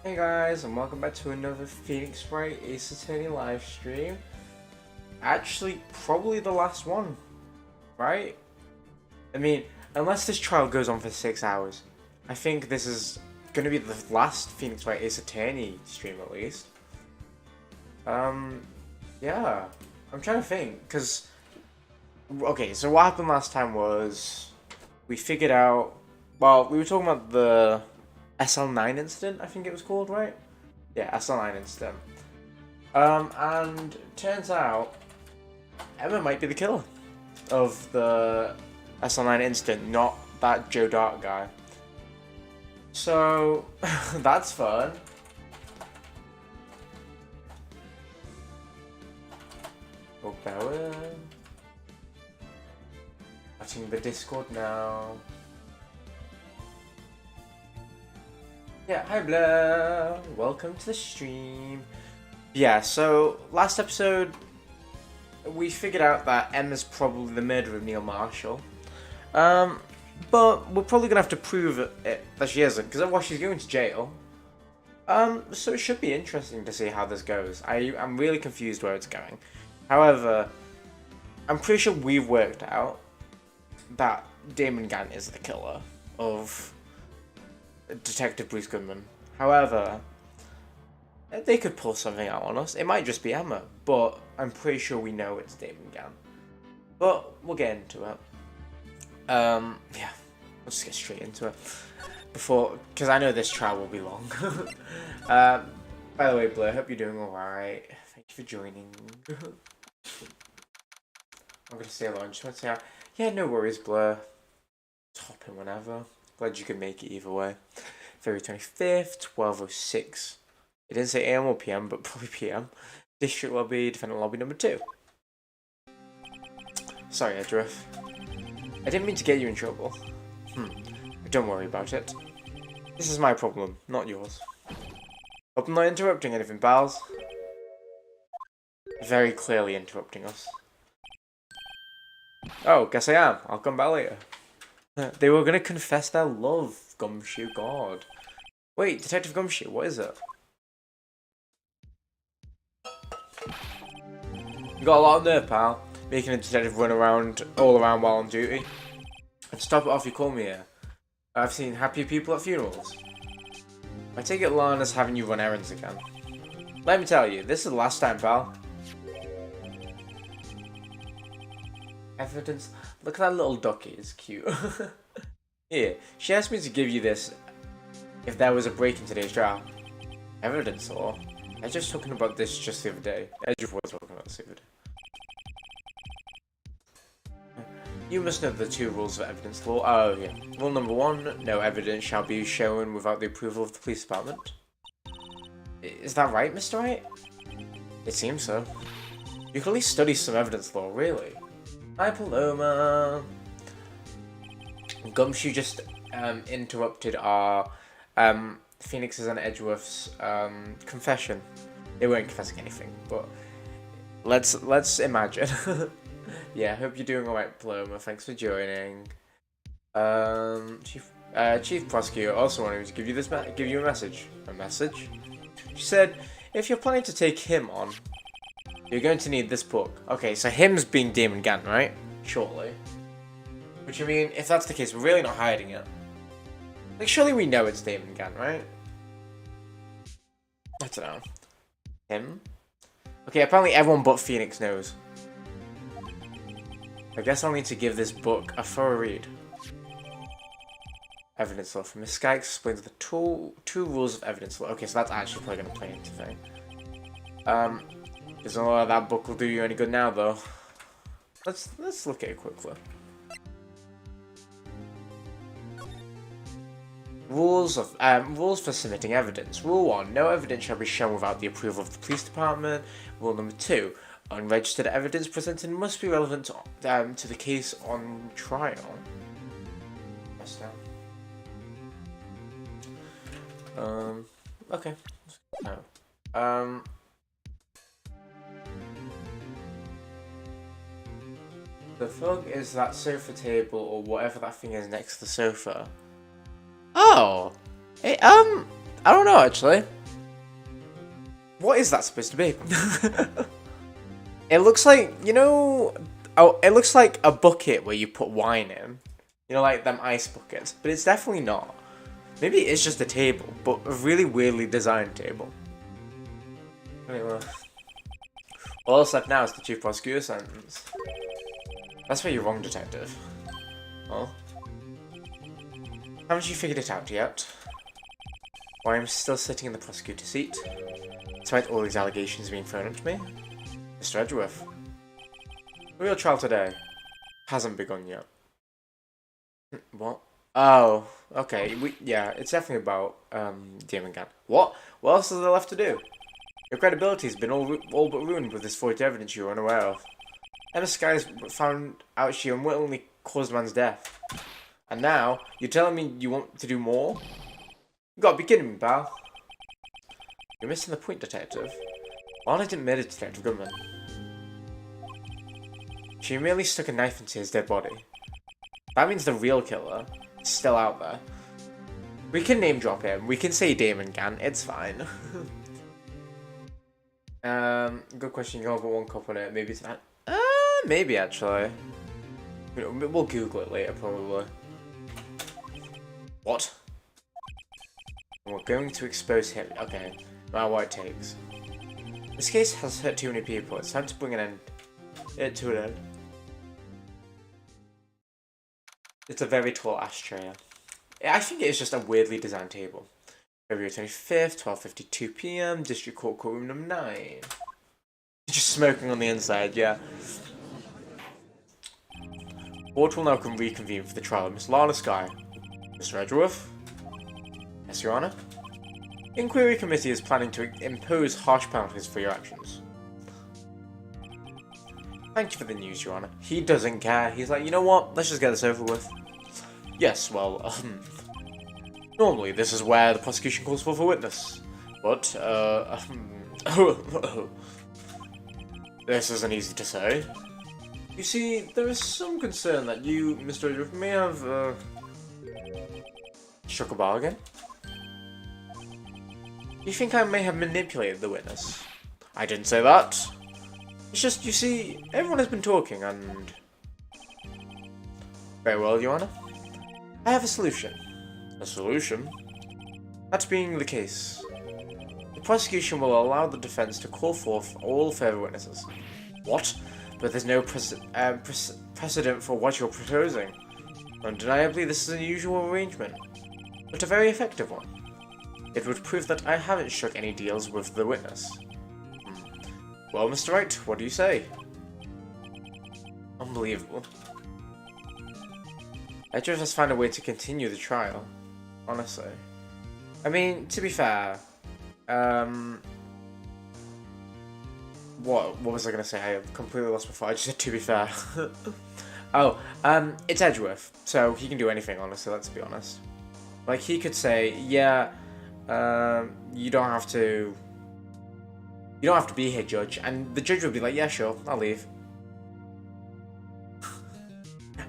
Hey guys, and welcome back to another Phoenix Wright Ace Attorney live stream. Actually, probably the last one, right? I mean, unless this trial goes on for 6 hours, I think this is gonna be the last Phoenix Wright Ace Attorney stream at least. Yeah, I'm trying to think, because, okay, so what happened last time was, we figured out, well, we were talking about the SL9 incident, I think it was called, right? Yeah, SL9 incident. And turns out Emma might be the killer of the SL9 incident, not that Joe Dart guy. So that's fun. Oh, Bowen. Watching the Discord now. Yeah, hi Blair! Welcome to the stream. Yeah, so last episode we figured out that Emma's probably the murderer of Neil Marshall. But we're probably gonna have to prove it that she isn't, because otherwise she's going to jail. So it should be interesting to see how this goes. I'm really confused where it's going. However, I'm pretty sure we've worked out that Damon Gann is the killer of Detective Bruce Goodman. However, they could pull something out on us. It might just be Emma, but I'm pretty sure we know it's Damon Gann. But we'll get into it. Yeah, let's just get straight into it. Because I know this trial will be long. By the way, Blair, I hope you're doing alright. Thank you for joining. I'm gonna say hello. I just want to say, yeah, no worries, Blair. Hop in whenever. Glad you could make it either way. February 25th, 12:06. It didn't say AM or PM, but probably PM. District lobby, defendant lobby number 2. Sorry, Edriff. I didn't mean to get you in trouble. Don't worry about it. This is my problem, not yours. Hope I'm not interrupting anything, pals. Very clearly interrupting us. Oh, guess I am. I'll come back later. They were gonna confess their love, Gumshoe, God. Wait, Detective Gumshoe, what is it? You got a lot of nerve, pal. Making a detective run around, all around while on duty. And stop it off, you call me here. I've seen happy people at funerals. I take it Lana's having you run errands again. Let me tell you, this is the last time, pal. Evidence. Look at that little ducky, it's cute. Here, she asked me to give you this if there was a break in today's trial. Evidence, or? I was just talking about this just the other day. I just was talking about this the other day. You must know the 2 rules of evidence law. Oh, yeah. Rule number 1, no evidence shall be shown without the approval of the police department. Is that right, Mr. Wright? It seems so. You can at least study some evidence law, really. Hi, Paloma. Gumshoe just interrupted our Phoenix's and Edgeworth's confession. They weren't confessing anything, but let's imagine. Yeah, hope you're doing alright, Paloma. Thanks for joining. Chief Prosecutor also wanted to give you a message. A message? She said, if you're planning to take him on, you're going to need this book. Okay, so him's being Damon Gann, right? Shortly. Which, I mean, if that's the case, we're really not hiding it. Like, surely we know it's Damon Gann, right? I don't know. Him? Okay, apparently everyone but Phoenix knows. I guess I'll need to give this book a thorough read. Evidence law. Miss Sky explains the two rules of evidence law. Okay, so that's actually probably going to play into thing. Doesn't look like that book will do you any good now, though. Let's look at it quickly. Rules for submitting evidence. Rule 1: no evidence shall be shown without the approval of the police department. Rule number 2: unregistered evidence presented must be relevant to the case on trial. Yes, no. Okay. No. The thug is that sofa table or whatever that thing is next to the sofa. Oh! Hey, I don't know, actually. What is that supposed to be? It looks like, you know... Oh, it looks like a bucket where you put wine in. You know, like them ice buckets. But it's definitely not. Maybe it's just a table, but a really weirdly designed table. Anyway. All that's left now is the chief prosecutor's sentence. That's where you're wrong, detective. Well, haven't you figured it out yet? Why I'm still sitting in the prosecutor's seat, despite all these allegations being thrown at me? Mr. Edgeworth, the real trial today hasn't begun yet. What? Oh, okay. Yeah, it's definitely about Damon Gann. What? What else is there left to do? Your credibility's been all but ruined with this forged evidence you were unaware of. Emma Skies found out she unwittingly caused a man's death. And now, you're telling me you want to do more? You gotta be kidding me, pal. You're missing the point, detective. Marla didn't murder Detective Goodman. She merely stuck a knife into his dead body. That means the real killer is still out there. We can name drop him. We can say Damon Gann. It's fine. Good question. You can put one cup on it. Maybe it's not. Maybe actually. We'll Google it later, probably. What? We're going to expose him. Okay, no matter what it takes. This case has hurt too many people. It's time to bring it to an end. It's a very tall ashtray. I think it is just a weirdly designed table. February 25th, 12:52 PM, District Court Courtroom number 9. Just smoking on the inside, yeah. Court will now reconvene for the trial of Miss Lana Skye. Mr. Edgeworth? Yes, Your Honor? The Inquiry Committee is planning to impose harsh penalties for your actions. Thank you for the news, Your Honor. He doesn't care. He's like, you know what? Let's just get this over with. Yes, well, normally this is where the prosecution calls for a witness. But, this isn't easy to say. You see, there is some concern that you, Mr. Edgeworth, may have, struck a bargain. You think I may have manipulated the witness? I didn't say that. It's just, you see, everyone has been talking and... Very well, Your Honor. I have a solution. A solution? That being the case, the prosecution will allow the defense to call forth all further witnesses. What? But there's no precedent for what you're proposing. Undeniably, this is an unusual arrangement, but a very effective one. It would prove that I haven't struck any deals with the witness. Well, Mr. Wright, what do you say? Unbelievable. Edgeworth has found a way to continue the trial, honestly. I mean, to be fair, what was I gonna say? I completely lost my thought. I just said to be fair. Oh, it's Edgeworth, so he can do anything, honestly, let's be honest. Like, he could say, yeah, you don't have to be here, Judge, and the judge would be like, yeah, sure, I'll leave.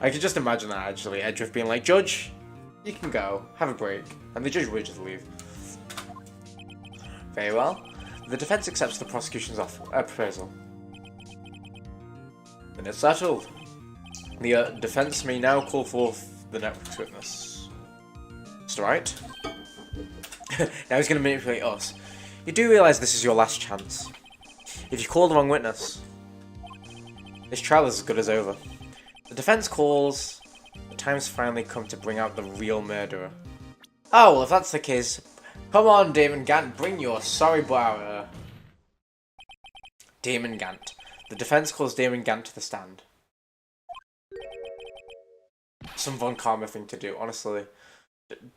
I could just imagine that, actually, Edgeworth being like, Judge, you can go, have a break, and the judge would just leave. Very well. The defense accepts the prosecution's proposal. Then it's settled. The defense may now call forth the next witness. Mr. Wright? Now he's going to manipulate us. You do realise this is your last chance. If you call the wrong witness, this trial is as good as over. The defense calls, the time's finally come to bring out the real murderer. Oh, well, if that's the case, come on, Damon Gant, bring your sorry boy. Damon Gant. The defense calls Damon Gant to the stand. Some Von Karma thing to do, honestly.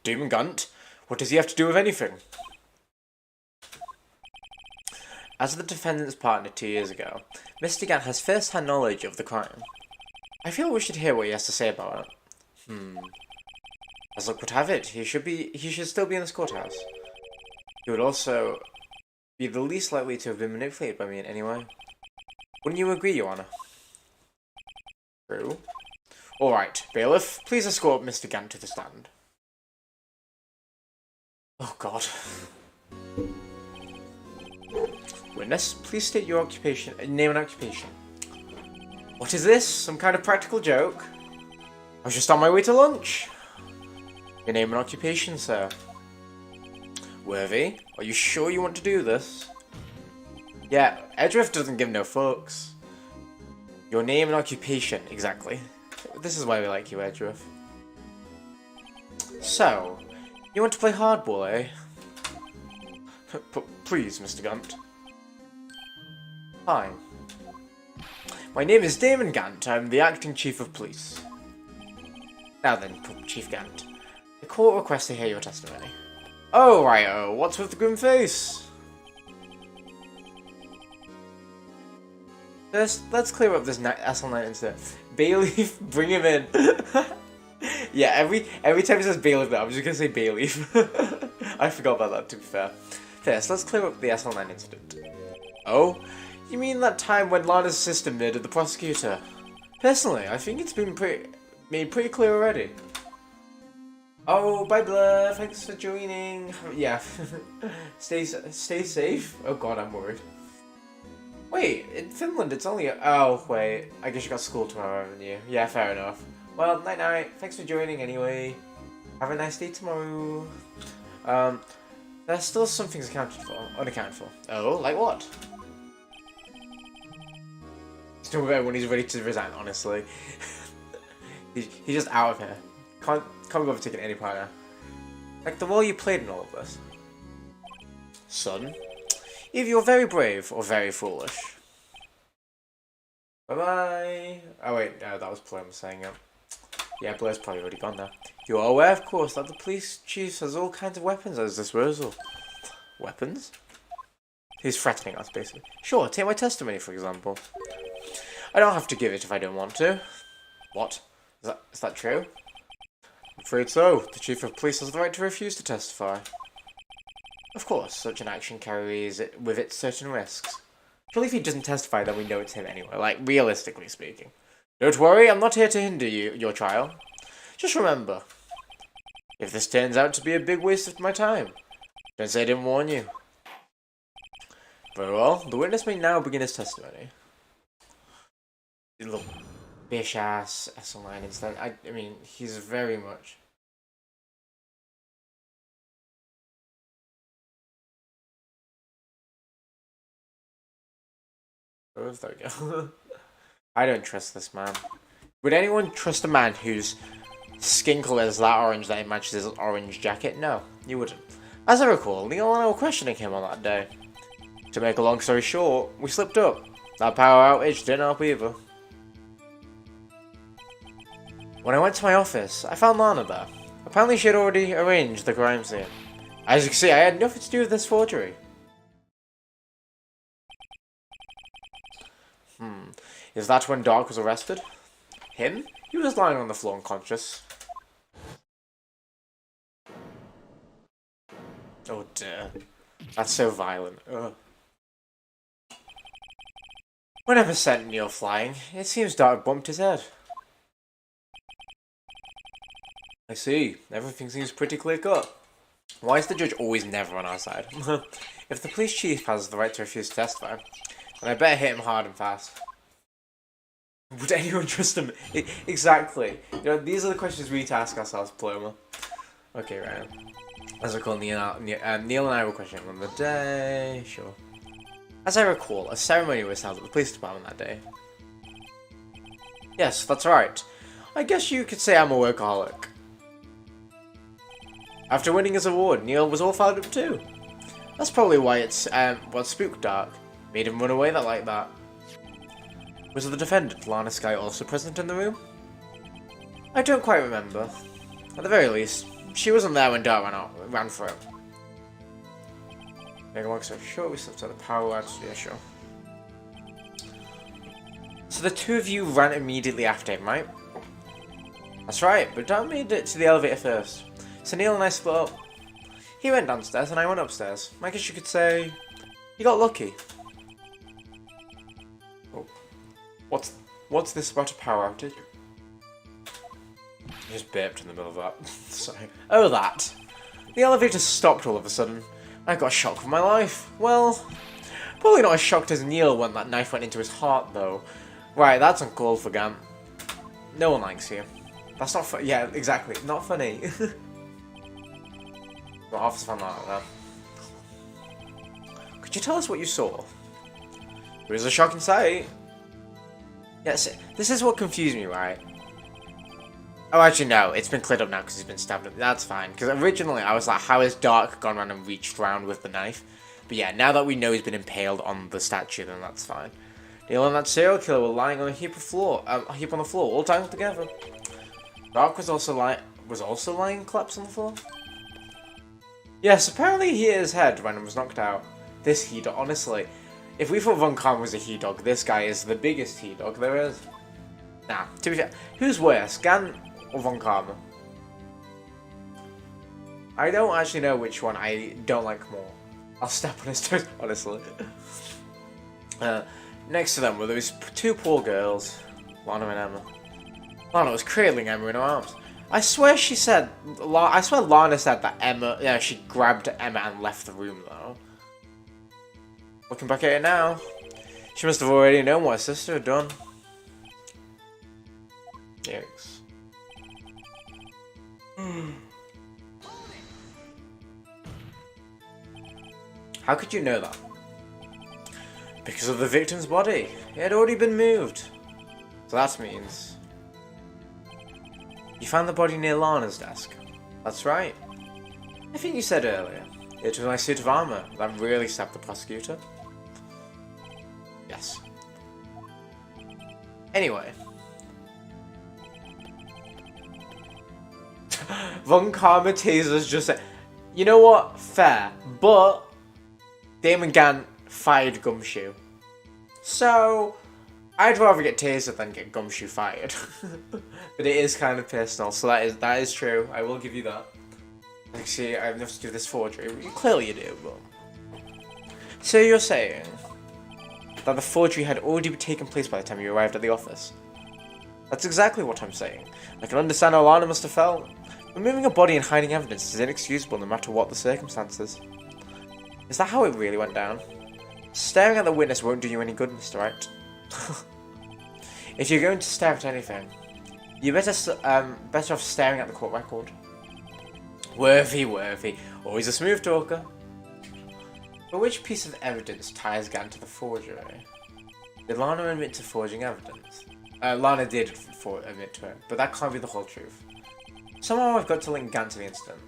Damon Gant? What does he have to do with anything? As the defendant's partner 2 years ago, Mr. Gant has first-hand knowledge of the crime. I feel we should hear what he has to say about it. As luck would have it, he should still be in this courthouse. He would also be the least likely to have been manipulated by me in any way. Wouldn't you agree, Your Honor? True. Alright, bailiff, please escort Mr. Gant to the stand. Oh god. Witness, please state your occupation, name and occupation. What is this? Some kind of practical joke? I was just on my way to lunch. Your name and occupation, sir. Worthy, are you sure you want to do this? Yeah, Edgeworth doesn't give no fucks. Your name and occupation, exactly. This is why we like you, Edgeworth. So, you want to play hardball, eh? Please, Mr. Gant. Fine. My name is Damon Gant. I'm the acting chief of police. Now then, Chief Gant. The court requests to hear your testimony. Oh, righto. What's with the grim face? First, let's clear up this SL9 incident. Bayleaf, bring him in. Yeah, every time he says Bayleaf, I'm just gonna say Bayleaf. I forgot about that, to be fair. First, let's clear up the SL9 incident. Oh? You mean that time when Lana's sister murdered the prosecutor? Personally, I think it's been made pretty clear already. Oh, bye Blur, thanks for joining. Yeah, stay safe. Oh god, I'm worried. Wait, in Finland it's only oh wait, I guess you got school tomorrow, haven't you? Yeah, fair enough. Well, night night, thanks for joining anyway. Have a nice day tomorrow. There's still some things unaccounted for. Oh, like what? Still when he's ready to resign, honestly. he's just out of here. Can't be bothered taking any part now. Like the role you played in all of this. Son, either you're very brave or very foolish. Bye bye. Oh wait, no, that was Plum saying it. Yeah, Blair's probably already gone now. You are aware, of course, that the police chief has all kinds of weapons at his disposal. Weapons? He's threatening us, basically. Sure, take my testimony, for example. I don't have to give it if I don't want to. What? Is that true? I'm afraid so. The chief of police has the right to refuse to testify. Of course, such an action carries with it certain risks. Surely if he doesn't testify, then we know it's him anyway, like, realistically speaking. Don't worry, I'm not here to hinder your trial. Just remember, if this turns out to be a big waste of my time, don't say I didn't warn you. Very well, the witness may now begin his testimony. Little bitch-ass SL9 instead. I mean, he's very much... Oh, there we go. I don't trust this man. Would anyone trust a man whose skin colour is that orange that it matches his orange jacket? No, you wouldn't. As I recall, Neil and I were questioning him on that day. To make a long story short, we slipped up. That power outage didn't help either. When I went to my office, I found Lana there. Apparently she had already arranged the crime scene. As you can see, I had nothing to do with this forgery. Is that when Dark was arrested? Him? He was lying on the floor unconscious. Oh dear. That's so violent. Ugh. Whenever sent Neil flying, it seems Dark bumped his head. I see. Everything seems pretty clear cut. Why is the judge always never on our side? If the police chief has the right to refuse to testify, then I better hit him hard and fast. Would anyone trust him? Exactly. You know, these are the questions we need to ask ourselves, Paloma. Okay, right. As I recall, Neil and I were questioning on the day. Sure. As I recall, a ceremony was held at the police department that day. Yes, that's right. I guess you could say I'm a workaholic. After winning his award, Neil was all fired up too. That's probably why it's what spooked Dark. Made him run away like that. Was the defendant, Lana Skye, also present in the room? I don't quite remember. At the very least, she wasn't there when Dark ran through. Make a long story short, we slipped out the power outage. Yeah, sure. So the two of you ran immediately after him, right? That's right, but Dark made it to the elevator first. So Neil and I split up. He went downstairs and I went upstairs. I guess you could say he got lucky. Oh. What's this about a power outage? I just burped in the middle of that. Sorry. Oh, that. The elevator stopped all of a sudden. I got a shock of my life. Well, probably not as shocked as Neil when that knife went into his heart, though. Right, that's uncalled for, Gant. No one likes you. That's not funny. Yeah, exactly. Not funny. Well, officer found that out there. Could you tell us what you saw? It was a shocking sight. Yes, this is what confused me, right? Oh, actually, no. It's been cleared up now because he's been stabbed. That's fine. Because originally, I was like, how has Dark gone around and reached around with the knife? But yeah, now that we know he's been impaled on the statue, then that's fine. Neil and that serial killer were lying on a heap on the floor, all tangled together. Dark was also lying collapsed on the floor. Yes, apparently he hit his head when it was knocked out. This he-dog, honestly, if we thought Von Karma was a he-dog, this guy is the biggest he-dog there is. Nah, to be fair, who's worse, Gant or Von Karma? I don't actually know which one I don't like more. I'll step on his toes, honestly. Next to them were those two poor girls, Lana and Emma. Lana was cradling Emma in her arms. I swear Lana said that Emma, yeah, she grabbed Emma and left the room though. Looking back at it now, she must have already known what her sister had done. Yikes. How could you know that? Because of the victim's body. It had already been moved. So that means... You found the body near Lana's desk. That's right. I think you said earlier, it was my suit of armor that really stabbed the prosecutor. Yes. Anyway. Von Karma tasers just said, you know what? Fair. But Damon Gant fired Gumshoe. So I'd rather get tasered than get Gumshoe fired. But it is kind of personal, so that is true. I will give you that. Actually, I have enough to do this forgery. Clearly you do, but... So you're saying that the forgery had already taken place by the time you arrived at the office? That's exactly what I'm saying. I can understand how Lana must have felt. Removing a body and hiding evidence is inexcusable no matter what the circumstances. Is that how it really went down? Staring at the witness won't do you any good, Mr. Wright. If you're going to stare at anything, you're better off staring at the court record. Worthy. Always a smooth talker. But which piece of evidence ties Gant to the forgery? Did Lana admit to forging evidence? Lana did admit to it, but that can't be the whole truth. Somehow I've got to link Gant to the incident.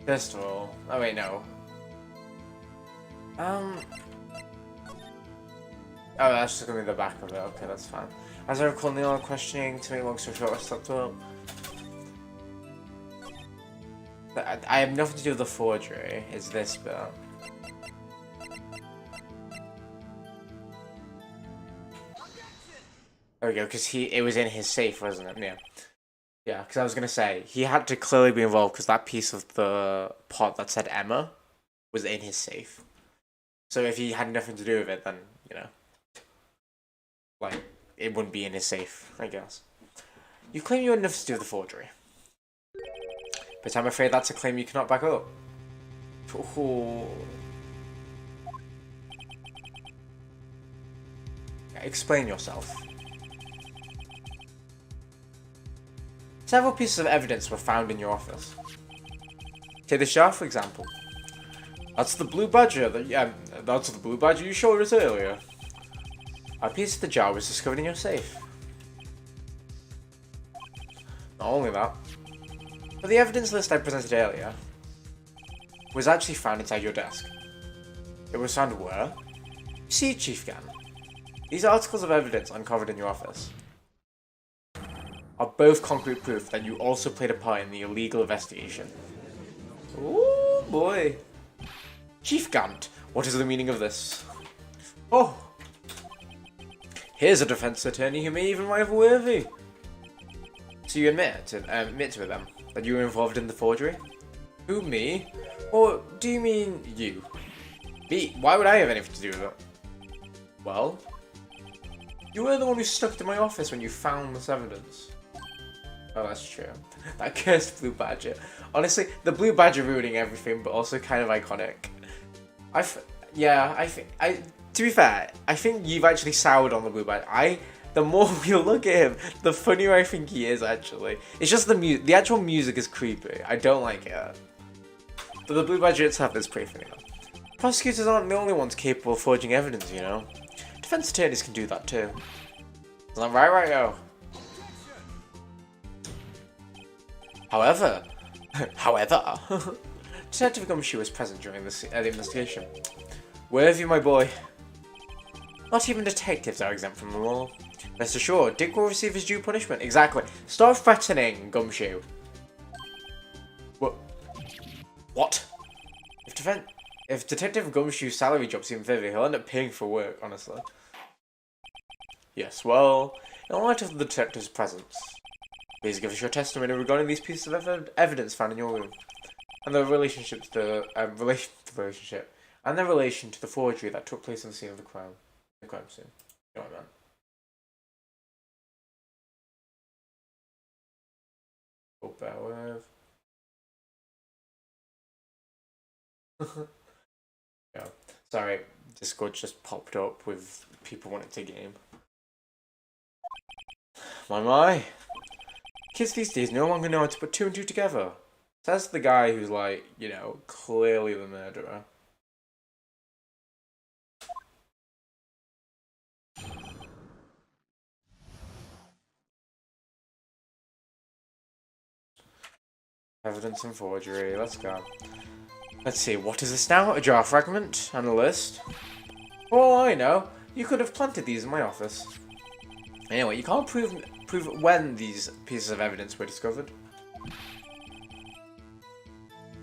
First of all... Oh wait, no. Oh, that's just gonna be the back of it. Okay, that's fine. As I recall, Neil questioning, to make long story short, I stopped up. I have nothing to do with the forgery. It's this bit. There we go, because it was in his safe, wasn't it? Yeah. Yeah, because I was gonna say he had to clearly be involved because that piece of the pot that said Emma was in his safe. So if he had nothing to do with it, then, you know, like, it wouldn't be in his safe, I guess. You claim you had nothing to do with the forgery. But I'm afraid that's a claim you cannot back up. Ooh. Explain yourself. Several pieces of evidence were found in your office. Take the jar, for example. That's the blue badger that's the blue badger you showed us earlier. A piece of the jar was discovered in your safe. Not only that, but the evidence list I presented earlier was actually found inside your desk. It was found where? You see, Chief Gant, these articles of evidence uncovered in your office are both concrete proof that you also played a part in the illegal investigation. Ooh, boy. Chief Gant, what is the meaning of this? Oh! Here's a defense attorney who may even rival Worthy. So you admit to them that you were involved in the forgery? Who, me? Or do you mean you? Me? Why would I have anything to do with it? Well, you were the one who stuck to my office when you found this evidence. Oh, that's true. That cursed blue badger. Honestly, the blue badger ruining everything, but also kind of iconic. To be fair, I think you've actually soured on the blue badger. The more we look at him, the funnier I think he is, actually. It's just the actual music is creepy. I don't like it. But the blue badger itself is pretty funny, though. Prosecutors aren't the only ones capable of forging evidence, you know. Defense attorneys can do that too. Is that right, yo? However, Detective Gumshoe was present during the investigation. Where have you, my boy? Not even detectives are exempt from the law. Rest assured, Dick will receive his due punishment. Exactly. Stop threatening, Gumshoe. What? If Detective Gumshoe's salary drops even further, he'll end up paying for work, honestly. Yes, well, in light of the detective's presence, please give us your testimony regarding these pieces of evidence found in your room, and their relationship to and their relation to the forgery that took place on the scene of the crime. Scene. You know what I meant. Oh, bear with. Yeah. Sorry, Discord just popped up with people wanting to game. My. Kids these days no longer know how to put two and two together. Says the guy who's like, you know, clearly the murderer. Evidence and forgery, let's go. Let's see, what is this now? A jar fragment? And a list? For all I know, you could have planted these in my office. Anyway, you can't prove when these pieces of evidence were discovered.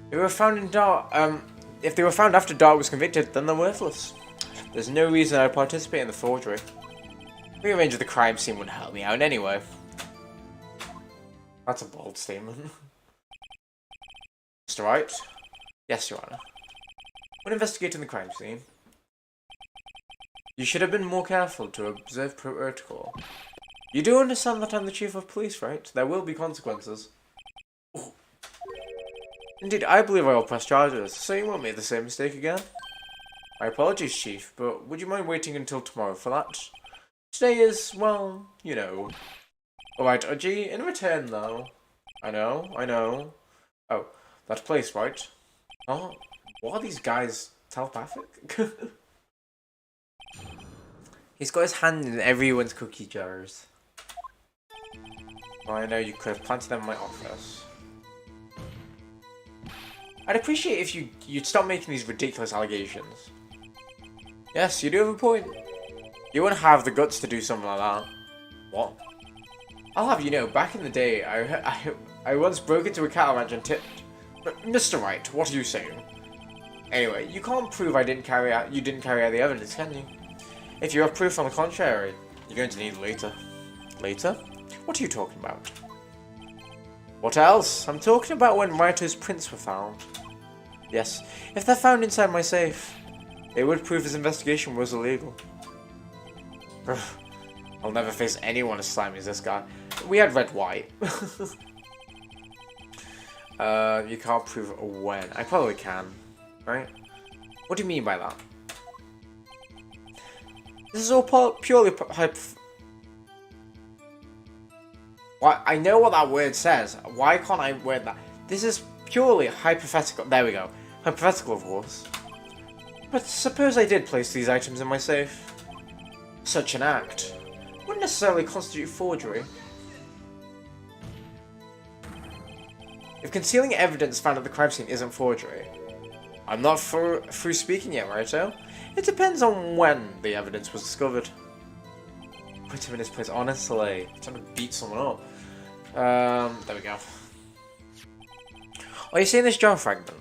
They were found in Dart. If they were found after Dart was convicted, then they're worthless. There's no reason I'd participate in the forgery. Rearranging the crime scene wouldn't help me out anyway. That's a bold statement. Mr. Wright? Yes, Your Honor. When investigating the crime scene, you should have been more careful to observe protocol. You do understand that I'm the Chief of Police, right? There will be consequences. Ooh. Indeed, I believe I will press charges, so you won't make the same mistake again. My apologies, Chief, but would you mind waiting until tomorrow for that? Today is, well, you know. Alright, Uji, in return though. I know. Oh, that place, right? Oh, what are these guys, telepathic? He's got his hand in everyone's cookie jars. Well, I know you could have planted them in my office. I'd appreciate if you'd stop making these ridiculous allegations. Yes, you do have a point. You wouldn't have the guts to do something like that. What? I'll have you know, back in the day, I once broke into a cattle ranch and tipped. Mr. Wright, what are you saying? Anyway, you can't prove you didn't carry out the evidence, can you? If you have proof on the contrary, you're going to need it later. Later? What are you talking about? What else? I'm talking about when Raito's prints were found. Yes, if they're found inside my safe, it would prove his investigation was illegal. I'll never face anyone as slimy as this guy. We had red-white. You can't prove a when. I probably can, right? What do you mean by that? This is all purely Why? I know what that word says. Why can't I word that? This is purely hypothetical. There we go. Hypothetical, of course. But suppose I did place these items in my safe. Such an act wouldn't necessarily constitute forgery. If concealing evidence found at the crime scene isn't forgery, I'm not through speaking yet, Raito. It depends on when the evidence was discovered. Put him in his place, honestly. I'm trying to beat someone up. There we go. Are you saying this jar fragment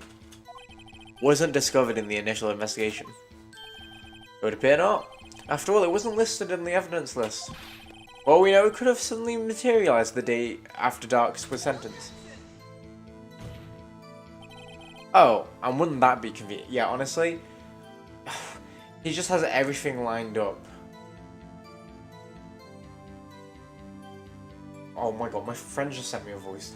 wasn't discovered in the initial investigation? It would appear not. After all, it wasn't listed in the evidence list. Well, we know it could have suddenly materialized the day after Darks was sentenced. Oh, and wouldn't that be convenient? Yeah, honestly, he just has everything lined up. Oh my god, my friend just sent me a voice.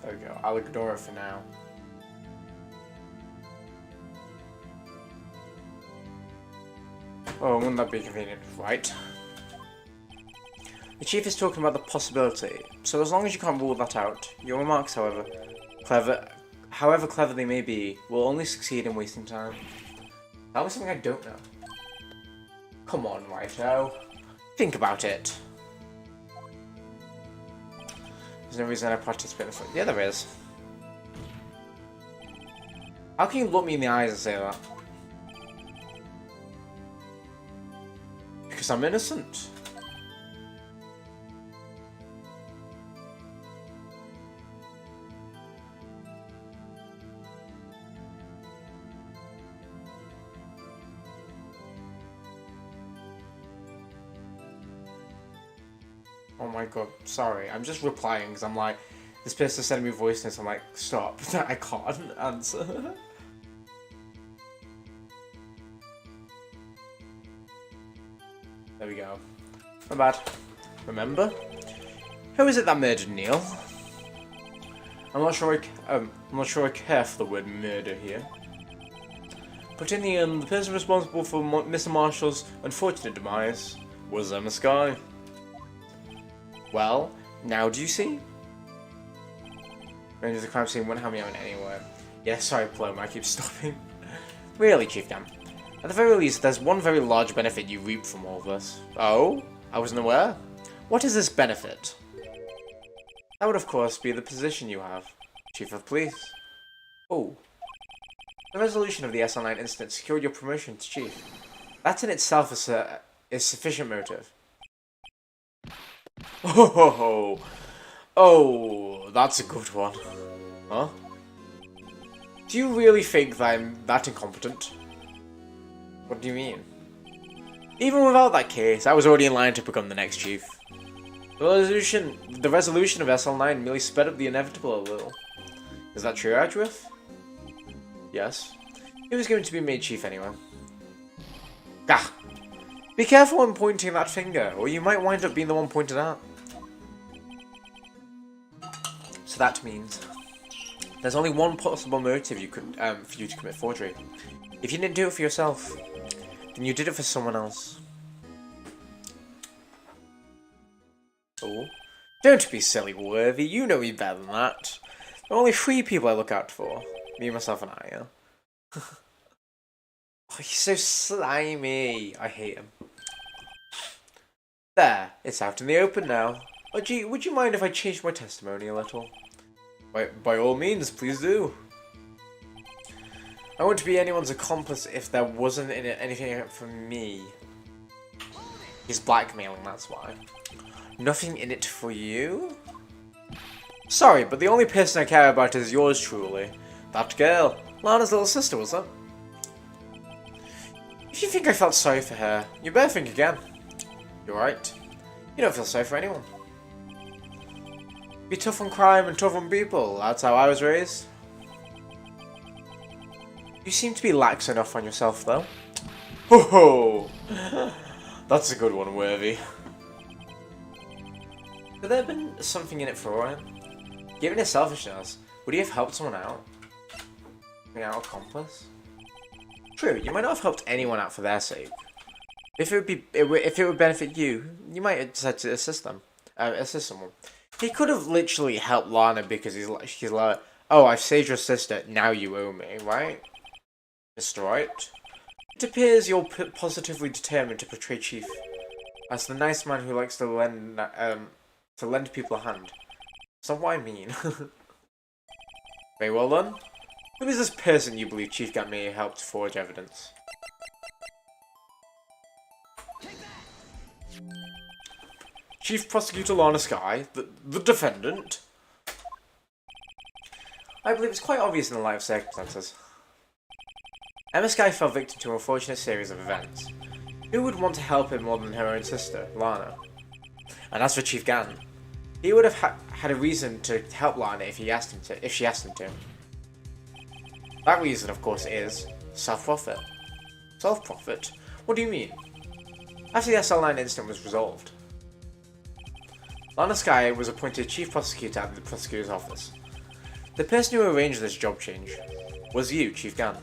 There we go. I'll ignore it for now. Oh, wouldn't that be convenient? Right. The chief is talking about the possibility, so as long as you can't rule that out, your remarks, however clever they may be, will only succeed in wasting time. That was something I don't know. Come on, Righto. Think about it. There's no reason I participate in the fight. Yeah, there is. How can you look me in the eyes and say that? Because I'm innocent. Oh my god, sorry. I'm just replying because I'm like, this person sending me voice notes. I'm like, stop. I can't answer. There we go. Not bad. Remember? Who is it that murdered Neil? I'm not sure I care for the word murder here. But in the end, the person responsible for Mr. Marshall's unfortunate demise was Emma Skye. Well, now do you see? Range of the crime scene wouldn't have me out anywhere. Yeah, sorry, Plum, I keep stopping. Really, Chief Dan. At the very least, there's one very large benefit you reap from all this. Oh? I wasn't aware. What is this benefit? That would, of course, be the position you have. Chief of Police. Oh. The resolution of the SL9 incident secured your promotion to Chief. That in itself is sufficient motive. Oh, oh, that's a good one. Huh? Do you really think that I'm that incompetent? What do you mean? Even without that case, I was already in line to become the next chief. The resolution of SL9 merely sped up the inevitable a little. Is that true, Edgeworth? Yes. He was going to be made chief anyway. Gah! Be careful when pointing that finger, or you might wind up being the one pointed out. So that means there's only one possible motive for you to commit forgery. If you didn't do it for yourself, then you did it for someone else. Oh, don't be silly, Worthy. You know me better than that. There are only 3 people I look out for: me, myself, and I. Yeah? Oh, he's so slimy. I hate him. There, it's out in the open now. Oh, gee, would you mind if I changed my testimony a little? By all means, please do. I wouldn't be anyone's accomplice if there wasn't in it anything in it for me. He's blackmailing, that's why. Nothing in it for you? Sorry, but the only person I care about is yours truly. That girl. Lana's little sister, was that? If you think I felt sorry for her, you better think again. You're right. You don't feel sorry for anyone. Be tough on crime and tough on people. That's how I was raised. You seem to be lax enough on yourself, though. Ho ho! That's a good one, Worthy. Could there have been something in it for Ryan? Given his selfishness, would he have helped someone out? An out accomplice? True, you might not have helped anyone out for their sake. If it would benefit you, you might decide to assist someone. He could have literally helped Lana because she's like, oh, I've saved your sister, now you owe me, right? Mr. Wright? It appears you're positively determined to portray Chief as the nice man who likes to lend people a hand. That's not what I mean. Very well done. Who is this person you believe Chief Gat may have helped forge evidence? Chief Prosecutor Lana Skye, the defendant? I believe it's quite obvious in the light of circumstances. Emma Skye fell victim to an unfortunate series of events. Who would want to help her more than her own sister, Lana? And as for Chief Gann, he would have had a reason to help Lana if she asked him to. That reason, of course, is self-profit. Self-profit? What do you mean? After the SL9 incident was resolved, Lana Sky was appointed Chief Prosecutor at the Prosecutor's Office. The person who arranged this job change was you, Chief Gant.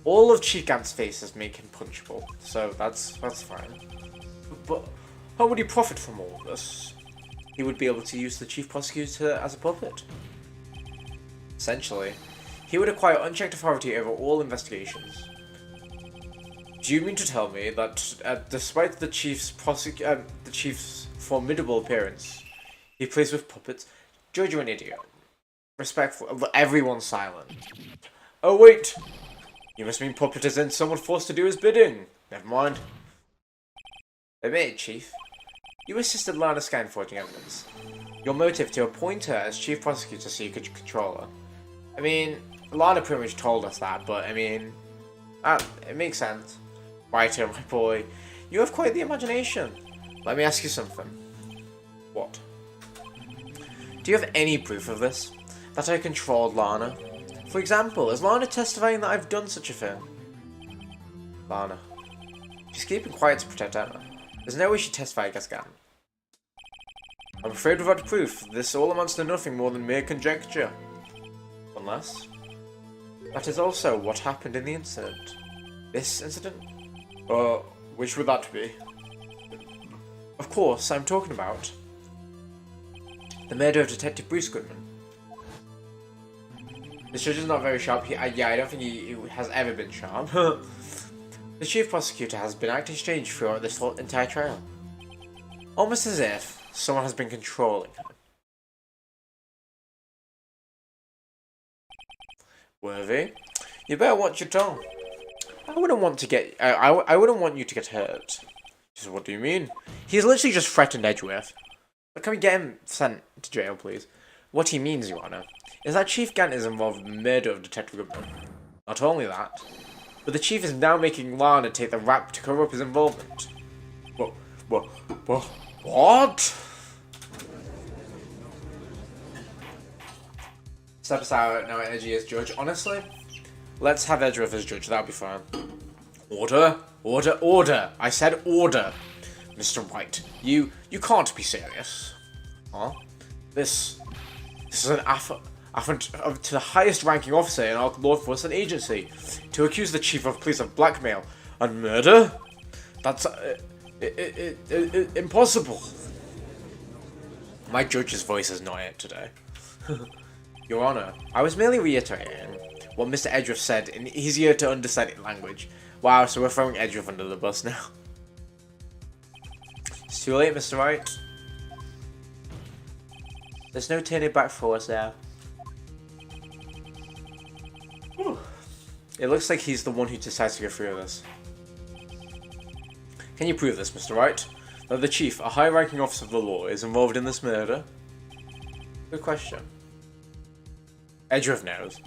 All of Chief Gant's faces make him punchable, so that's fine. But how would he profit from all of this? He would be able to use the Chief Prosecutor as a puppet. Essentially, he would acquire unchecked authority over all investigations. Do you mean to tell me that, despite the Chief's formidable appearance, he plays with puppets? Judge, you're an idiot. Respectful. Everyone's silent. Oh wait! You must mean puppet as in someone forced to do his bidding. Never mind. Admit it, Chief. You assisted Lana Sky in forging evidence. Your motive to appoint her as Chief Prosecutor so you could control her. I mean, Lana pretty much told us that, but I mean, it makes sense. Righto, my boy. You have quite the imagination. Let me ask you something. What? Do you have any proof of this? That I controlled Lana? For example, is Lana testifying that I've done such a thing? Lana. She's keeping quiet to protect Emma. There's no way she'd testify against Gant. I'm afraid without proof, this all amounts to nothing more than mere conjecture. Unless... that is also what happened in the incident. This incident? Which would that be? Of course, I'm talking about the murder of Detective Bruce Goodman. This judge is not very sharp. I don't think he has ever been sharp. The Chief Prosecutor has been acting strange throughout this entire trial. Almost as if someone has been controlling him. Worthy, you better watch your tongue. I wouldn't want to get. I wouldn't want you to get hurt. Just what do you mean? He's literally just threatened Edgeworth. But can we get him sent to jail, please? What he means, Your Honor, is that Chief Gant is involved in the murder of Detective Goodman. Not only that, but the Chief is now making Lana take the rap to cover up his involvement. What? Step aside now Edgy as judge. Honestly, let's have Edgeworth as judge, that'll be fine. Order! Order! Order! I said order! Mr. Wright, you can't be serious. Huh? This is an affront to the highest ranking officer in our law enforcement agency. To accuse the chief of police of blackmail and murder? That's impossible. My judge's voice is not it today. Your Honor, I was merely reiterating what Mr. Edgeworth said in easier to understand language. Wow, so we're throwing Edgeworth under the bus now. It's too late, Mr. Wright. There's no turning back for us now. Whew. It looks like he's the one who decides to go through this. Can you prove this, Mr. Wright? That the chief, a high-ranking officer of the law, is involved in this murder? Good question. Edgeworth knows.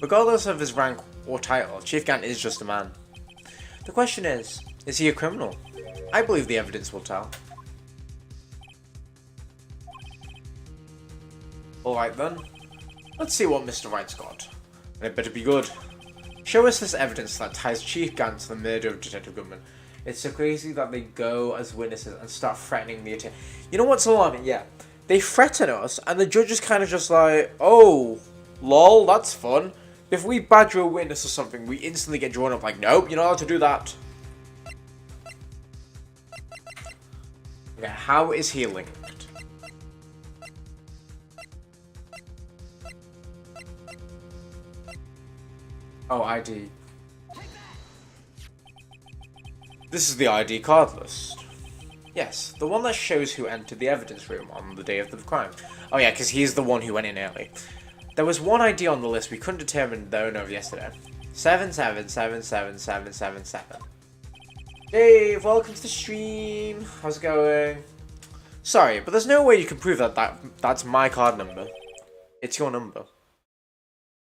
Regardless of his rank or title, Chief Gant is just a man. The question is he a criminal? I believe the evidence will tell. Alright then, let's see what Mr. Wright's got. And it better be good. Show us this evidence that ties Chief Gant to the murder of Detective Goodman. It's so crazy that they go as witnesses and start threatening the attorney. You know what's alarming? Yeah. They threaten us and the judge is kind of just like, oh, lol, that's fun. If we badger a witness or something, we instantly get drawn up like, nope, you're not allowed to do that. Okay, how is he linked? Oh, ID. This is the ID card list. Yes, the one that shows who entered the evidence room on the day of the crime. Oh yeah, because he's the one who went in early. There was one ID on the list we couldn't determine the owner of yesterday. 7777777. Dave, welcome to the stream. How's it going? Sorry, but there's no way you can prove that's my card number. It's your number.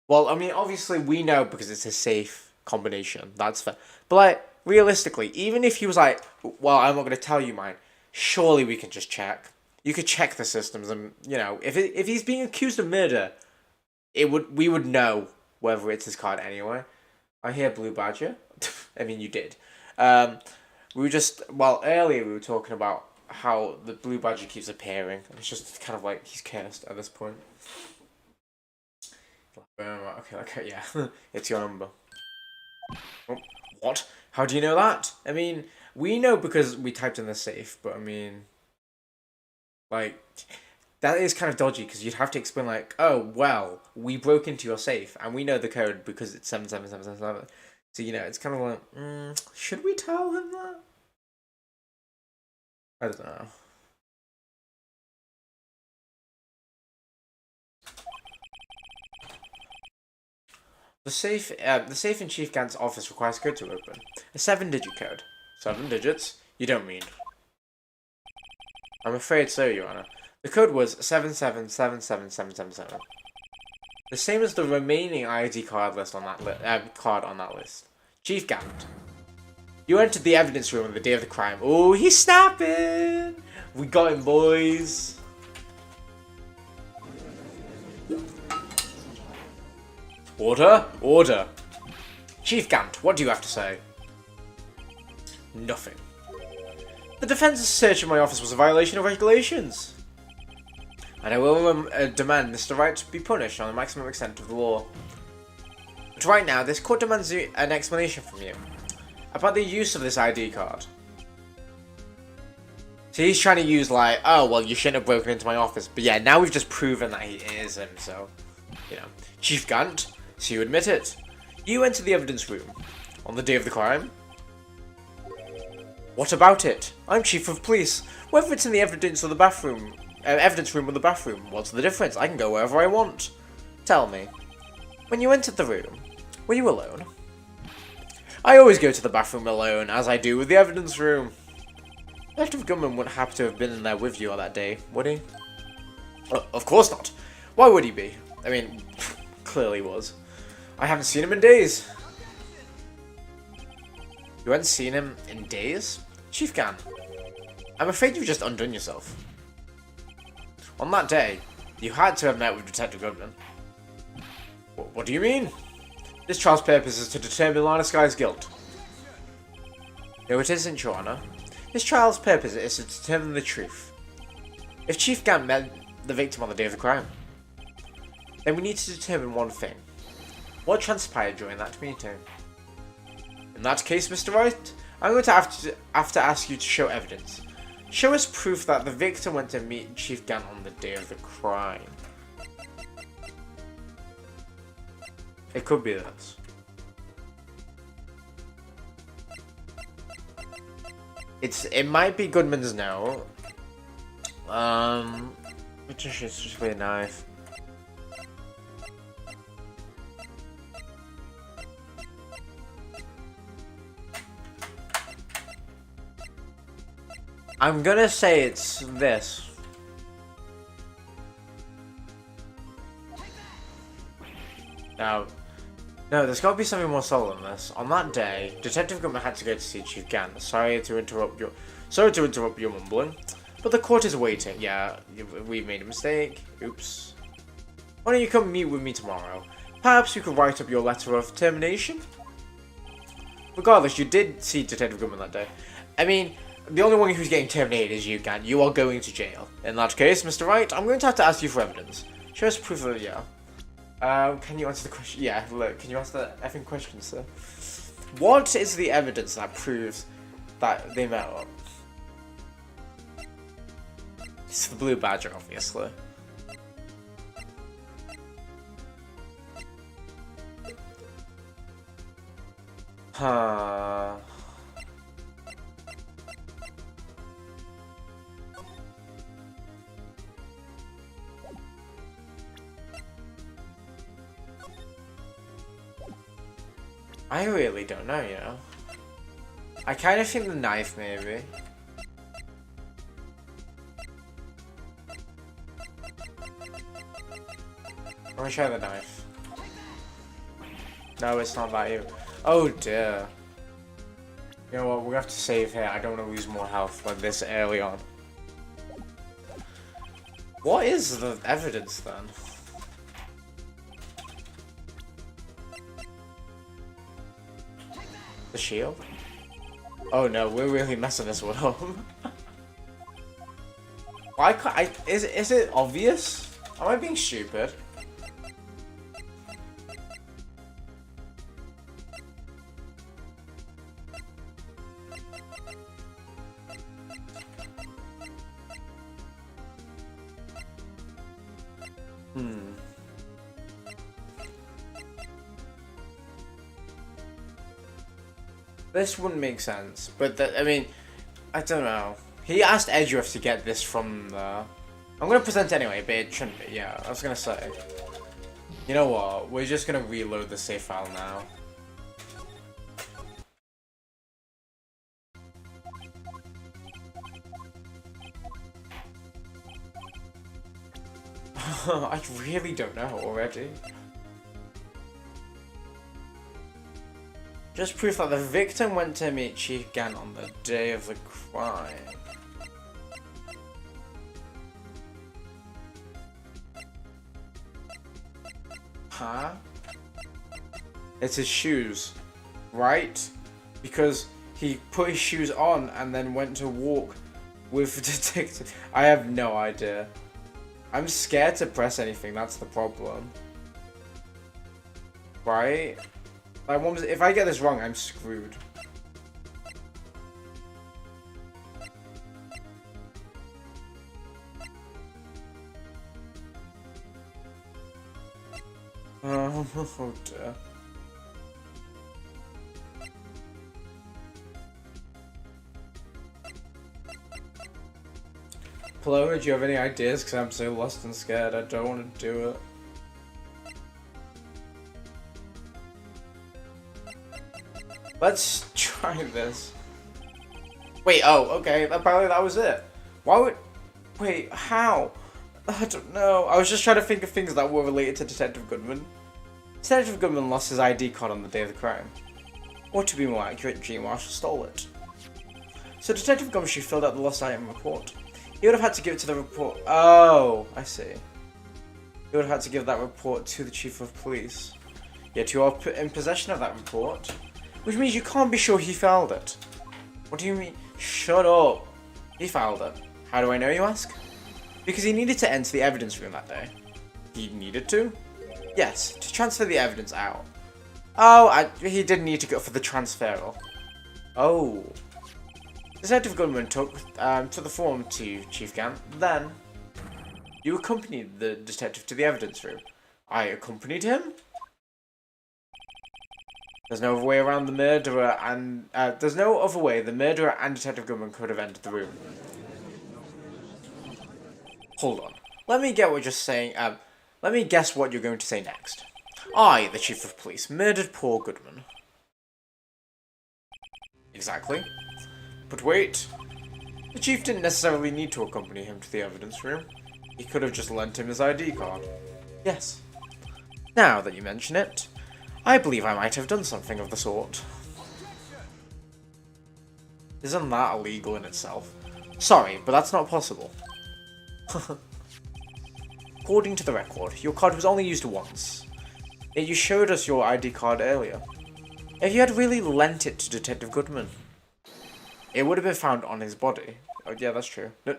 Well, I mean, obviously we know because it's a safe combination. That's fair. But like, realistically, even if he was like, well, I'm not going to tell you mine, surely we can just check. You could check the systems and, you know, if he's being accused of murder, we would know whether it's his card anyway. I hear Blue Badger. I mean, you did. well, earlier we were talking about how the blue badger keeps appearing, and it's just kind of like he's cursed at this point. Okay, yeah, it's your number. Oh, what? How do you know that? I mean, we know because we typed in the safe, but I mean, like, that is kind of dodgy because you'd have to explain like, oh well, we broke into your safe and we know the code because it's 77777. So it's kind of like, should we tell him that? I don't know. The safe in Chief Gant's office requires code to open. A 7-digit code. 7 digits? You don't mean? I'm afraid so, Your Honor. The code was 7777777. The same as the remaining ID card list on that list. Chief Gant. You entered the evidence room on the day of the crime. Oh, he's snapping! We got him, boys. Order? Order. Chief Gant, what do you have to say? Nothing. The defense's search of my office was a violation of regulations. And I will demand Mr. Wright be punished on the maximum extent of the law. But right now, this court demands an explanation from you about the use of this ID card. So he's trying to use like, oh, well, you shouldn't have broken into my office. But yeah, now we've just proven that he is him, so, Chief Gant, so you admit it. You entered the evidence room on the day of the crime. What about it? I'm Chief of Police. Whether it's in the evidence room or the bathroom, what's the difference? I can go wherever I want. Tell me, when you entered the room, were you alone? I always go to the bathroom alone, as I do with the evidence room. Detective Gunman wouldn't have to have been in there with you on that day, would he? Of course not. Why would he be? I mean, clearly was. I haven't seen him in days. You hadn't seen him in days? Chief Gant, I'm afraid you've just undone yourself. On that day, you had to have met with Detective Gunman. What do you mean? This trial's purpose is to determine Lana Sky's guilt. No, it isn't, Your Honor. This trial's purpose is to determine the truth. If Chief Gant met the victim on the day of the crime, then we need to determine one thing. What transpired during that meeting? In that case, Mr. Wright, I'm going to have to ask you to show evidence. Show us proof that the victim went to meet Chief Gant on the day of the crime. It could be this. It might be Goodman's note. Which is just be a knife. I'm gonna say it's this. No, there's gotta be something more subtle than this. On that day, Detective Gunman had to go to see Chief Gant. Sorry to interrupt your mumbling, but the court is waiting. Yeah, we made a mistake. Oops. Why don't you come meet with me tomorrow? Perhaps you could write up your letter of termination? Regardless, you did see Detective Gunman that day. I mean, the only one who's getting terminated is you, Gant. You are going to jail. In that case, Mr. Wright, I'm going to have to ask you for evidence. Show us proof of yeah. Can you answer the question? Yeah, look, can you answer the effing question, sir? What is the evidence that proves that they met up? It's the blue badger, obviously. Huh. I really don't know, I kind of think the knife, maybe. I'm gonna try the knife. No, it's not that you. Oh dear. You know what, we're gonna have to save here. I don't want to lose more health like this early on. What is the evidence then? The shield? Oh no, we're really messing this one up. Why can't I? Is it obvious? Am I being stupid? This wouldn't make sense, but I mean, I don't know. He asked Edgeworth to get this from there. I'm gonna present anyway, but it shouldn't be. Yeah, I was gonna say. You know what? We're just gonna reload the save file now. I really don't know already. Just proof that the victim went to meet Chief Gan on the day of the crime. Huh? It's his shoes, right? Because he put his shoes on and then went to walk with the detective. I have no idea. I'm scared to press anything, that's the problem. Right? Like, if I get this wrong, I'm screwed. Oh dear. Paloma, do you have any ideas? Because I'm so lost and scared, I don't want to do it. Let's try this. Wait, oh, okay, apparently that was it. Why would... Wait, how? I don't know. I was just trying to think of things that were related to Detective Goodman. Detective Goodman lost his ID card on the day of the crime. Or to be more accurate, G. Marshall stole it. So Detective Gumshoe filled out the lost item report. He would have had to give it to the report... Oh, I see. He would have had to give that report to the Chief of Police. Yet you are in possession of that report. Which means you can't be sure he filed it. What do you mean? Shut up. He filed it. How do I know, you ask? Because he needed to enter the evidence room that day. He needed to? Yes, to transfer the evidence out. Oh, he didn't need to go for the transferal. Oh. Detective Goodman took the form to Chief Gann. Then, you accompanied the detective to the evidence room. I accompanied him? There's no other way around the murderer and... there's no other way the murderer and Detective Goodman could have entered the room. Hold on. Let me get what you're saying. Let me guess what you're going to say next. I, the Chief of Police, murdered poor Goodman. Exactly. But wait. The Chief didn't necessarily need to accompany him to the evidence room. He could have just lent him his ID card. Yes. Now that you mention it, I believe I might have done something of the sort. Isn't that illegal in itself? Sorry, but that's not possible. According to the record, your card was only used once. Yet you showed us your ID card earlier. If you had really lent it to Detective Goodman, it would have been found on his body. Oh yeah, that's true. No.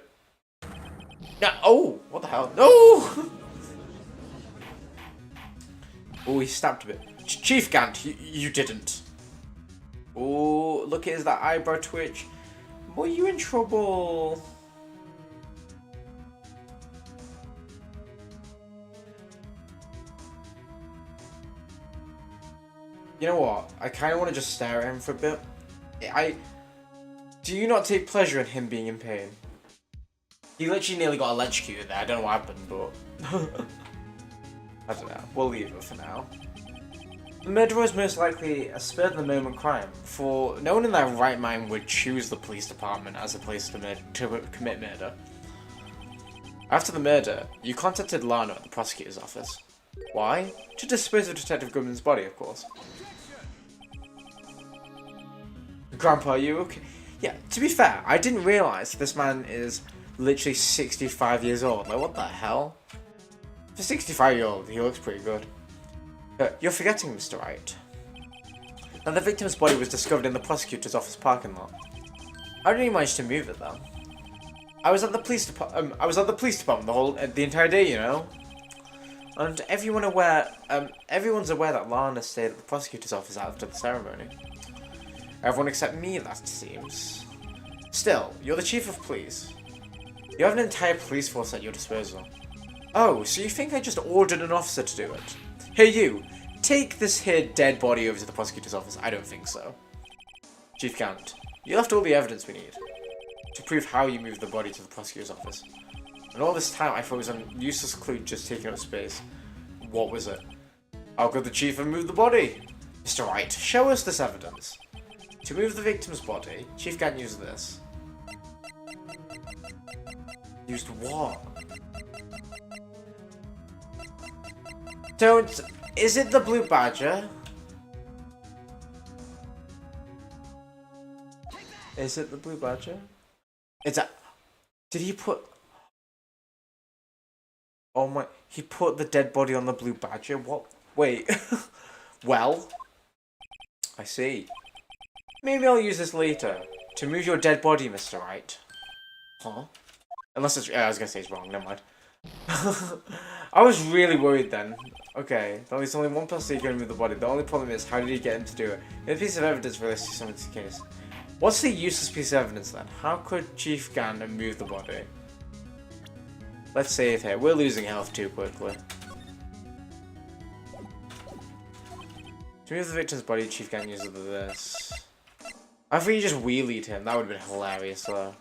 No. Oh, what the hell? No! Oh, he stabbed a bit. Chief Gant, you didn't. Oh, look at that eyebrow twitch. Boy, you in trouble. You know what? I kind of want to just stare at him for a bit. Do you not take pleasure in him being in pain? He literally nearly got electrocuted there. I don't know what happened, but... I don't know. We'll leave it for now. The murderer was most likely a spur-of-the-moment crime, for no one in their right mind would choose the police department as a place to commit murder. After the murder, you contacted Lana at the prosecutor's office. Why? To dispose of Detective Goodman's body, of course. Grandpa, are you okay? Yeah, to be fair, I didn't realise this man is literally 65 years old. Like, what the hell? For a 65-year-old, he looks pretty good. You're forgetting, Mr. Wright. and the victim's body was discovered in the prosecutor's office parking lot. How did he manage to move it then? I was at the police department. The entire day, you know. And everyone's aware that Lana stayed at the prosecutor's office after the ceremony. Everyone except me, that seems. Still, you're the chief of police. You have an entire police force at your disposal. Oh, so you think I just ordered an officer to do it? Hey you, take this here dead body over to the prosecutor's office. I don't think so. Chief Gant, you left all the evidence we need to prove how you moved the body to the prosecutor's office. And all this time I thought it was a useless clue just taking up space. What was it? How could the chief have moved the body? Mr. Wright, show us this evidence. To move the victim's body, Chief Gant used this. Used what? Don't... Is it the blue badger? Is it the blue badger? It's a... Did he put... Oh my... He put the dead body on the blue badger? What? Wait. Well... I see. Maybe I'll use this later. To move your dead body, Mr. Wright. Huh? Unless it's... I was gonna say it's wrong, never mind. I was really worried then. Okay, there's only one person who can move the body. The only problem is, how did he get him to do it? It's a piece of evidence relates to someone's case. What's the useless piece of evidence then? How could Chief Gant move the body? Let's save here. We're losing health too quickly. To move the victim's body, Chief Gant uses this. I think you just wheelied him. That would have been hilarious though.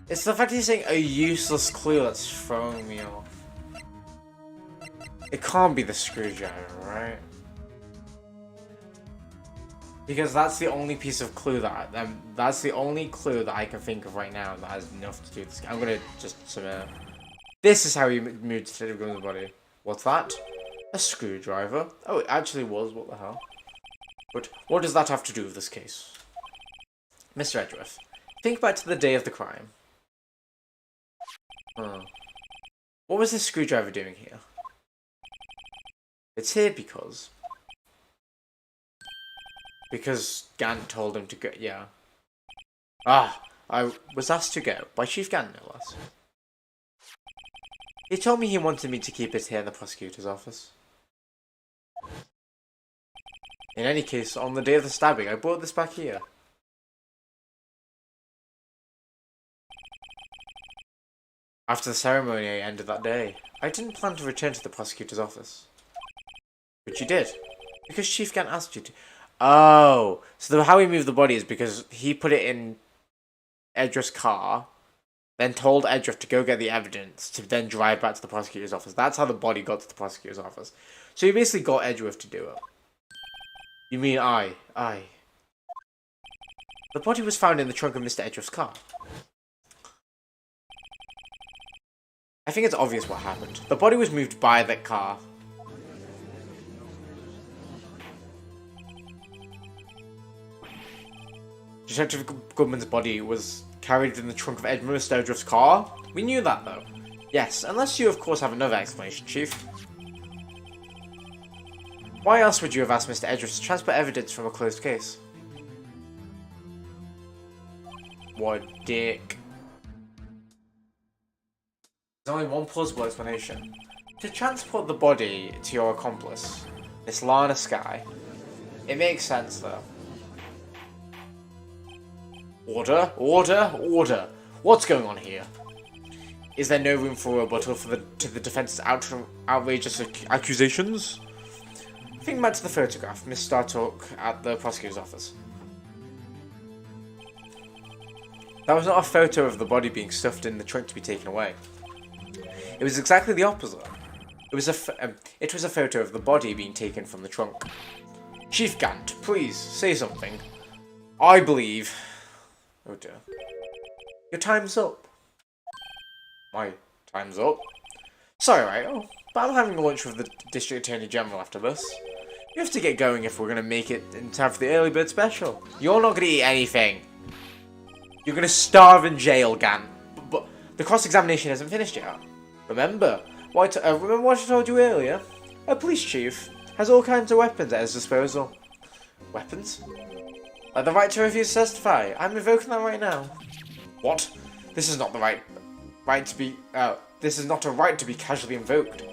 It's the fact he's saying a useless clue that's throwing me off. It can't be the screwdriver, right? Because that's the only piece of clue that that's the only clue that I can think of right now that has enough to do this. I'm gonna just submit. This is how he moved to the body. What's that? A screwdriver? Oh, it actually was. What the hell? But what does that have to do with this case? Mr. Edgeworth, think back to the day of the crime. What was this screwdriver doing here? It's here because Gant told him to go. Yeah. I was asked to go by Chief Gant, no less. He told me he wanted me to keep it here in the prosecutor's office. In any case, on the day of the stabbing, I brought this back here. After the ceremony ended that day, I didn't plan to return to the prosecutor's office. But you did, because Chief Gant asked you to. Oh, so how he moved the body is because he put it in Edgeworth's car, then told Edgeworth to go get the evidence to then drive back to the prosecutor's office. That's how the body got to the prosecutor's office. So he basically got Edgeworth to do it. You mean I? The body was found in the trunk of Mr. Edgeworth's car. I think it's obvious what happened. The body was moved by that car. Detective Goodman's body was carried in the trunk of Mr. Edgeworth's car? We knew that though. Yes, unless you of course have another explanation, Chief. Why else would you have asked Mr. Edgeworth to transfer evidence from a closed case? What a dick. There's only one plausible explanation. To transport the body to your accomplice, Miss Lana Skye. It makes sense though. Order, order, order. What's going on here? Is there no room for rebuttal to the defense's outrageous accusations? Think back to the photograph Miss Starr took at the prosecutor's office. That was not a photo of the body being stuffed in the trunk to be taken away. It was exactly the opposite. It was a photo of the body being taken from the trunk. Chief Gant, please, say something. I believe... Oh dear. Your time's up. My time's up? Sorry, right? But I'm having lunch with the District Attorney General after this. You have to get going if we're going to make it in time for the early bird special. You're not going to eat anything. You're going to starve in jail, Gant. The cross-examination isn't finished yet. Remember what I told you earlier? A police chief has all kinds of weapons at his disposal. Weapons? Like the right to refuse to testify. I'm revoking that right now. What? This is not the right to be. This is not a right to be casually invoked.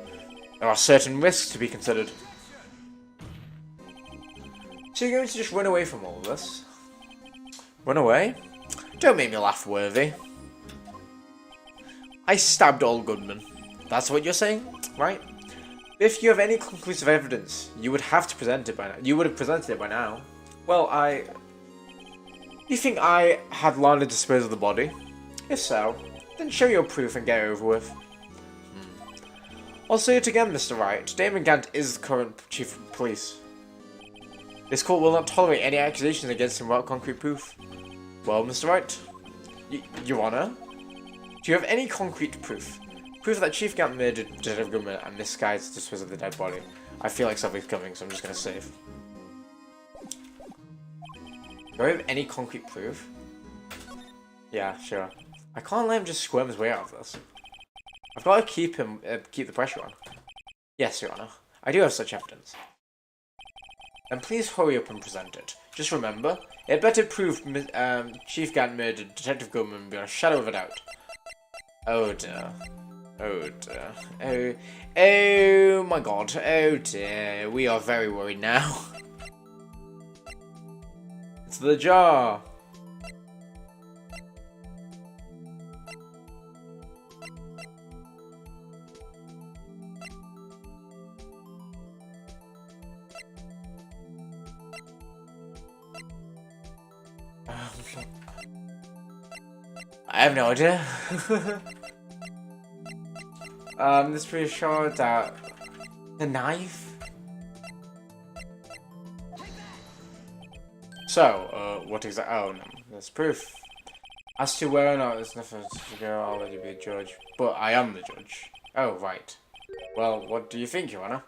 There are certain risks to be considered. So you're going to just run away from all of this? Run away? Don't make me laugh, Worthy. I stabbed all gunmen. That's what you're saying, right? If you have any conclusive evidence, you would have to present it by now. You would have presented it by now. Well, You think I had Lana dispose of the body? If so, then show your proof and get it over with. I'll say it again, Mr. Wright. Damon Gant is the current chief of police. This court will not tolerate any accusations against him without concrete proof. Well, Mr. Wright, Your Honor, do you have any concrete proof? Proof that Chief Gant murdered Detective Goodman and this guy's disposal of the dead body. I feel like something's coming, so I'm just gonna save. Do I have any concrete proof? Yeah, sure. I can't let him just squirm his way out of this. I've got to keep the pressure on. Yes, Your Honor. I do have such evidence. Then please hurry up and present it. Just remember, it better prove Chief Gant murdered Detective Goodman beyond a shadow of a doubt. Oh dear. Oh dear. Oh my god. Oh dear. We are very worried now. It's the jar. I have no idea. This pretty sure that the knife. So, what exactly? Oh no, there's proof. As to whether or not there's nothing to go, I'll let you be a judge. But I am the judge. Oh right. Well, what do you think, Your Honor?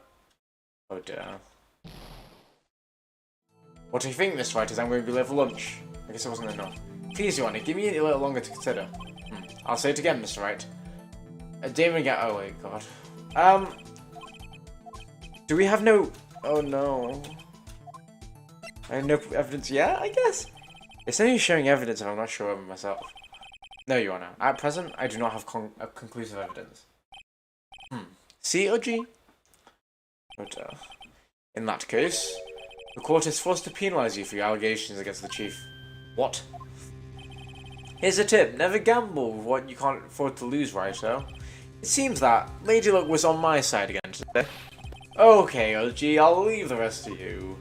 Oh dear. What do you think, Mr. Wright? Is I'm going to be late for lunch? I guess it wasn't enough. Please, Your Honor, give me a little longer to consider. I'll say it again, Mr. Wright. Damon Gant. Oh wait, God. Do we have no? Oh no. I have no evidence yet. I guess. It's only showing evidence, and I'm not sure of it myself. No, Your Honor. At present, I do not have conclusive evidence. C or G? But in that case, the court is forced to penalise you for your allegations against the chief. What? Here's a tip, never gamble with what you can't afford to lose, righto? It seems that Lady Luck was on my side again today. Okay, OG, I'll leave the rest to you.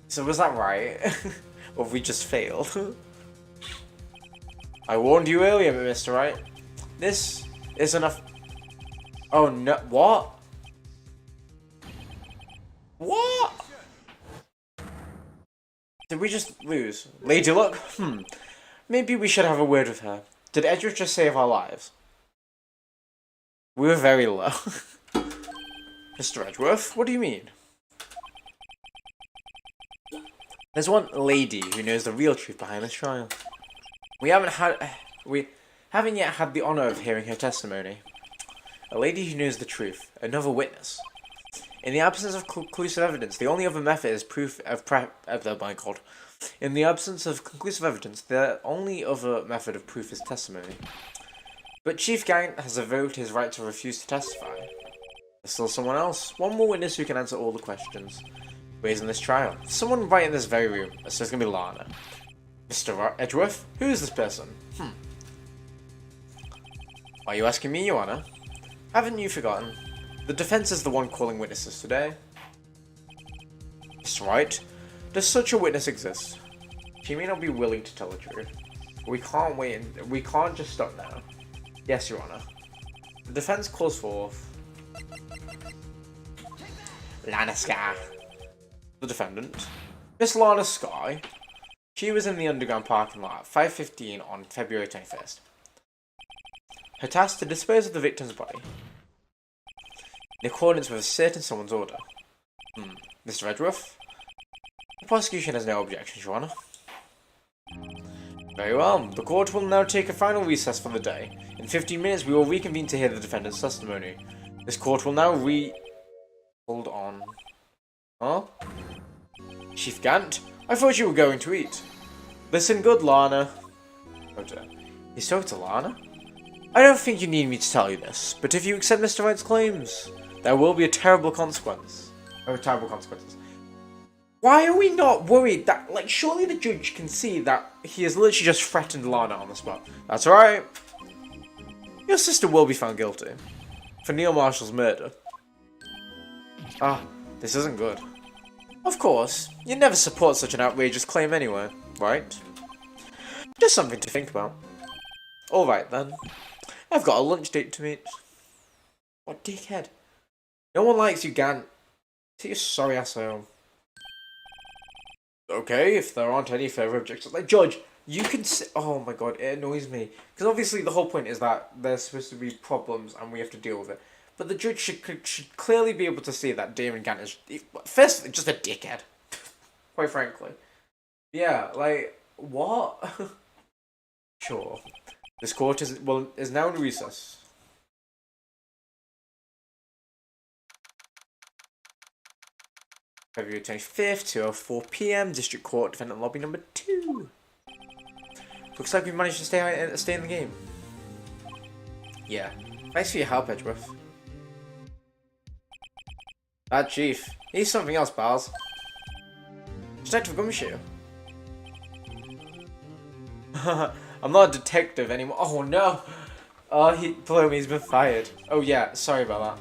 So was that right? Or have we just failed? I warned you earlier, Mr. Wright. This is enough. Oh no, what? What? Did we just lose? Lady Luck? Maybe we should have a word with her. Did Edgeworth just save our lives? We were very low. Mr. Edgeworth, what do you mean? There's one lady who knows the real truth behind this trial. We haven't yet had the honour of hearing her testimony. A lady who knows the truth. Another witness. In the absence of conclusive evidence, the only other method is proof of In the absence of conclusive evidence, the only other method of proof is testimony. But Chief Gant has evoked his right to refuse to testify. There's still someone else. One more witness who can answer all the questions raised in this trial. Someone right in this very room. So it's gonna be Lana. Mr. Edgeworth? Who is this person? Are you asking me, Your Honor? Haven't you forgotten? The defense is the one calling witnesses today. Mr. Wright, does such a witness exist? She may not be willing to tell the truth. We can't wait. We can't just stop now. Yes, Your Honor. The defense calls forth Lana Sky, the defendant. Miss Lana Sky. She was in the underground parking lot at 5:15 on February 21st. Her task to dispose of the victim's body, in accordance with a certain someone's order. Mr. Edgeworth? The prosecution has no objections, Your Honor. Very well. The court will now take a final recess for the day. In 15 minutes, we will reconvene to hear the defendant's testimony. This court will now Hold on. Huh? Chief Gant? I thought you were going to eat. Listen good, Lana. Oh dear. He spoke to Lana? I don't think you need me to tell you this, but if you accept Mr. Wright's claims, there will be a terrible consequence. Oh, terrible consequences. Why are we not worried that, like, surely the judge can see that he has literally just threatened Lana on the spot. That's right. Your sister will be found guilty for Neil Marshall's murder. Ah, this isn't good. Of course, you'd never support such an outrageous claim anyway, right? Just something to think about. Alright then. I've got a lunch date to meet. What dickhead? No one likes you, Gant. Take your sorry ass home. Okay, if there aren't any further objections. Like, Judge, you can say... Oh my god, it annoys me. Because obviously the whole point is that there's supposed to be problems and we have to deal with it. But the judge should clearly be able to see that Damon Gant is... First, just a dickhead. Quite frankly. Yeah, like, what? Sure. This court is now in recess. February 25th, 2:04 PM, District Court, Defendant Lobby number 2. Looks like we managed to stay in the game. Yeah. Thanks for your help, Edgeworth. That chief. He's something else, pals. Detective Gumshoe. I'm not a detective anymore. Oh no! Oh, he's been fired. Oh yeah, sorry about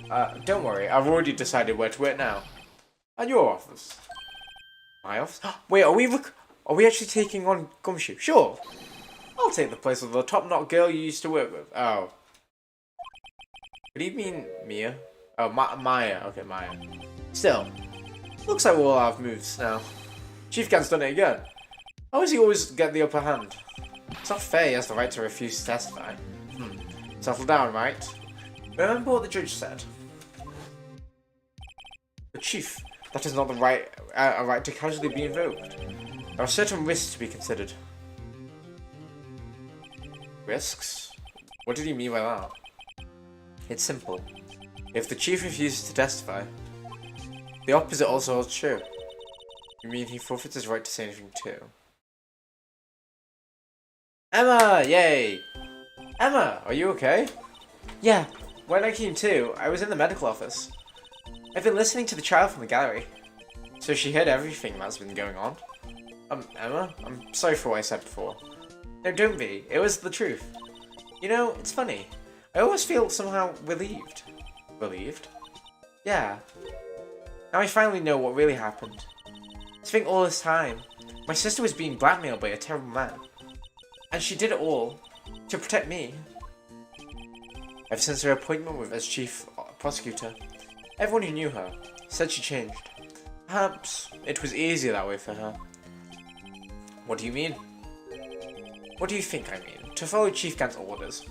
that. Don't worry, I've already decided where to work now. At your office. My office? Wait, are we actually taking on Gumshoe? Sure. I'll take the place of the top-knot girl you used to work with. Oh. What do you mean, Mia? Oh, Maya. Okay, Maya. Still, looks like we'll have moves now. Chief Gant's done it again. How does he always get the upper hand? It's not fair he has the right to refuse to testify. Settle down, right? Remember what the judge said. But Chief, that is not the right, a right to casually be invoked. There are certain risks to be considered. Risks? What did he mean by that? It's simple. If the chief refuses to testify, the opposite also holds true. You mean he forfeits his right to say anything too? Emma! Yay! Emma, are you okay? Yeah, when I came to, I was in the medical office. I've been listening to the trial from the gallery. So she heard everything that's been going on. Emma? I'm sorry for what I said before. No, don't be. It was the truth. You know, it's funny. I always feel somehow relieved. Relieved? Yeah. Now I finally know what really happened. To think all this time, my sister was being blackmailed by a terrible man. And she did it all to protect me. Ever since her appointment with as chief prosecutor, everyone who knew her said she changed. Perhaps it was easier that way for her. What do you mean? What do you think I mean? To follow Chief Gant's orders.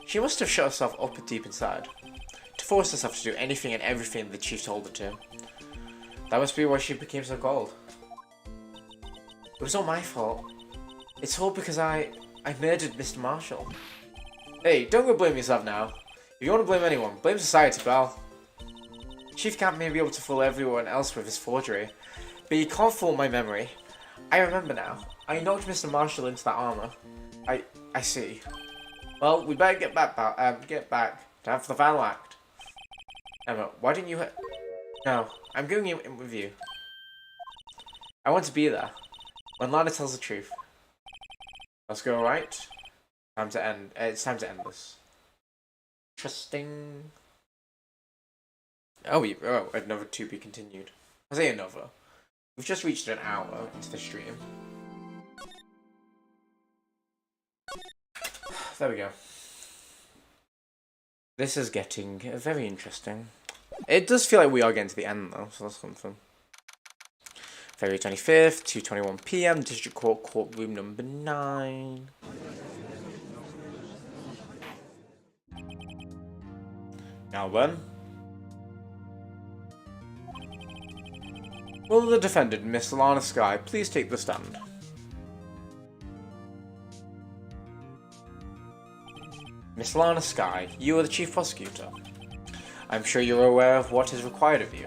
She must have shut herself up deep inside, to force herself to do anything and everything the chief told her to. That must be why she became so cold. It was all my fault. It's all because I murdered Mr. Marshall. Hey, don't go blame yourself now. If you want to blame anyone, blame society, pal. Chief Gant may be able to fool everyone else with his forgery, but you can't fool my memory. I remember now. I knocked Mr. Marshall into that armor. I see. Well, we better get back to have the final act. Emma, why didn't you... No, I'm going in with you. I want to be there. When Lana tells the truth. Let's go, alright? Time to end. It's time to end this. Interesting. Oh, another to be continued. I say another. We've just reached an hour into the stream. There we go. This is getting very interesting. It does feel like we are getting to the end though, so that's something. February 25th, 2:21 PM, District Court, courtroom number 9. Now then. Will the defendant, Miss Lana Skye, please take the stand? Miss Lana Skye, you are the Chief Prosecutor. I'm sure you're aware of what is required of you.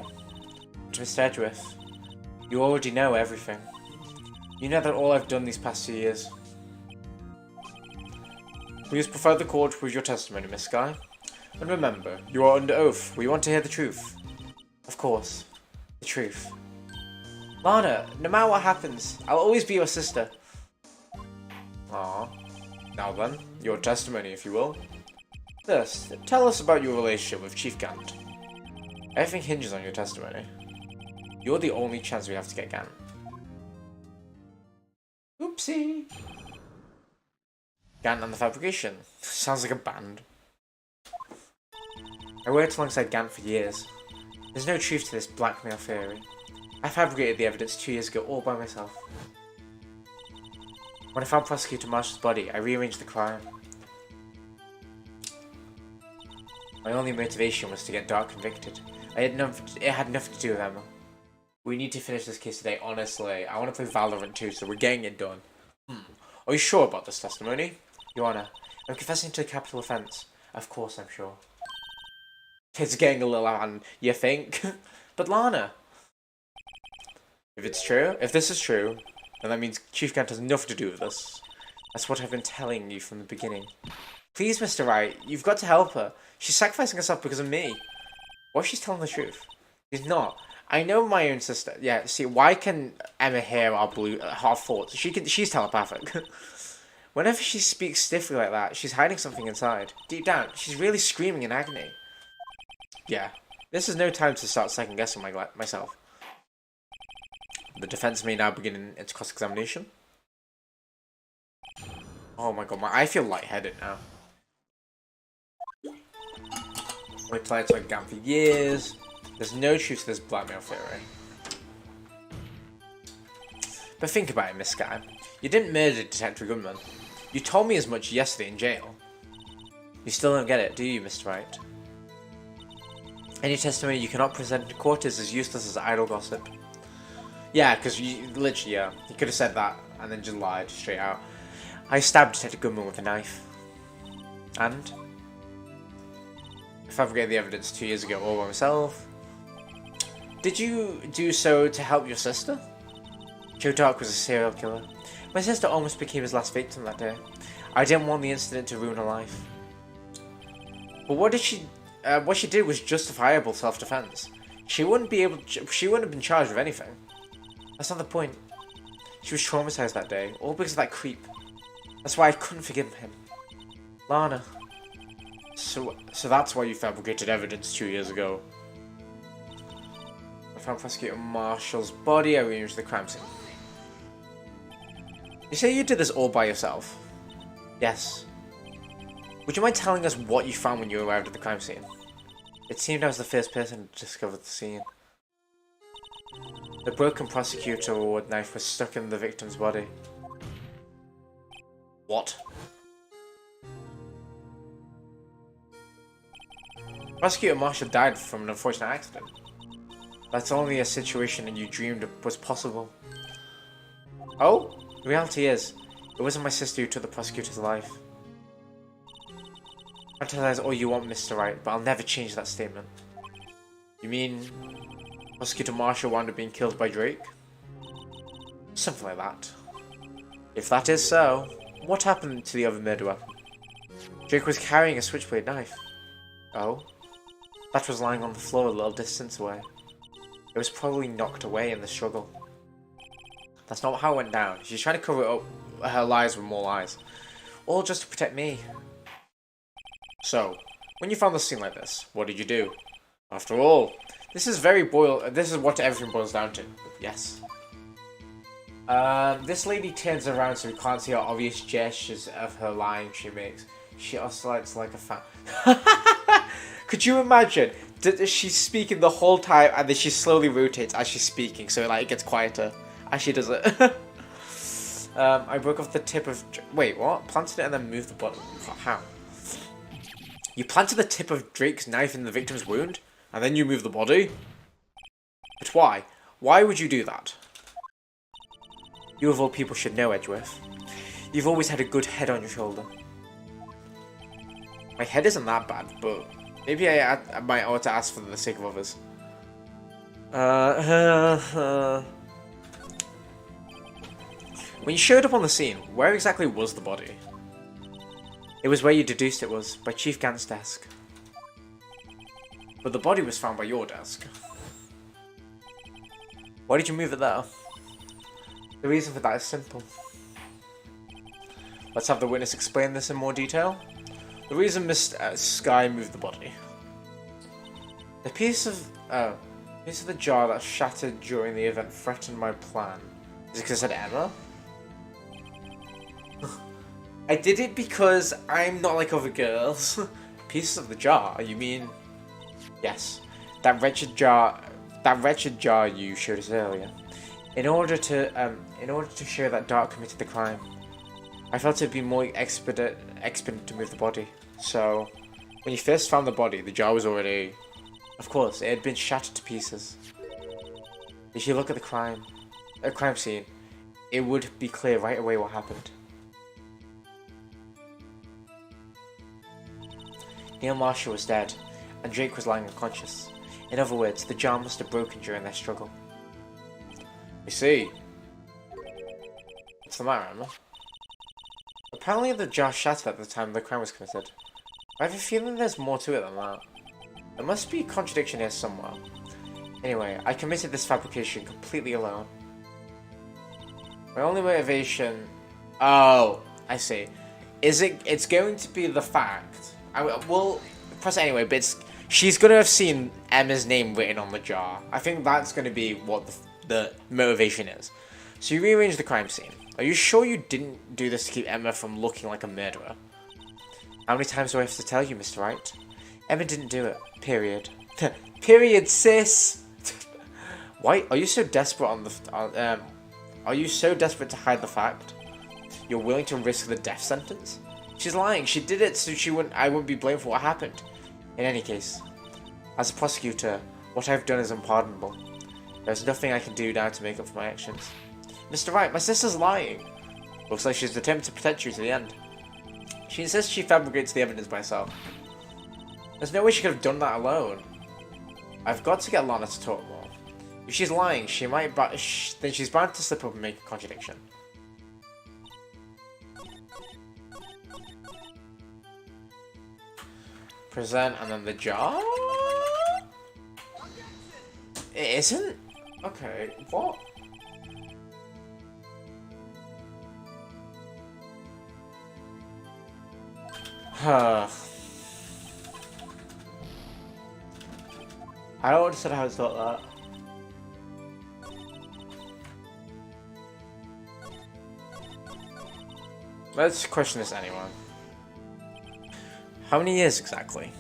But Mr. Edgeworth, you already know everything. You know that all I've done these past 2 years. Please provide the court with your testimony, Miss Skye. And remember, you are under oath. We want to hear the truth. Of course, the truth. Lana, no matter what happens, I'll always be your sister. Aww. Now then, your testimony, if you will. First, tell us about your relationship with Chief Gant. Everything hinges on your testimony. You're the only chance we have to get Gant. Oopsie. Gant and the Fabrication. Sounds like a band. I worked alongside Gant for years. There's no truth to this blackmail theory. I fabricated the evidence 2 years ago all by myself. When I found Prosecutor Marshall's body, I rearranged the crime. My only motivation was to get Dark convicted. It had nothing to do with Emma. We need to finish this case today, honestly. I want to play Valorant too, so we're getting it done. Are you sure about this testimony? Your Honor, I'm confessing to a capital offence. Of course I'm sure. It's getting a little out, you think? But Lana! If this is true, then that means Chief Gant has nothing to do with this. That's what I've been telling you from the beginning. Please, Mr. Wright, you've got to help her. She's sacrificing herself because of me. What if she's telling the truth? She's not. I know my own sister. Yeah, see, why can Emma hear our thoughts? She's telepathic. Whenever she speaks stiffly like that, she's hiding something inside. Deep down, she's really screaming in agony. Yeah, this is no time to start second-guessing myself. The defense may now begin its cross-examination. Oh my god, I feel lightheaded now. We played like Gant for years. There's no truth to this blackmail theory. But think about it, Miss Skye. You didn't murder Detective Gunman. You told me as much yesterday in jail. You still don't get it, do you, Mr. Wright? Any testimony you cannot present to court is as useless as idle gossip. Yeah, because you literally, yeah, you could have said that and then just lied straight out. I stabbed Detective Gunman with a knife. And? I fabricated the evidence 2 years ago all by myself. Did you do so to help your sister? Joe Dark was a serial killer. My sister almost became his last victim that day. I didn't want the incident to ruin her life. But what she did was justifiable self-defense. She wouldn't have been charged with anything. That's not the point. She was traumatized that day, all because of that creep. That's why I couldn't forgive him. Lana. So that's why you fabricated evidence 2 years ago. I found Prosecutor Marshall's body. I rearranged the crime scene. You say you did this all by yourself? Yes. Would you mind telling us what you found when you arrived at the crime scene? It seemed I was the first person to discover the scene. The broken prosecutor award knife was stuck in the victim's body. What? Prosecutor Marshall died from an unfortunate accident. That's only a situation that you dreamed was possible. Oh? The reality is, it wasn't my sister who took the prosecutor's life. Fantasize all you want, Mr. Wright, but I'll never change that statement. You mean Prosecutor Marshall wound up being killed by Drake? Something like that. If that is so, what happened to the other murder weapon? Drake was carrying a switchblade knife. Oh? That was lying on the floor a little distance away. It was probably knocked away in the struggle. That's not how it went down. She's trying to cover up her lies with more lies. All just to protect me. So, when you found the scene like this, what did you do? After all, this is what everything boils down to. Yes. This lady turns around so we can't see her obvious gestures of her lying she makes. She oscillates like a fan. Could you imagine? She's speaking the whole time and then she slowly rotates as she's speaking, so it gets quieter as she does it. I broke off the tip of... Wait, what? Planted it and then moved the bottom. How? You planted the tip of Drake's knife in the victim's wound, and then you moved the body? But why? Why would you do that? You of all people should know, Edgeworth. You've always had a good head on your shoulder. My head isn't that bad, but maybe I might ought to ask for the sake of others. When you showed up on the scene, where exactly was the body? It was where you deduced it was, by Chief Gant's desk. But the body was found by your desk. Why did you move it there? The reason for that is simple. Let's have the witness explain this in more detail. The reason Mr. Sky moved the body. The piece of the jar that shattered during the event threatened my plan. Is it because I said Emma? I did it because I'm not like other girls. Pieces of the jar, you mean? Yes. That wretched jar you showed us earlier. In order to show that Dark committed the crime, I felt it'd be more expedient to move the body. So, when you first found the body, the jar was already... Of course, it had been shattered to pieces. If you look at the crime scene, it would be clear right away what happened. Neil Marshall was dead, and Drake was lying unconscious. In other words, the jar must have broken during their struggle. I see. What's the matter, Emma? Apparently the jar shattered at the time the crime was committed. I have a feeling there's more to it than that. There must be a contradiction here somewhere. Anyway, I committed this fabrication completely alone. My only motivation... Oh, I see. It's going to be the fact... We'll press it anyway, but she's going to have seen Emma's name written on the jar. I think that's going to be what the motivation is. So you rearranged the crime scene. Are you sure you didn't do this to keep Emma from looking like a murderer? How many times do I have to tell you, Mr. Wright? Emma didn't do it. Period. Period, sis! Why are you so desperate are you so desperate to hide the fact? You're willing to risk the death sentence? She's lying. She did it so I wouldn't be blamed for what happened. In any case, as a prosecutor, what I've done is unpardonable. There's nothing I can do now to make up for my actions. Mr. Wright, my sister's lying. Looks like she's determined to protect you to the end. She insists she fabricates the evidence by herself. There's no way she could have done that alone. I've got to get Lana to talk more. If she's lying, then she's bound to slip up and make a contradiction. Present and then the jar? It isn't? Okay, what? Huh. I don't understand how it's not that. Let's question this anyway. How many years exactly?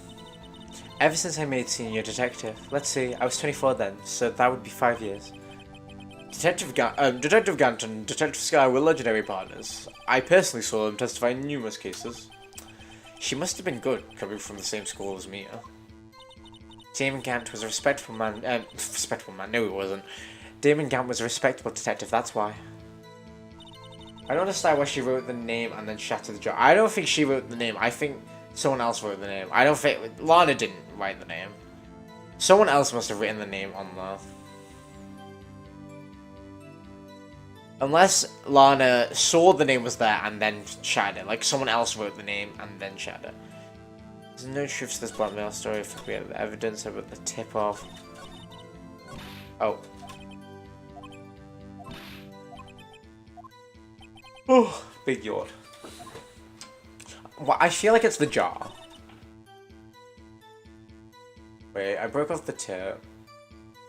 Ever since I made senior detective. Let's see, I was 24 then, so that would be 5 years. Detective Gant and Detective Sky were legendary partners. I personally saw them testify in numerous cases. She must have been good, coming from the same school as Mia. Damon Gant was a respectable man. No, he wasn't. Damon Gant was a respectable detective, that's why. I don't understand why she wrote the name and then shattered the jar. I don't think she wrote the name. I think someone else wrote the name. I don't think... Lana didn't write the name. Someone else must have written the name on there. Unless Lana saw the name was there and then shattered it. Like, someone else wrote the name and then shattered it. There's no truth to this blackmail story if we have evidence about the tip-off. Oh. Oh, big yawn. Well, I feel like it's the jar. Wait, I broke off the tip,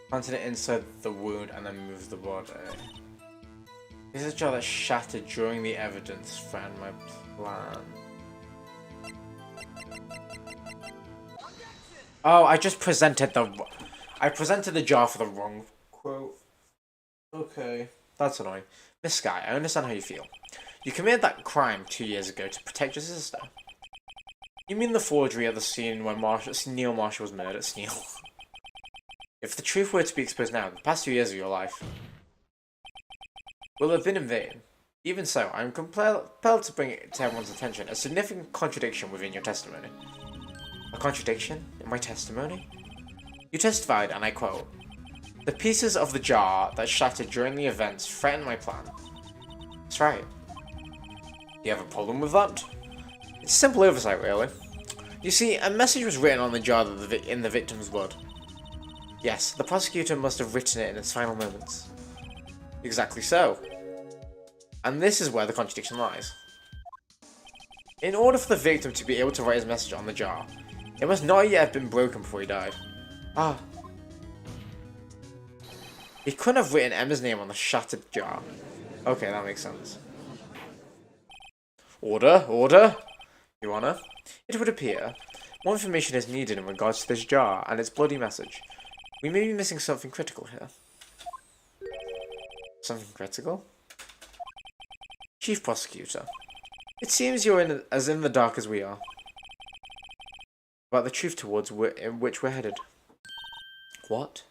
planted it inside the wound, and then moved the body. This is a jar that shattered during the evidence threatened my plan. Oh, I just presented the jar for the wrong quote. Okay, that's annoying. Miss Sky, I understand how you feel. You committed that crime 2 years ago to protect your sister. You mean the forgery at the scene when Neil Marshall was murdered? Neil. If the truth were to be exposed now, the past 2 years of your life will have been in vain. Even so, I am compelled to bring it to everyone's attention a significant contradiction within your testimony. A contradiction in my testimony? You testified, and I quote, "The pieces of the jar that shattered during the events threatened my plan." That's right. Do you have a problem with that? It's a simple oversight, really. You see, a message was written on the jar in the victim's blood. Yes, the prosecutor must have written it in its final moments. Exactly so. And this is where the contradiction lies. In order for the victim to be able to write his message on the jar, it must not yet have been broken before he died. Ah. He couldn't have written Emma's name on the shattered jar. Okay, that makes sense. Order, order! Your Honor, it would appear more information is needed in regards to this jar and its bloody message. We may be missing something critical here. Something critical? Chief Prosecutor, it seems you're as in the dark as we are about the truth towards in which we're headed. What?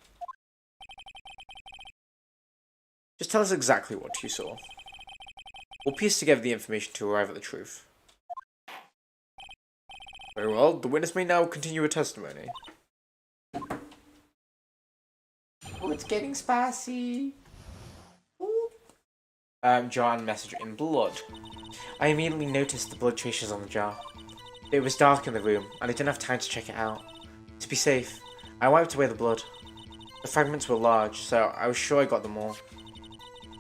Just tell us exactly what you saw. We'll piece together the information to arrive at the truth. Very well, the witness may now continue her testimony. Oh, it's getting spicy. Jar and message in blood. I immediately noticed the blood traces on the jar. It was dark in the room, and I didn't have time to check it out. To be safe, I wiped away the blood. The fragments were large, so I was sure I got them all.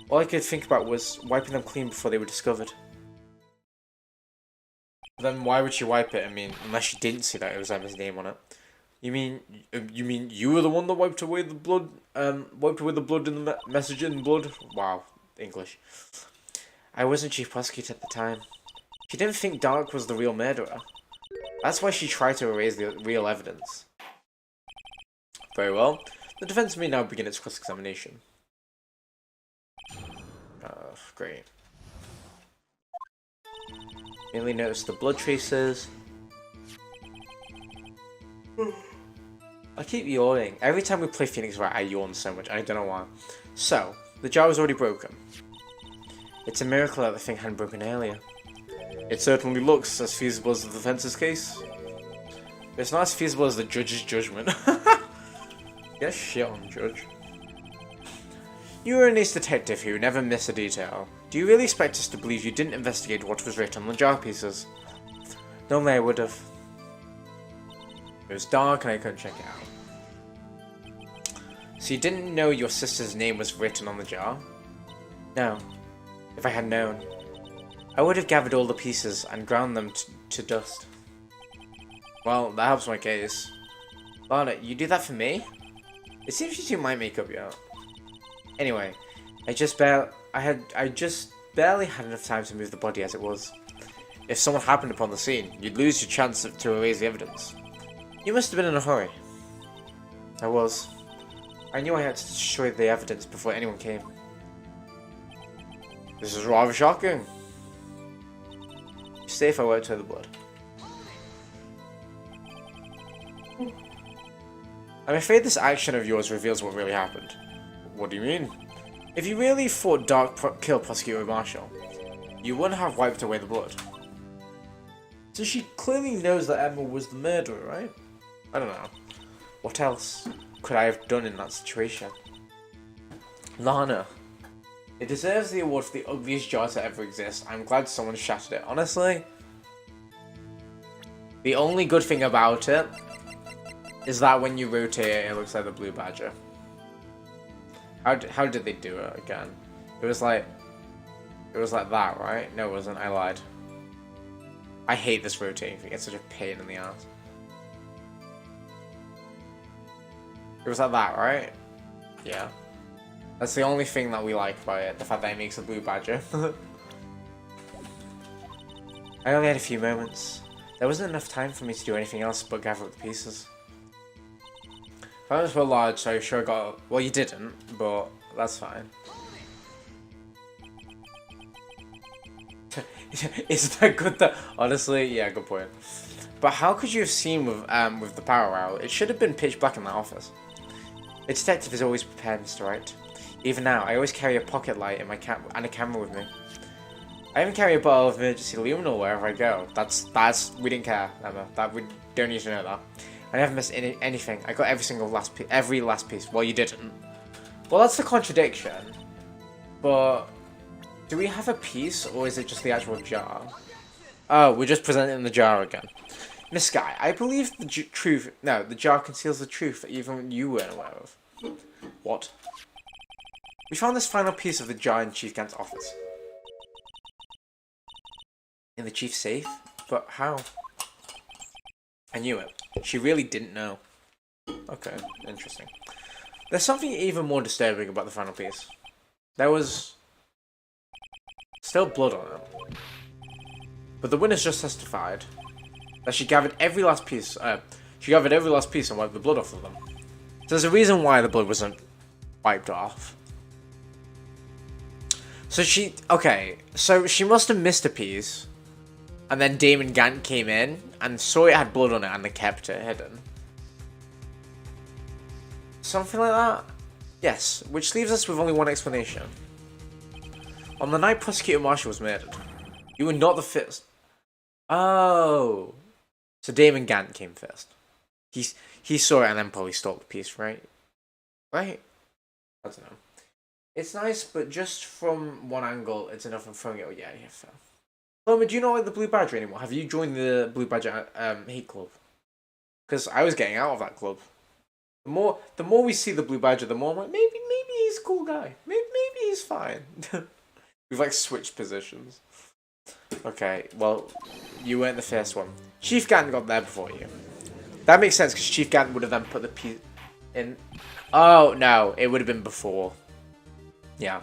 All I could think about was wiping them clean before they were discovered. Then why would she wipe it? I mean, unless she didn't see that it was Emma's name on it. You mean you were the one that wiped away the blood? Wiped away the blood in the message in blood? Wow, English. I wasn't chief prosecutor at the time. She didn't think Dark was the real murderer. That's why she tried to erase the real evidence. Very well. The defense may now begin its cross-examination. Great. Mainly notice the blood traces. I keep yawning. Every time we play Phoenix Wright, I yawn so much. I don't know why. So, the jar was already broken. It's a miracle that the thing hadn't broken earlier. It certainly looks as feasible as the defense's case. But it's not as feasible as the judge's judgment. Get shit on, judge. You were an ace detective who never missed a detail. Do you really expect us to believe you didn't investigate what was written on the jar pieces? Normally I would have. It was dark and I couldn't check it out. So you didn't know your sister's name was written on the jar? No. If I had known, I would have gathered all the pieces and ground them to dust. Well, that helps my case. Lana, you do that for me? It seems you two might make up yet. Anyway, I just barely had enough time to move the body as it was. If someone happened upon the scene, you'd lose your chance to erase the evidence. You must have been in a hurry. I was. I knew I had to destroy the evidence before anyone came. This is rather shocking. Stay if I wiped away the blood. I'm afraid this action of yours reveals what really happened. What do you mean? If you really thought Dark killed Prosecutor Marshall, you wouldn't have wiped away the blood. So she clearly knows that Emma was the murderer, right? I don't know. What else could I have done in that situation? Lana. It deserves the award for the ugliest jar to ever exist. I'm glad someone shattered it. Honestly, the only good thing about it is that when you rotate it, it looks like the blue badger. How did they do it again? It was like that, right? No, it wasn't. I lied. I hate this rotating thing. It's such a pain in the ass. It was like that, right? Yeah. That's the only thing that we like about it. The fact that it makes a blue badger. I only had a few moments. There wasn't enough time for me to do anything else but gather up the pieces. Fragments were large, so I'm sure I got... Well, you didn't, but that's fine. Isn't that good that... Honestly, yeah, good point. But how could you have seen with the power out? It should have been pitch black in that office. A detective is always prepared, Mr. Wright. Even now, I always carry a pocket light in my and a camera with me. I even carry a bottle of emergency luminol wherever I go. We didn't care, Emma. We don't need to know that. I never missed anything. I got every last piece. Well, you didn't. Well, that's the contradiction. But do we have a piece, or is it just the actual jar? Oh, we're just presenting the jar again. Miss Sky, I believe the truth. No, the jar conceals the truth that even you weren't aware of. What? We found this final piece of the jar in Chief Gant's office. In the chief's safe? But how? I knew it. She really didn't know. Okay, interesting. There's something even more disturbing about the final piece. There was still blood on it. But the witness just testified that she gathered every last piece and wiped the blood off of them. So there's a reason why the blood wasn't wiped off. So she must have missed a piece. And then Damon Gant came in and saw it had blood on it and they kept it hidden. Something like that? Yes, which leaves us with only one explanation. On the night Prosecutor Marshall was murdered, you were not the first. Oh. So Damon Gant came first. He saw it and then probably stole the piece, right? Right? I don't know. It's nice, but just from one angle, it's enough I'm throwing it. Oh, yeah, fair. Loma, do you not like the Blue Badger anymore? Have you joined the Blue Badger hate club? Because I was getting out of that club. The more we see the Blue Badger, the more I'm like, maybe he's a cool guy. Maybe he's fine. We've like switched positions. Okay, well, you weren't the first one. Chief Gant got there before you. That makes sense because Chief Gant would have then put the piece in. Oh no, it would have been before. Yeah.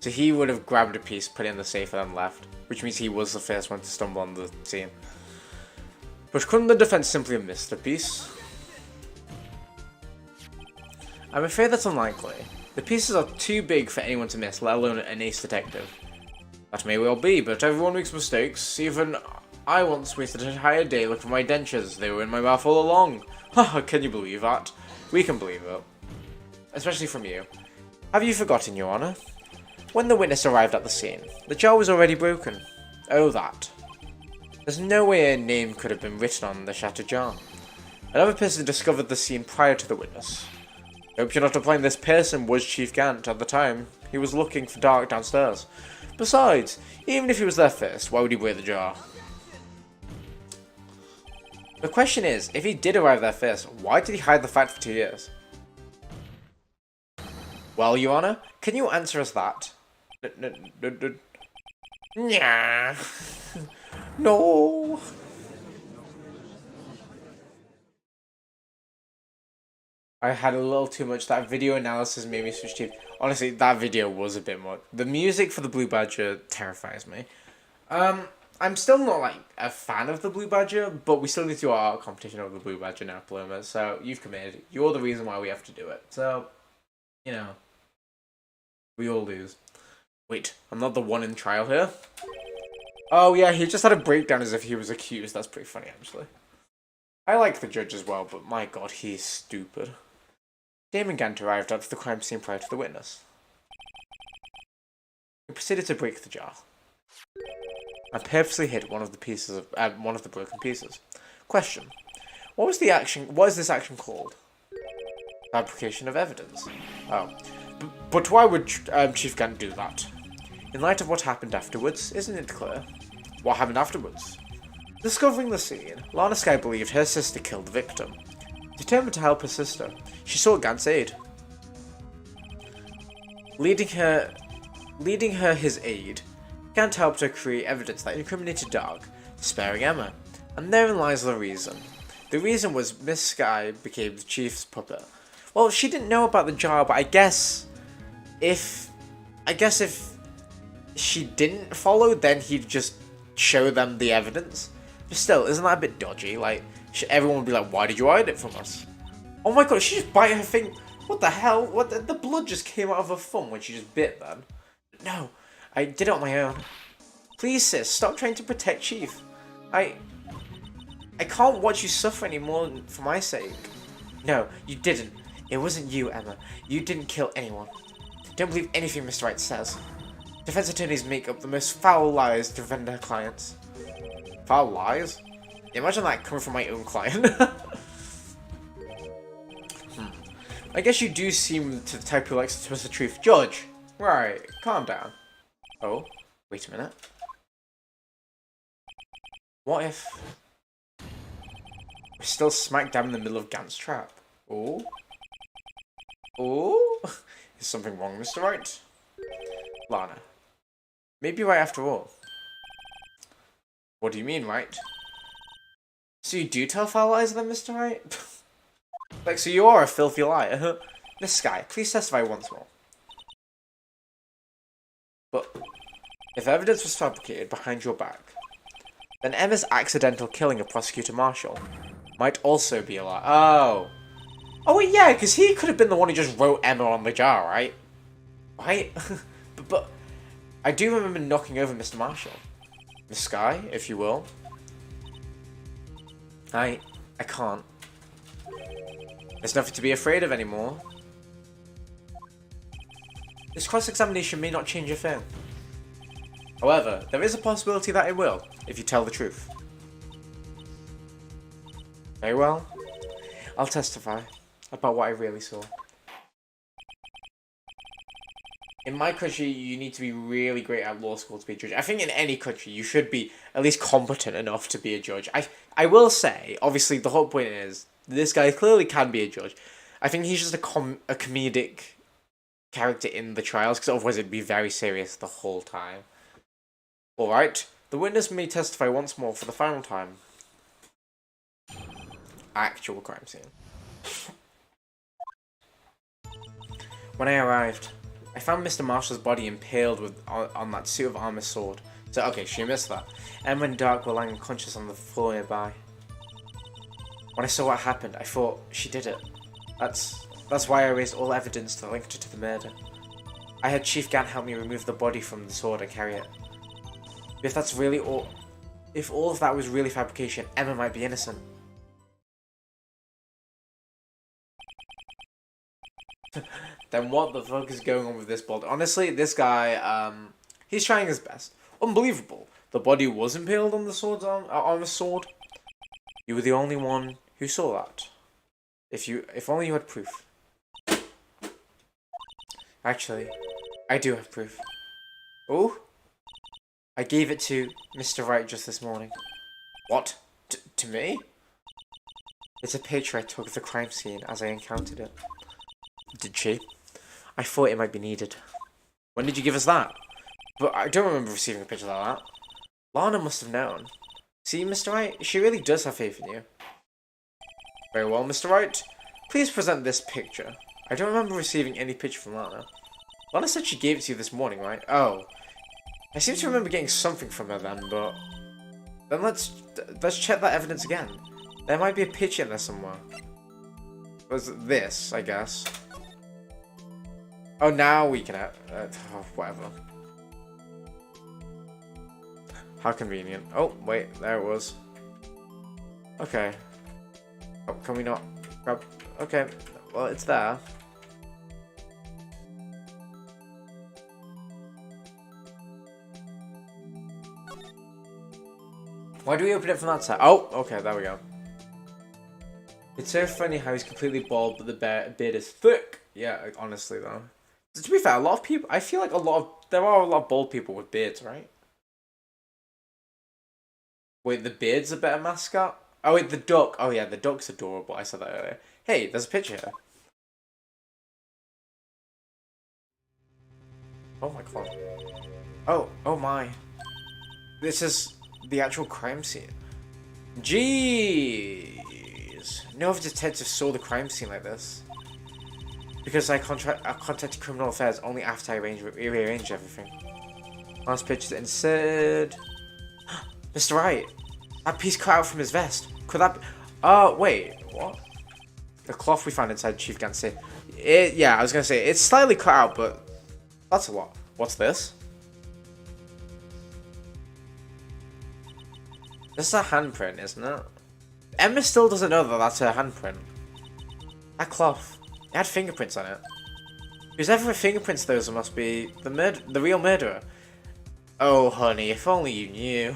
So he would have grabbed a piece, put it in the safe, and then left. Which means he was the first one to stumble on the scene. But couldn't the defense simply have missed a piece? I'm afraid that's unlikely. The pieces are too big for anyone to miss, let alone an ace detective. That may well be, but everyone makes mistakes. Even I once wasted an entire day looking for my dentures. They were in my mouth all along. Haha, can you believe that? We can believe it. Especially from you. Have you forgotten, Your Honor? When the witness arrived at the scene, the jar was already broken. Oh, that. There's no way a name could have been written on the shattered jar. Another person discovered the scene prior to the witness. Hope you're not implying this person was Chief Gant at the time. He was looking for Dark downstairs. Besides, even if he was there first, why would he break the jar? The question is, if he did arrive there first, why did he hide the fact for 2 years? Well, Your Honor, can you answer us that? Nah. No. I had a little too much. That video analysis made me switch to. Honestly, that video was a bit much. The music for the Blue Badger terrifies me. I'm still not like a fan of the Blue Badger, but we still need to do our art competition over the Blue Badger now, Paloma. So you've committed. You're the reason why we have to do it. So, you know, we all lose. Wait, I'm not the one in trial here. Oh yeah, he just had a breakdown as if he was accused. That's pretty funny, actually. I like the judge as well, but my god, he's stupid. Damon Gant arrived at the crime scene prior to the witness. He proceeded to break the jar and purposely hit one of the broken pieces. Question: what was the action? What is this action called? Fabrication of evidence. Oh, but why would Chief Gant do that? In light of what happened afterwards, isn't it clear? What happened afterwards? Discovering the scene, Lana Skye believed her sister killed the victim. Determined to help her sister, she sought Gant's aid. Leading her his aid, Gant helped her create evidence that incriminated Dark, sparing Emma. And therein lies the reason. The reason was Miss Skye became the chief's puppet. Well, she didn't know about the jar, but I guess if she didn't follow, then he'd just show them the evidence. But still, isn't that a bit dodgy? Like, everyone would be like, why did you hide it from us? Oh my god, she just bite her finger. What the hell? What the blood just came out of her thumb when she just bit then. No, I did it on my own. Please, sis, stop trying to protect Chief. I can't watch you suffer anymore for my sake. No, you didn't. It wasn't you, Emma. You didn't kill anyone. Don't believe anything Mr. Wright says. Defense attorneys make up the most foul lies to defend their clients. Foul lies? Imagine that coming from my own client. I guess you do seem to the type who likes to twist the truth. Judge! Right, calm down. Oh, wait a minute. What if we're still smack dab in the middle of Gant's trap? Oh? Oh? Is something wrong, Mr. Wright? Lana. Maybe right after all. What do you mean, right? So you do tell foul lies then, Mr. Wright? Like, so you are a filthy liar. Miss Sky, please testify once more. But if evidence was fabricated behind your back, then Emma's accidental killing of Prosecutor Marshall might also be a lie. Oh. Oh, wait, yeah, because he could have been the one who just wrote Emma on the jar, right? Right? but I do remember knocking over Mr. Marshall. Miss Sky, if you will. I can't. There's nothing to be afraid of anymore. This cross-examination may not change a thing. However, there is a possibility that it will, if you tell the truth. Very well. I'll testify about what I really saw. In my country, you need to be really great at law school to be a judge. I think in any country, you should be at least competent enough to be a judge. I will say, obviously, the whole point is, this guy clearly can be a judge. I think he's just a comedic character in the trials, because otherwise it'd be very serious the whole time. Alright, the witness may testify once more for the final time. Actual crime scene. When I arrived, I found Mr. Marshall's body impaled on that suit of armor sword. So, okay, she missed that. Emma and Dark were lying unconscious on the floor nearby. When I saw what happened, I thought she did it. That's why I raised all evidence that linked her to the murder. I had Chief Gant help me remove the body from the sword and carry it. If that's really all... If all of that was really fabrication, Emma might be innocent. Then what the fuck is going on with this body? Honestly, this guy, he's trying his best. Unbelievable. The body was impaled on the armor sword. You were the only one who saw that. If only you had proof. Actually, I do have proof. Oh? I gave it to Mr. Wright just this morning. What? To me? It's a picture I took of the crime scene as I encountered it. Did she? I thought it might be needed. When did you give us that? But I don't remember receiving a picture like that. Lana must have known. See, Mr. Wright, she really does have faith in you. Very well, Mr. Wright. Please present this picture. I don't remember receiving any picture from Lana. Lana said she gave it to you this morning, right? Oh. I seem to remember getting something from her then, but... Then let's check that evidence again. There might be a picture in there somewhere. Was this, I guess. Oh, now we can have... whatever. How convenient. Oh, wait, there it was. Okay. Oh, can we not grab... Okay, well, it's there. Why do we open it from that side? Oh, okay, there we go. It's so funny how he's completely bald, but the beard is thick. Yeah, like, honestly, though. To be fair, a lot of people... I feel like there are a lot of bald people with beards, right? Wait, the beard's a better mascot? Oh, wait, the duck. Oh, yeah, the duck's adorable. I said that earlier. Hey, there's a picture here. Oh, my God. Oh my. This is the actual crime scene. Jeez. No other detective saw the crime scene like this. Because I contacted Criminal Affairs only after I rearranged everything. Last picture's inserted. Mr. Wright, that piece cut out from his vest. Could that be... wait, what? The cloth we found inside Chief Gant's safe. Yeah, I was gonna say, it's slightly cut out, but that's a lot. What's this? This is a handprint, isn't it? Emma still doesn't know that that's her handprint. That cloth, it had fingerprints on it. Whoever fingerprints those must be the real murderer. Oh, honey, if only you knew.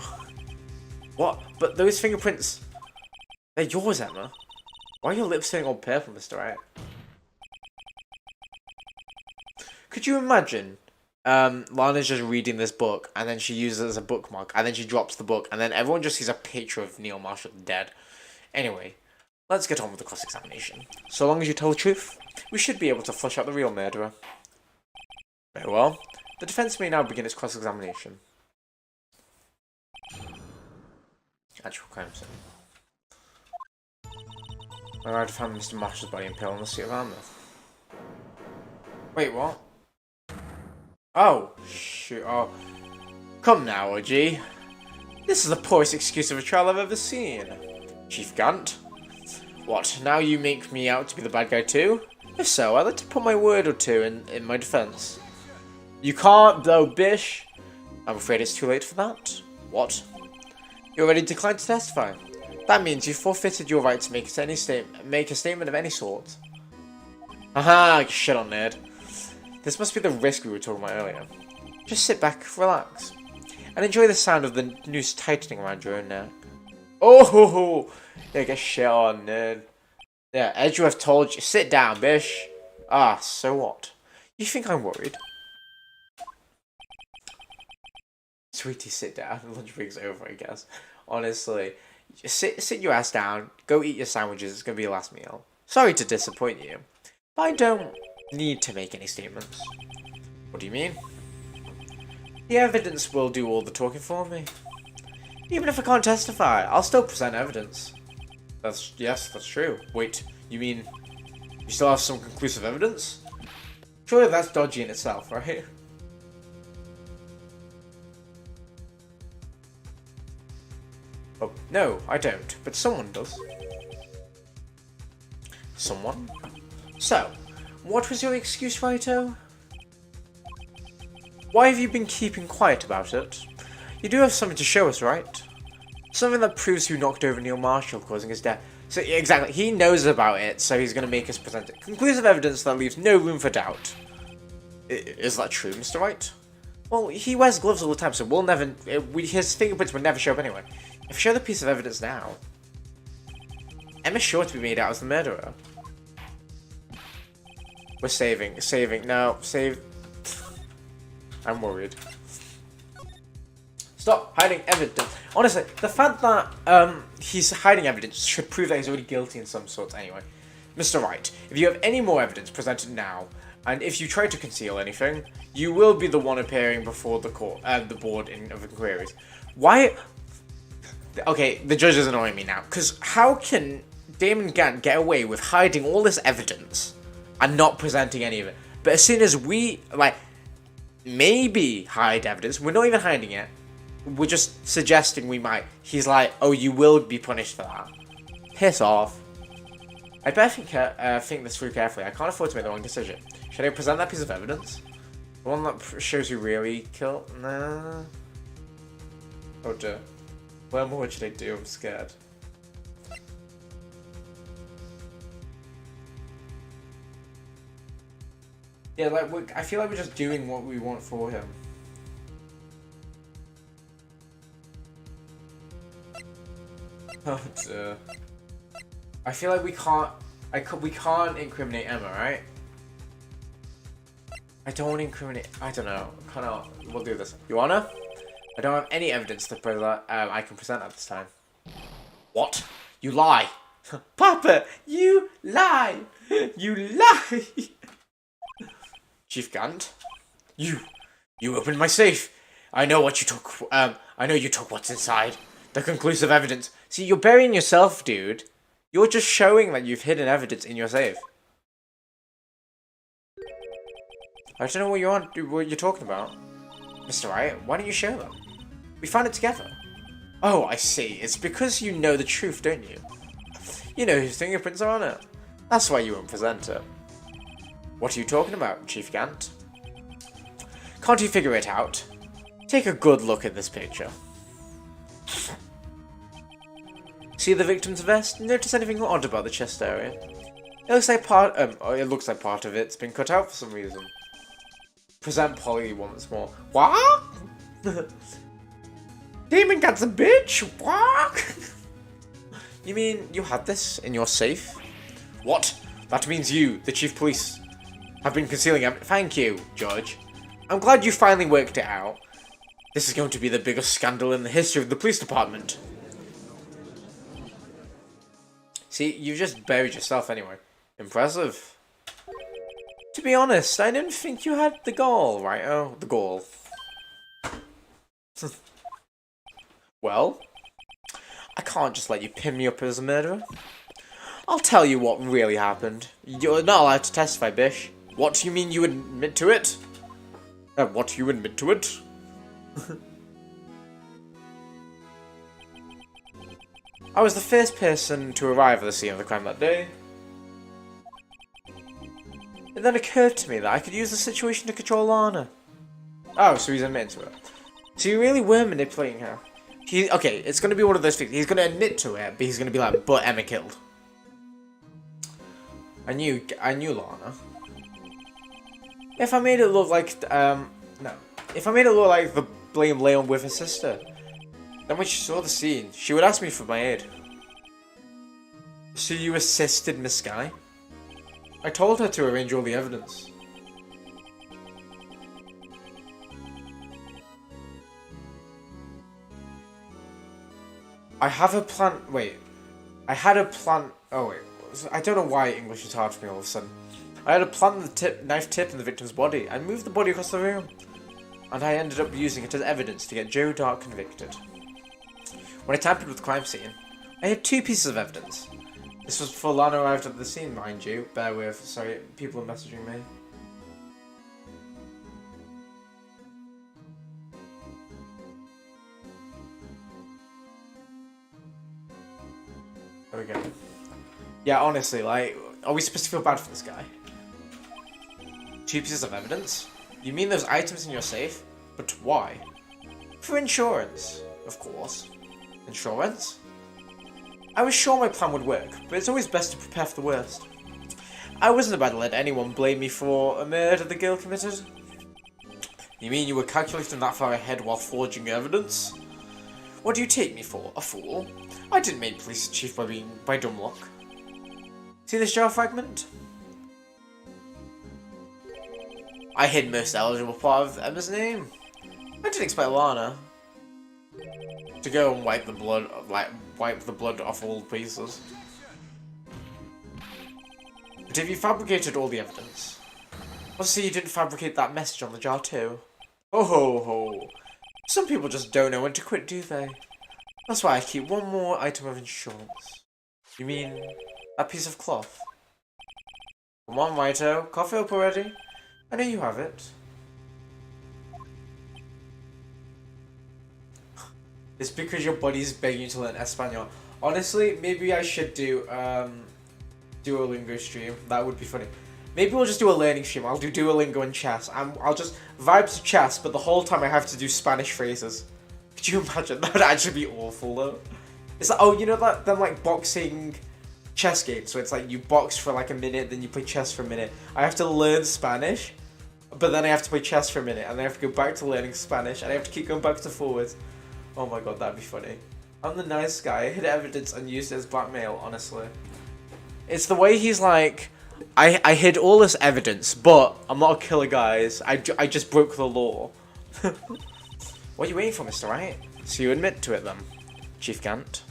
What? But those fingerprints... They're yours, Emma. Why are your lips turning all purple, Mr. Wright? Could you imagine Lana's just reading this book, and then she uses it as a bookmark, and then she drops the book, and then everyone just sees a picture of Neil Marshall dead. Anyway, let's get on with the cross-examination. So long as you tell the truth, we should be able to flush out the real murderer. Very well. The defense may now begin its cross-examination. Actual crime scene. I arrived to find Mr. Marshall's body impaled on the seat of armor. Wait, what? Oh, shoot. Oh. Come now, OG. This is the poorest excuse of a trial I've ever seen. Chief Gant? What, now you make me out to be the bad guy too? If so, I'd like to put my word or two in my defense. You can't, though, Bish. I'm afraid it's too late for that. What? You already declined to testify. That means you forfeited your right to make a statement of any sort. Haha, shit on, nerd. This must be the risk we were talking about earlier. Just sit back, relax, and enjoy the sound of the noose tightening around your own neck. Oh, yeah, get shit on, nerd. Yeah, as you have told you, sit down, Bish. Ah, so what? You think I'm worried? Sweetie, sit down. Lunch break's over, I guess. Honestly, just sit your ass down. Go eat your sandwiches. It's gonna be your last meal. Sorry to disappoint you, but I don't need to make any statements. What do you mean? The evidence will do all the talking for me. Even if I can't testify, I'll still present evidence. Yes, that's true. Wait, you mean you still have some conclusive evidence? Surely that's dodgy in itself, right? Oh, no, I don't, but someone does. Someone? So, what was your excuse, Raito? Why have you been keeping quiet about it? You do have something to show us, right? Something that proves who knocked over Neil Marshall, causing his death. So, exactly, he knows about it, so he's going to make us present it. Conclusive evidence that leaves no room for doubt. Is that true, Mr. Wright? Well, he wears gloves all the time, so we'll never... his fingerprints would never show up anyway. If we show the piece of evidence now, Emma's sure to be made out as the murderer. We're saving. No, save. I'm worried. Stop hiding evidence. Honestly, the fact that he's hiding evidence should prove that he's already guilty in some sort anyway. Mr. Wright, if you have any more evidence, present it now. And if you try to conceal anything, you will be the one appearing before the court, the board of inquiries. Why? Okay, the judge is annoying me now. Because how can Damon Gant get away with hiding all this evidence and not presenting any of it? But as soon as we, maybe hide evidence, we're not even hiding it. We're just suggesting we might. He's like, oh, you will be punished for that. Piss off. I better think this through carefully. I can't afford to make the wrong decision. Should I present that piece of evidence? The one that shows who really killed? Nah. Oh dear. What more should I do? I'm scared. Yeah, I feel like we're just doing what we want for him. Oh dear. I feel like we can't incriminate Emma, right? I don't want to incriminate. I don't know. We'll do this. Your Honor, I don't have any evidence that I can present at this time. What? You lie, Papa! You lie! You lie! Chief Gant, you opened my safe. I know what you took. I know you took what's inside. The conclusive evidence. See, you're burying yourself, dude. You're just showing that you've hidden evidence in your safe. I don't know what you're talking about. Mr. Wright, why don't you show them? We found it together. Oh, I see. It's because you know the truth, don't you? You know whose fingerprints are on it. That's why you won't present it. What are you talking about, Chief Gant? Can't you figure it out? Take a good look at this picture. See the victim's vest? Notice anything odd about the chest area? It looks like part of it's been cut out for some reason. Present Polly once more. What? Demon cat's a bitch! What? You mean you had this in your safe? What? That means you, the chief police, have been concealing it. Thank you, George. I'm glad you finally worked it out. This is going to be the biggest scandal in the history of the police department. See, you just buried yourself anyway. Impressive. To be honest, I didn't think you had the gall, right? Oh, the gall. Well, I can't just let you pin me up as a murderer. I'll tell you what really happened. You're not allowed to testify, Bish. What do you mean you admit to it? What do you admit to it? I was the first person to arrive at the scene of the crime that day. It then occurred to me that I could use the situation to control Lana. Oh, so he's admitting to it. So you really were manipulating her. Okay, it's gonna be one of those things. He's gonna admit to it, but he's gonna be like, but Emma killed. I knew Lana. If I made it look like, no. If I made it look like the blame lay on with her sister, then when she saw the scene, she would ask me for my aid. So you assisted Miss Sky? I told her to arrange all the evidence. I have a plan. Wait. I had a plan. Oh, wait. I don't know why English is hard for me all of a sudden. I had a plant the knife tip in the victim's body. I moved the body across the room. And I ended up using it as evidence to get Joe Dark convicted. When I tampered with the crime scene, I had 2 pieces of evidence. This was before Lana arrived at the scene, mind you. Bear with. Sorry, people are messaging me. There we go. Yeah, honestly, like, are we supposed to feel bad for this guy? 2 pieces of evidence? You mean those items in your safe? But why? For insurance, of course. Insurance? I was sure my plan would work, but it's always best to prepare for the worst. I wasn't about to let anyone blame me for a murder the girl committed. You mean you were calculating that far ahead while forging evidence? What do you take me for? A fool? I didn't make police chief by dumb luck. See this jar fragment? I hid most eligible part of Emma's name. I didn't expect Lana to go and wipe the blood off all the pieces. But if you fabricated all the evidence, obviously you didn't fabricate that message on the jar too. Oh ho ho. Some people just don't know when to quit, do they? That's why I keep one more item of insurance. You mean that piece of cloth? Come on, Raito. Coffee up already? I know you have it. It's because your body's begging you to learn Espanol. Honestly, maybe I should do Duolingo stream. That would be funny. Maybe we'll just do a learning stream. I'll do Duolingo and chess. I'll just vibe to chess, but the whole time I have to do Spanish phrases. Could you imagine? That would actually be awful though. It's like, oh, you know that them like boxing chess games, so it's like you box for like a minute, then you play chess for a minute. I have to learn Spanish, but then I have to play chess for a minute, and then I have to go back to learning Spanish, and I have to keep going back to forwards. Oh my god, that'd be funny. I'm the nice guy. I hid evidence and used it as blackmail, honestly. It's the way he's like, I hid all this evidence, but I'm not a killer, guys. I just broke the law. What are you waiting for, Mr. Wright? So you admit to it then, Chief Gant.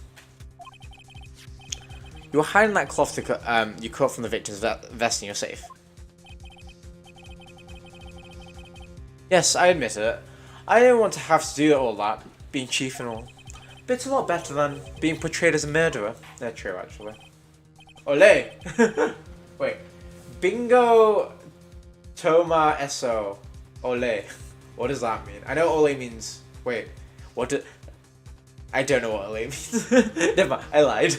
You were hiding that cloth you cut from the victim's vest in your safe. Yes, I admit it. I didn't want to have to do all that, being chief and all. But it's a lot better than being portrayed as a murderer. They're true, actually. Ole! Wait. Bingo Toma Eso. Ole. What does that mean? I know Ole means... Wait. What do... I don't know what Ole means. Never mind. I lied.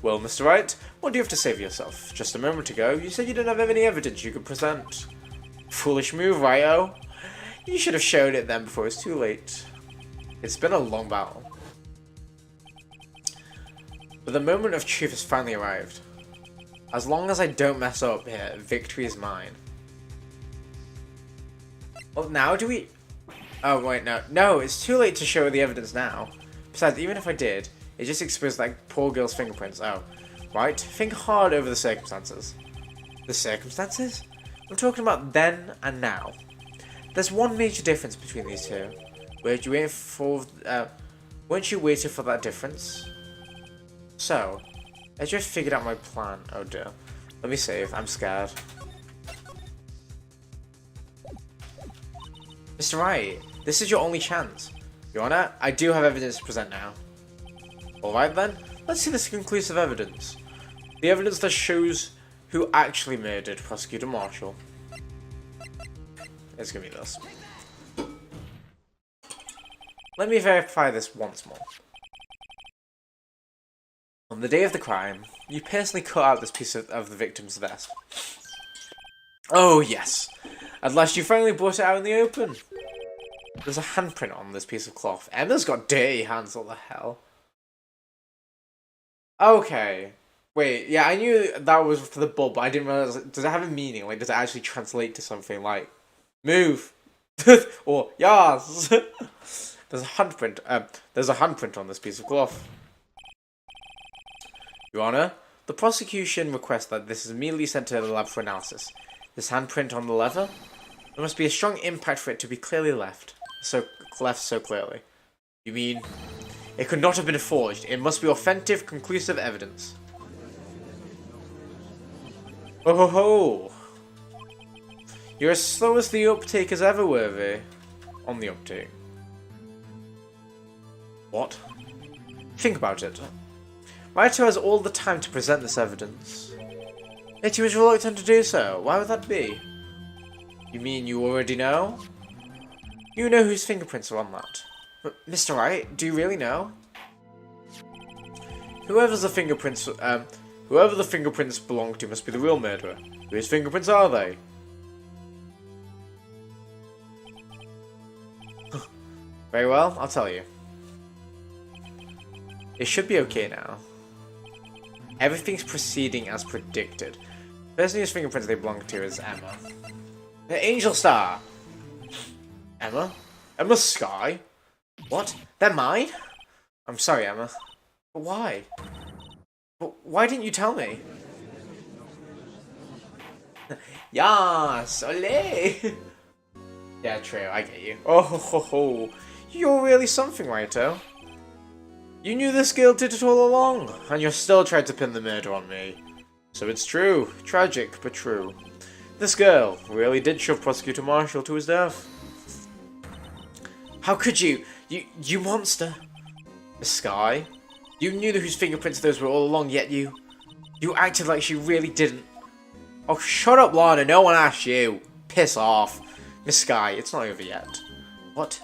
Well, Mr. Wright, what do you have to say for yourself? Just a moment ago, you said you didn't have any evidence you could present. Foolish move, Ryo. You should have showed it then before it's too late. It's been a long battle. But the moment of truth has finally arrived. As long as I don't mess up here, victory is mine. Well, now do we... Oh, wait, no. No, it's too late to show the evidence now. Besides, even if I did, it just exposed that poor girl's fingerprints. Oh, right. Think hard over the circumstances. The circumstances? I'm talking about then and now. There's one major difference between these two. Weren't you waiting for that difference? So, I just figured out my plan. Oh dear. Let me save. I'm scared. Mr. Wright, this is your only chance. Your Honor, I do have evidence to present now. Alright then, let's see this conclusive evidence. The evidence that shows who actually murdered Prosecutor Marshall. It's gonna be this. Let me verify this once more. On the day of the crime, you personally cut out this piece of the victim's vest. Oh yes, at last you finally brought it out in the open. There's a handprint on this piece of cloth. Emma's got dirty hands, what the hell? Okay. Wait, yeah, I knew that was for the bulb, but I didn't realize, does it have a meaning? Like, does it actually translate to something like, move? Or, yas! There's a handprint on this piece of cloth. Your Honor, the prosecution requests that this is immediately sent to the lab for analysis. This handprint on the leather? There must be a strong impact for it to be clearly left so clearly. You mean, it could not have been forged. It must be authentic, conclusive evidence. Oh ho ho! You're as slow as the uptake as ever, Worthy. On the uptake. What? Think about it. Raito has all the time to present this evidence. Yet he was reluctant to do so. Why would that be? You mean you already know? You know whose fingerprints are on that. But, Mr. Wright, do you really know? Whoever the fingerprints belong to must be the real murderer. Whose fingerprints are they? Very well, I'll tell you. It should be okay now. Everything's proceeding as predicted. The person whose fingerprints they belong to is Emma. The Angel Star! Emma? Emma Sky? What? They're mine? I'm sorry, Emma. But why? But why didn't you tell me? Yas! Ole! Yeah, true, I get you. Oh ho ho ho! You're really something, Raito. You knew this girl did it all along, and you're still trying to pin the murder on me. So it's true. Tragic, but true. This girl really did shove Prosecutor Marshall to his death. How could you? You monster. The Sky? You knew whose fingerprints those were all along, yet you acted like she really didn't. Oh, shut up, Lana. No one asked you. Piss off. Miss Sky, it's not over yet. What?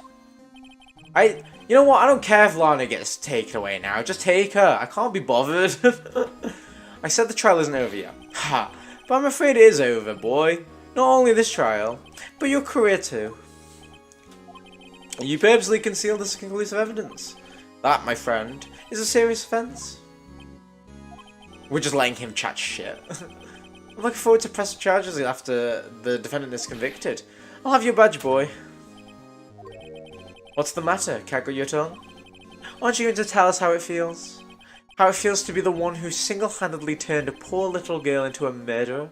You know what? I don't care if Lana gets taken away now. Just take her. I can't be bothered. I said the trial isn't over yet. Ha! But I'm afraid it is over, boy. Not only this trial, but your career too. You purposely concealed this conclusive evidence. That, my friend, is a serious offence. We're just letting him chat shit. I'm looking forward to pressing charges after the defendant is convicted. I'll have your badge, boy. What's the matter? Can't your tongue? Aren't you going to tell us how it feels? How it feels to be the one who single-handedly turned a poor little girl into a murderer?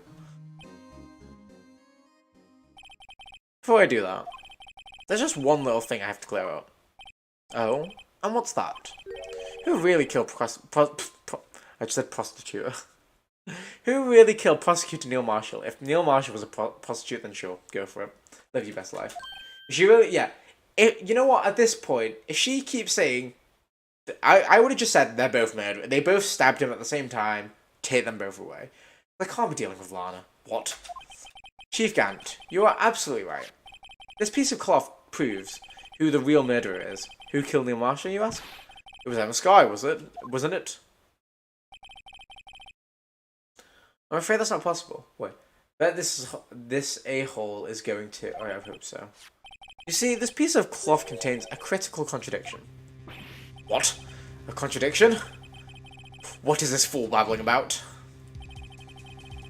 Before I do that, there's just one little thing I have to clear up. Oh? And what's that? Who really killed I just said prostitute. Who really killed Prosecutor Neil Marshall? If Neil Marshall was a prostitute, then sure, go for it. Live your best life. If she really, yeah. You know what, at this point, if she keeps saying, I would have just said they're both murderers. They both stabbed him at the same time. Take them both away. I can't be dealing with Lana. What? Chief Gant, you are absolutely right. This piece of cloth proves who the real murderer is. Who killed Neil Marshall, you ask? It was Emma Sky, wasn't it? I'm afraid that's not possible. Wait. Bet this a-hole is going to... Oh, yeah, I hope so. You see, this piece of cloth contains a critical contradiction. What? A contradiction? What is this fool babbling about?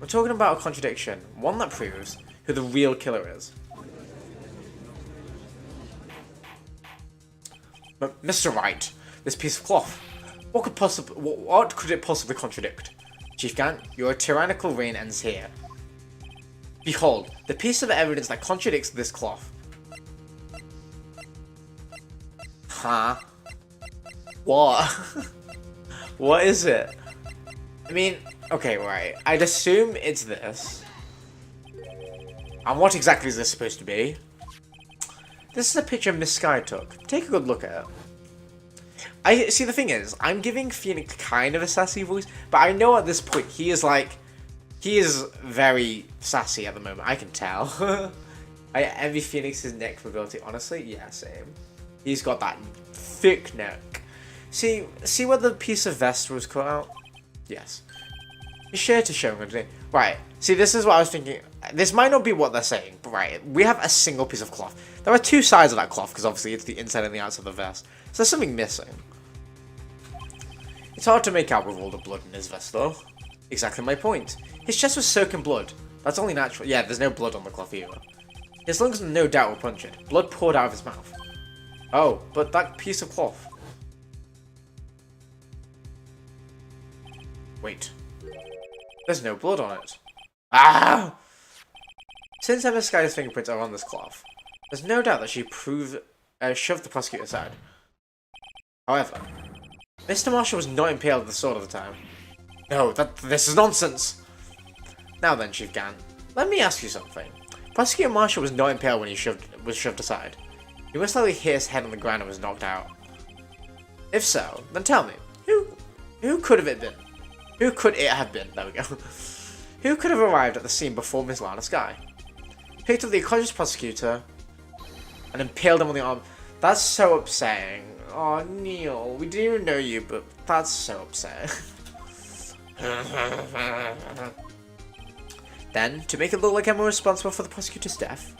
We're talking about a contradiction. One that proves who the real killer is. But Mr. Wright, this piece of cloth, what could it possibly contradict? Chief Gant, your tyrannical reign ends here. Behold, the piece of evidence that contradicts this cloth. Huh? What? What is it? I mean, okay, right. I'd assume it's this. And what exactly is this supposed to be? This is a picture Miss Sky took. Take a good look at it. See, the thing is, I'm giving Phoenix kind of a sassy voice, but I know at this point he is very sassy at the moment. I can tell. I envy Phoenix's neck mobility. Honestly, yeah, same. He's got that thick neck. See where the piece of vest was cut out? Yes. His shirt is showing underneath. Right. See, this is what I was thinking. This might not be what they're saying, but right. We have a single piece of cloth. There are two sides of that cloth, because obviously it's the inside and the outside of the vest. So there's something missing. It's hard to make out with all the blood in his vest, though. Exactly my point. His chest was soaked in blood. That's only natural. Yeah, there's no blood on the cloth either. His lungs no doubt were punctured. Blood poured out of his mouth. Oh, but that piece of cloth. Wait. There's no blood on it. Ah! Since Emma Sky's fingerprints are on this cloth, there's no doubt that she shoved the prosecutor aside. However, Mr. Marshall was not impaled with the sword at the time. No, this is nonsense! Now then, Chief Gant, let me ask you something. Prosecutor Marshall was not impaled when he was shoved aside. He most likely hit his head on the ground and was knocked out. If so, then tell me, who could have it been? Who could it have been? There we go. Who could have arrived at the scene before Miss Lana Sky? Picked up the unconscious prosecutor and impaled him on the arm. That's so upsetting. Oh, Neil, we didn't even know you, but that's so upsetting. Then, to make it look like Emma was responsible for the prosecutor's death,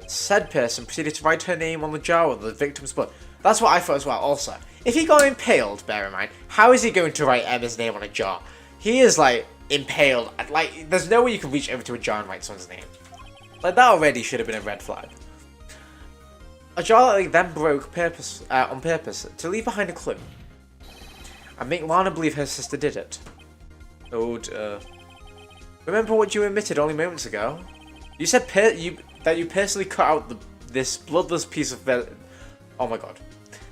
said person proceeded to write her name on the jar with the victim's blood. That's what I thought as well, also. If he got impaled, bear in mind, how is he going to write Emma's name on a jar? He is, like, impaled. Like, there's no way you can reach over to a jar and write someone's name. Like, that already should have been a red flag. A jar that then broke on purpose to leave behind a clue. And make Lana believe her sister did it. Oh, remember what you admitted only moments ago? You said that you personally cut out this bloodless piece of... Oh my god.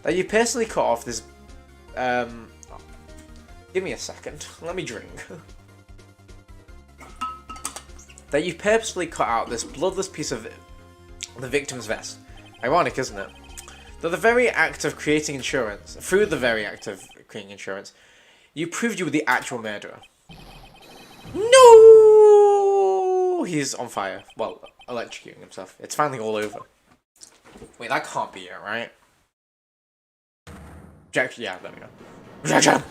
That you personally cut off this... Give me a second. Let me drink. That you purposely cut out this bloodless piece of the victim's vest. Ironic, isn't it? Through the very act of creating insurance, you proved you were the actual murderer. No! He's on fire. Well, electrocuting himself. It's finally all over. Wait, that can't be it, right? Objection. Yeah, there we go. Objection!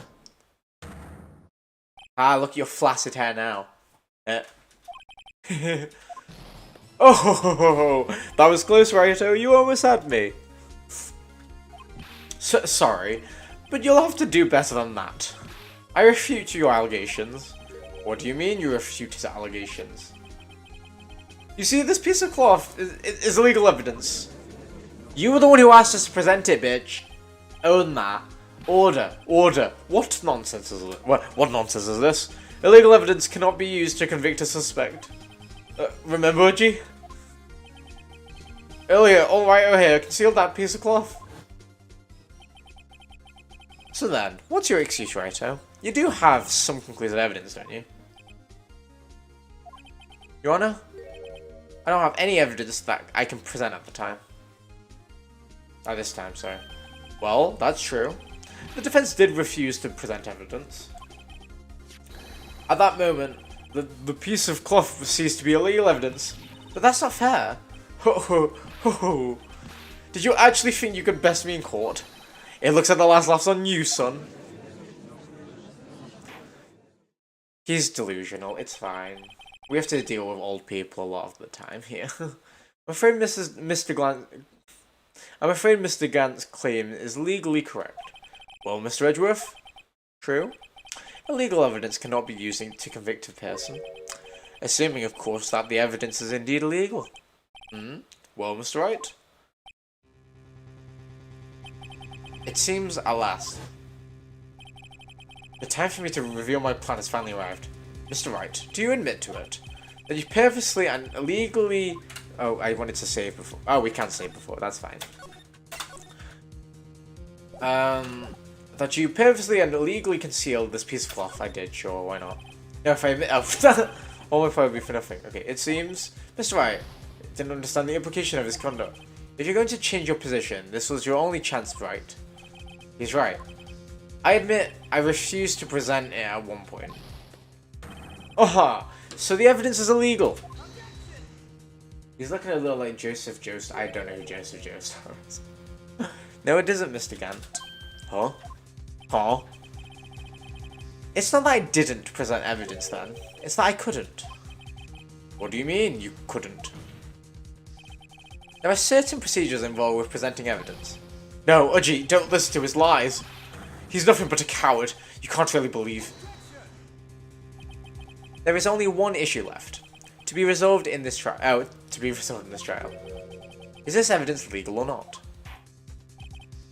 Ah, look at your flaccid hair now. Oh, that was close, Righto. You almost had me. Sorry, but you'll have to do better than that. I refute your allegations. What do you mean you refute his allegations? You see, this piece of cloth is illegal evidence. You were the one who asked us to present it, bitch. Own that. Order. What nonsense is it? What nonsense is this? Illegal evidence cannot be used to convict a suspect. Remember, G? Earlier, all right over here, concealed that piece of cloth. So then, what's your excuse, Righto? You do have some conclusive evidence, don't you? Your Honor? I don't have any evidence that I can present at the time. At this time, sorry. Well, that's true. The defense did refuse to present evidence. At that moment, the piece of cloth ceased to be illegal evidence. But that's not fair. Did you actually think you could best me in court? It looks like the last laugh's on you, son. He's delusional, it's fine. We have to deal with old people a lot of the time here. I'm afraid Mr. Gant's claim is legally correct. Well, Mr. Edgeworth? True. Illegal evidence cannot be used to convict a person. Assuming, of course, that the evidence is indeed illegal. Well, Mr. Wright? It seems, alas, the time for me to reveal my plan has finally arrived. Mr. Wright, do you admit to it? That you purposely and illegally... Oh, I wanted to save before. Oh, we can't save before, that's fine. That you purposely and illegally concealed this piece of cloth. I did, sure, why not? No, if I admit... Oh, all my point would be for nothing. Okay, it seems... Mr. Wright didn't understand the implication of his conduct. If you're going to change your position, this was your only chance, right? He's right. I admit, I refused to present it at one point. Aha! So the evidence is illegal! He's looking a little like Joseph Jost. I don't know who Joseph Jost is. No, it isn't, Mr. Gant. Huh? Huh? It's not that I didn't present evidence then. It's that I couldn't. What do you mean, you couldn't? There are certain procedures involved with presenting evidence. No, Udgy, don't listen to his lies. He's nothing but a coward. You can't really believe. There is only one issue left. To be resolved in this trial. Oh, to be resolved in this trial. Is this evidence legal or not?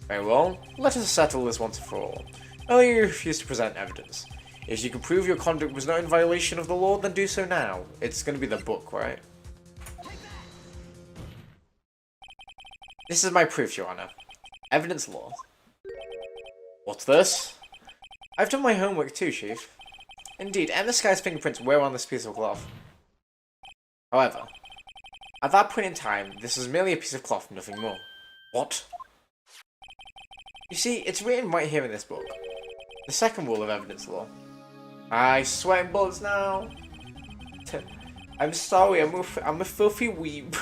Very well, let us settle this once and for all. Earlier you refused to present evidence. If you can prove your conduct was not in violation of the law, then do so now. It's going to be the book, right? This is my proof, Your Honor. Evidence law. What's this? I've done my homework too, Chief. Indeed, Emma Sky's fingerprints were on this piece of cloth. However, at that point in time, this was merely a piece of cloth, nothing more. What? You see, it's written right here in this book. The second rule of evidence law. I sweating bullets now. I'm sorry, I'm a filthy weeb.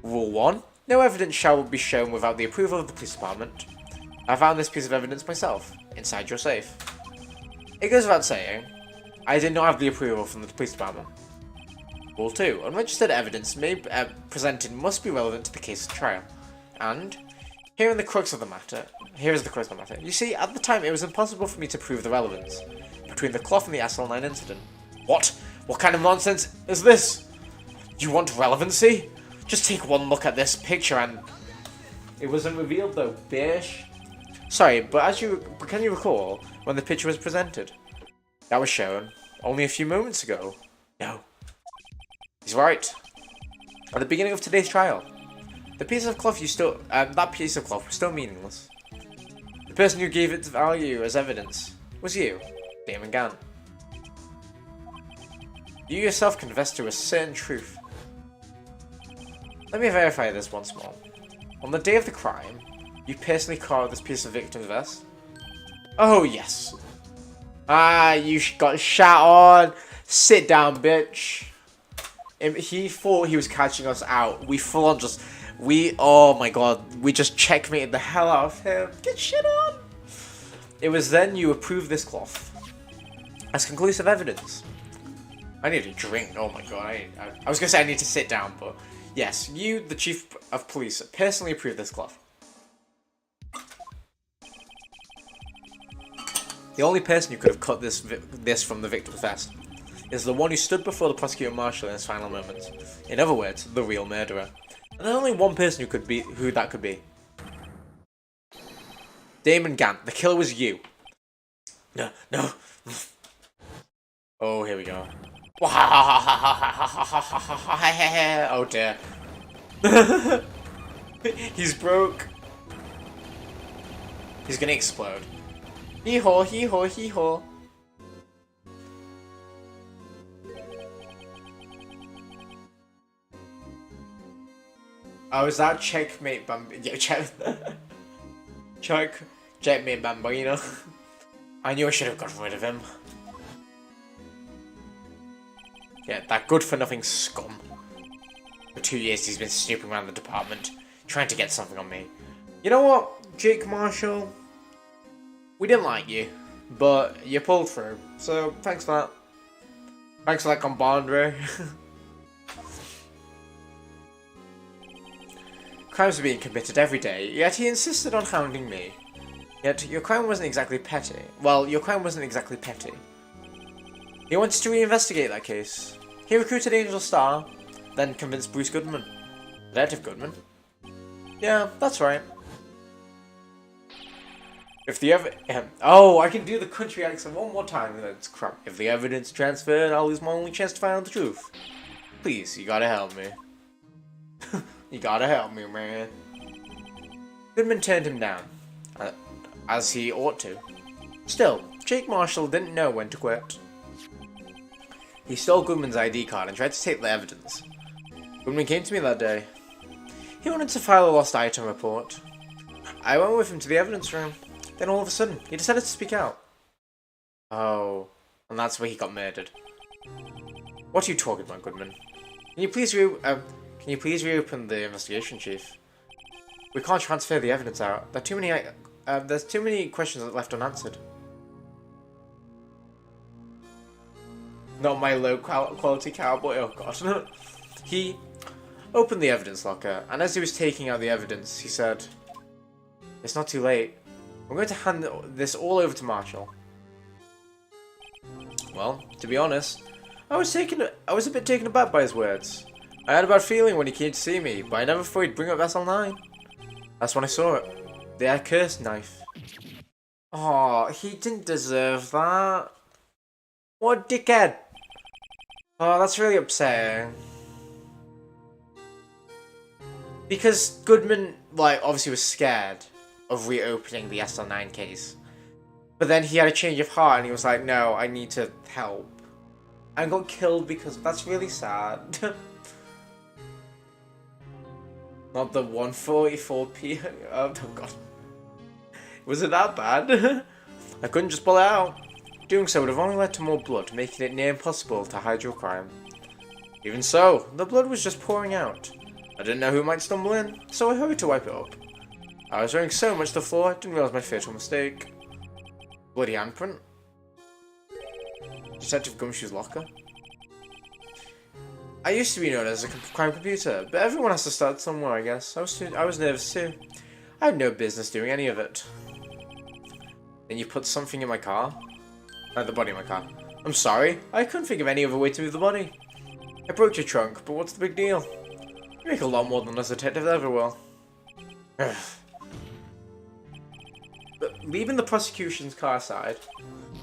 Rule 1. No evidence shall be shown without the approval of the police department. I found this piece of evidence myself, inside your safe. It goes without saying, I did not have the approval from the police department. Rule 2. Unregistered evidence presented must be relevant to the case of trial. And, here is the crux of the matter. You see, at the time it was impossible for me to prove the relevance between the cloth and the SL9 incident. What? What kind of nonsense is this? You want relevancy? Just take one look at this picture and... It wasn't revealed though, bish. Sorry, but can you recall when the picture was presented? That was shown only a few moments ago. No. He's right. At the beginning of today's trial, the piece of cloth that piece of cloth was still meaningless. The person who gave it value as evidence was you, Damon Gant. You yourself confessed to a certain truth. Let me verify this once more. On the day of the crime, you personally carved this piece of victim's vest? Oh, yes. Ah, you got shot on. Sit down, bitch. He thought he was catching us out. Oh my god, we just checkmated the hell out of him. Get shit on. It was then you approved this cloth as conclusive evidence. I need a drink. Oh my god, I was gonna say I need to sit down, but yes, you, the chief of police, personally approved this cloth. The only person who could have cut this from the victim's vest is the one who stood before the prosecutor marshal in his final moments. In other words, the real murderer. And there's only one person who that could be. Damon Gant. The killer was you. No. Oh, here we go. Oh dear. He's broke. He's gonna explode. Hee-haw, hee-haw, hee-haw. Oh, is that checkmate Bambino? Yeah, checkmate Bambino. I knew I should have gotten rid of him. Yeah, that good-for-nothing scum. For 2 years he's been snooping around the department, trying to get something on me. You know what, Jake Marshall? We didn't like you, but you pulled through, so thanks for that. Thanks for that, compadre. Crimes were being committed every day, yet he insisted on hounding me. Yet your crime wasn't exactly petty. Well, your crime wasn't exactly petty. He wanted to reinvestigate that case. He recruited Angel Starr, then convinced Bruce Goodman. Detective Goodman? Yeah, that's right. If the oh, I can do the country accent one more time. That's crap. If the evidence transferred, I'll lose my only chance to find out the truth. Please, you gotta help me. You gotta help me, man. Goodman turned him down, as he ought to. Still, Jake Marshall didn't know when to quit. He stole Goodman's ID card and tried to take the evidence. Goodman came to me that day. He wanted to file a lost item report. I went with him to the evidence room. Then all of a sudden, he decided to speak out. Oh, and that's where he got murdered. What are you talking about, Goodman? Can you please reopen the investigation, Chief? We can't transfer the evidence out. There's too many questions left unanswered. Not my low-quality cowboy, oh god. He opened the evidence locker, and as he was taking out the evidence, he said, "It's not too late. I'm going to hand this all over to Marshall." Well, to be honest, I was a bit taken aback by his words. I had a bad feeling when he came to see me, but I never thought he'd bring up SL9. That's when I saw it. The accursed knife. Oh, he didn't deserve that. What a dickhead. Oh, that's really upsetting. Because Goodman, obviously was scared of reopening the SL9 case. But then he had a change of heart and he was like, no, I need to help. And got killed because that's really sad. Not the 144p. Oh god. Was it that bad? I couldn't just pull it out. Doing so would have only led to more blood, making it near impossible to hide your crime. Even so, the blood was just pouring out. I didn't know who might stumble in, so I hurried to wipe it up. I was wearing so much to the floor, I didn't realise my fatal mistake. Bloody handprint. Detective Gumshoe's locker. I used to be known as a crime computer, but everyone has to start somewhere, I guess. I was nervous too. I had no business doing any of it. Then you put something in my car? The body in my car. I'm sorry, I couldn't think of any other way to move the body. I broke your trunk, but what's the big deal? You make a lot more than us detectives ever will. But leaving the prosecution's car aside,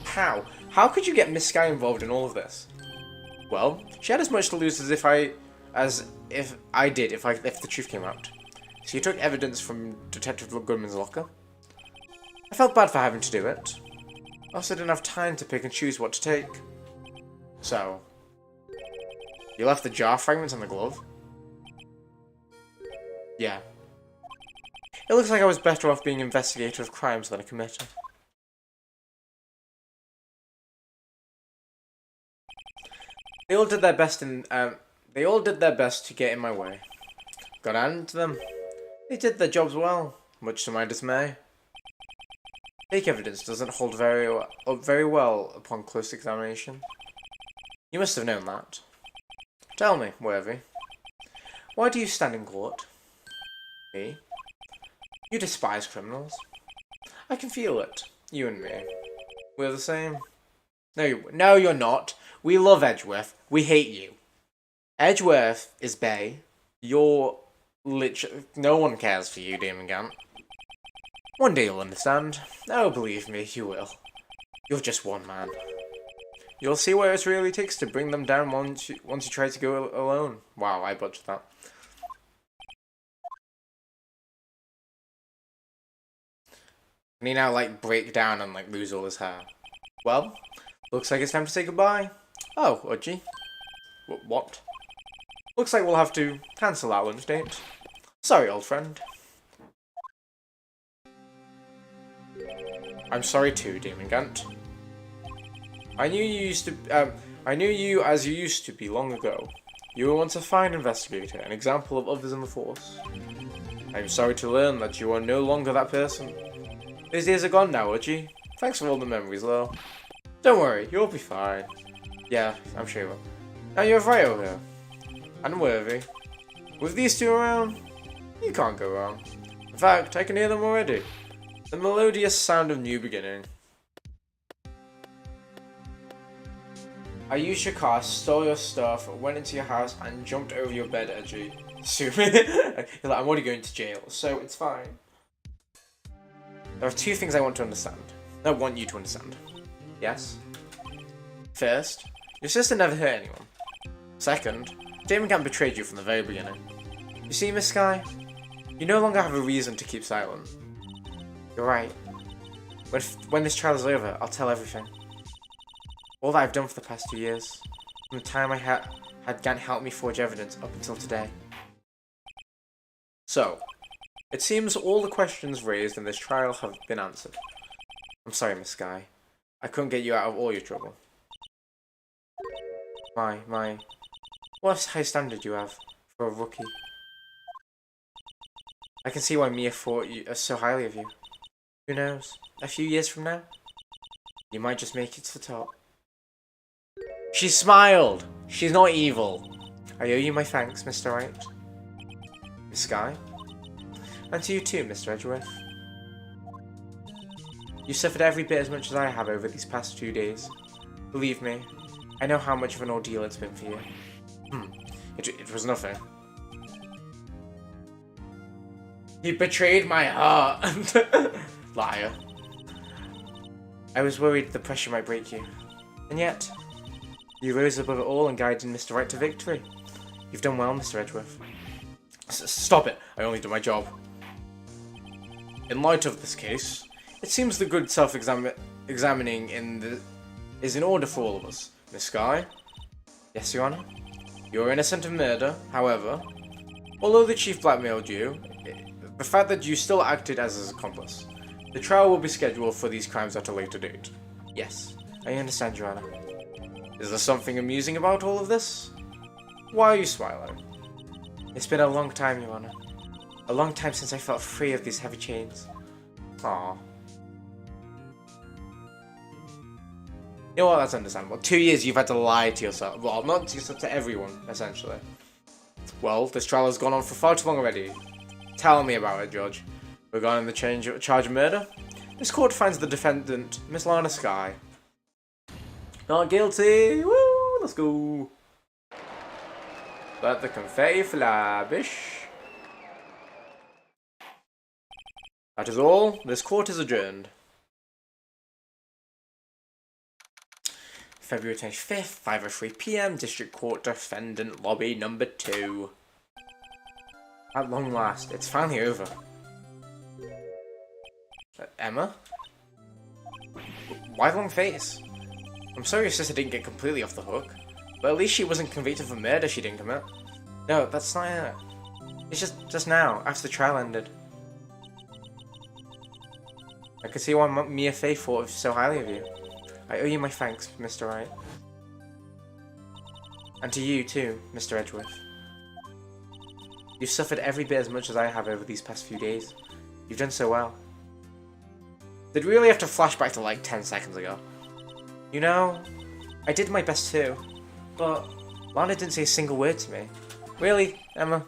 how? How could you get Miss Sky involved in all of this? Well, she had as much to lose if the truth came out. So you took evidence from Detective Goodman's locker. I felt bad for having to do it. I also didn't have time to pick and choose what to take. So, you left the jar fragments on the glove? Yeah. It looks like I was better off being investigator of crimes than a committer. They all did their best to get in my way. Got on to them. They did their jobs well, much to my dismay. Fake evidence doesn't hold very well upon close examination. You must have known that. Tell me, Worthy, why do you stand in court? Me? You despise criminals. I can feel it. You and me. We're the same. No, you're not. We love Edgeworth. We hate you. Edgeworth is Bay. You're literally... No one cares for you, Demon Gant. One day you'll understand. Oh, believe me, you will. You're just one man. You'll see what it really takes to bring them down once you try to go alone. Wow, I butchered that. Can he now, break down and, lose all his hair? Well, looks like it's time to say goodbye. Oh, Udgy. What? Looks like we'll have to cancel our lunch date. Sorry, old friend. I'm sorry too, Demon Gant. I knew you as you used to be long ago. You were once a fine investigator, an example of others in the force. I'm sorry to learn that you are no longer that person. Those days are gone now, Udgy. Thanks for all the memories, though. Don't worry, you'll be fine. Yeah, I'm sure you will. Now you have Ryo here. And Worthy. With these two around, you can't go wrong. In fact, I can hear them already. The melodious sound of new beginning. I used your car, stole your stuff, went into your house, and jumped over your bed, Edgy. You're like, I'm already going to jail, so it's fine. There are two things I want to understand. I want you to understand. Yes? First, your sister never hurt anyone. Second, Damon Camp betrayed you from the very beginning. You see, Miss Sky? You no longer have a reason to keep silent. You're right. When this trial is over, I'll tell everything. All that I've done for the past 2 years. From the time I had Gant help me forge evidence up until today. So, it seems all the questions raised in this trial have been answered. I'm sorry, Miss Sky. I couldn't get you out of all your trouble. What a high standard you have for a rookie. I can see why Mia thought so highly of you. Who knows? A few years from now, you might just make it to the top. She smiled! She's not evil. I owe you my thanks, Mr. Wright. Miss Sky? And to you too, Mr. Edgeworth. You suffered every bit as much as I have over these past 2 days. Believe me, I know how much of an ordeal it's been for you. It was nothing. You betrayed my heart! Liar. I was worried the pressure might break you. And yet, you rose above it all and guided Mr. Wright to victory. You've done well, Mr. Edgeworth. Stop it! I only do my job. In light of this case, it seems the good self-examining is in order for all of us. Miss Sky? Yes, Your Honor? You are innocent of murder, however, although the Chief blackmailed you, the fact that you still acted as his accomplice, the trial will be scheduled for these crimes at a later date. Yes, I understand, Your Honor. Is there something amusing about all of this? Why are you smiling? It's been a long time, Your Honor. A long time since I felt free of these heavy chains. Aww. You know what, that's understandable. 2 years you've had to lie to yourself. Well, not to yourself, to everyone, essentially. Well, this trial has gone on for far too long already. Tell me about it, Judge. Regarding the charge of murder, this court finds the defendant, Miss Lana Sky, not guilty. Woo! Let's go. Let the confetti fly, bish. That is all. This court is adjourned. February 25th, 5:03 PM, District Court Defendant Lobby number 2. At long last, it's finally over. Emma? Why the long face? I'm sorry your sister didn't get completely off the hook, but at least she wasn't convicted for murder she didn't commit. No, that's not it. It's just now, after the trial ended. I can see why Mia Fey thought so highly of you. I owe you my thanks, Mr. Wright. And to you too, Mr. Edgeworth. You've suffered every bit as much as I have over these past few days. You've done so well. Did we really have to flash back to like 10 seconds ago? You know, I did my best too, but Lana didn't say a single word to me. Really, Emma?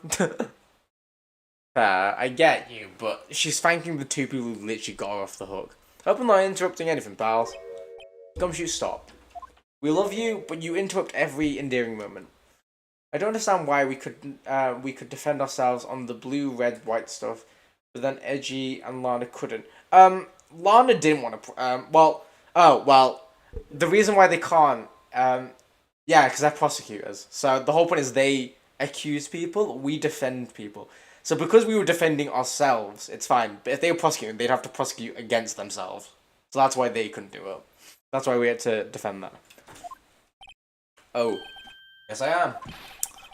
I get you, but she's thanking the two people who literally got her off the hook. Hope I'm not interrupting anything, pals. Gumshoe, stop. We love you, but you interrupt every endearing moment. I don't understand why we could defend ourselves on the blue, red, white stuff, but then Edgy and Lana couldn't. Lana didn't want to. The reason why they can't, because they're prosecutors. So the whole point is they accuse people, we defend people. So because we were defending ourselves, it's fine. But if they were prosecuting, they'd have to prosecute against themselves. So that's why they couldn't do it. That's why we had to defend that. Oh. Yes, I am.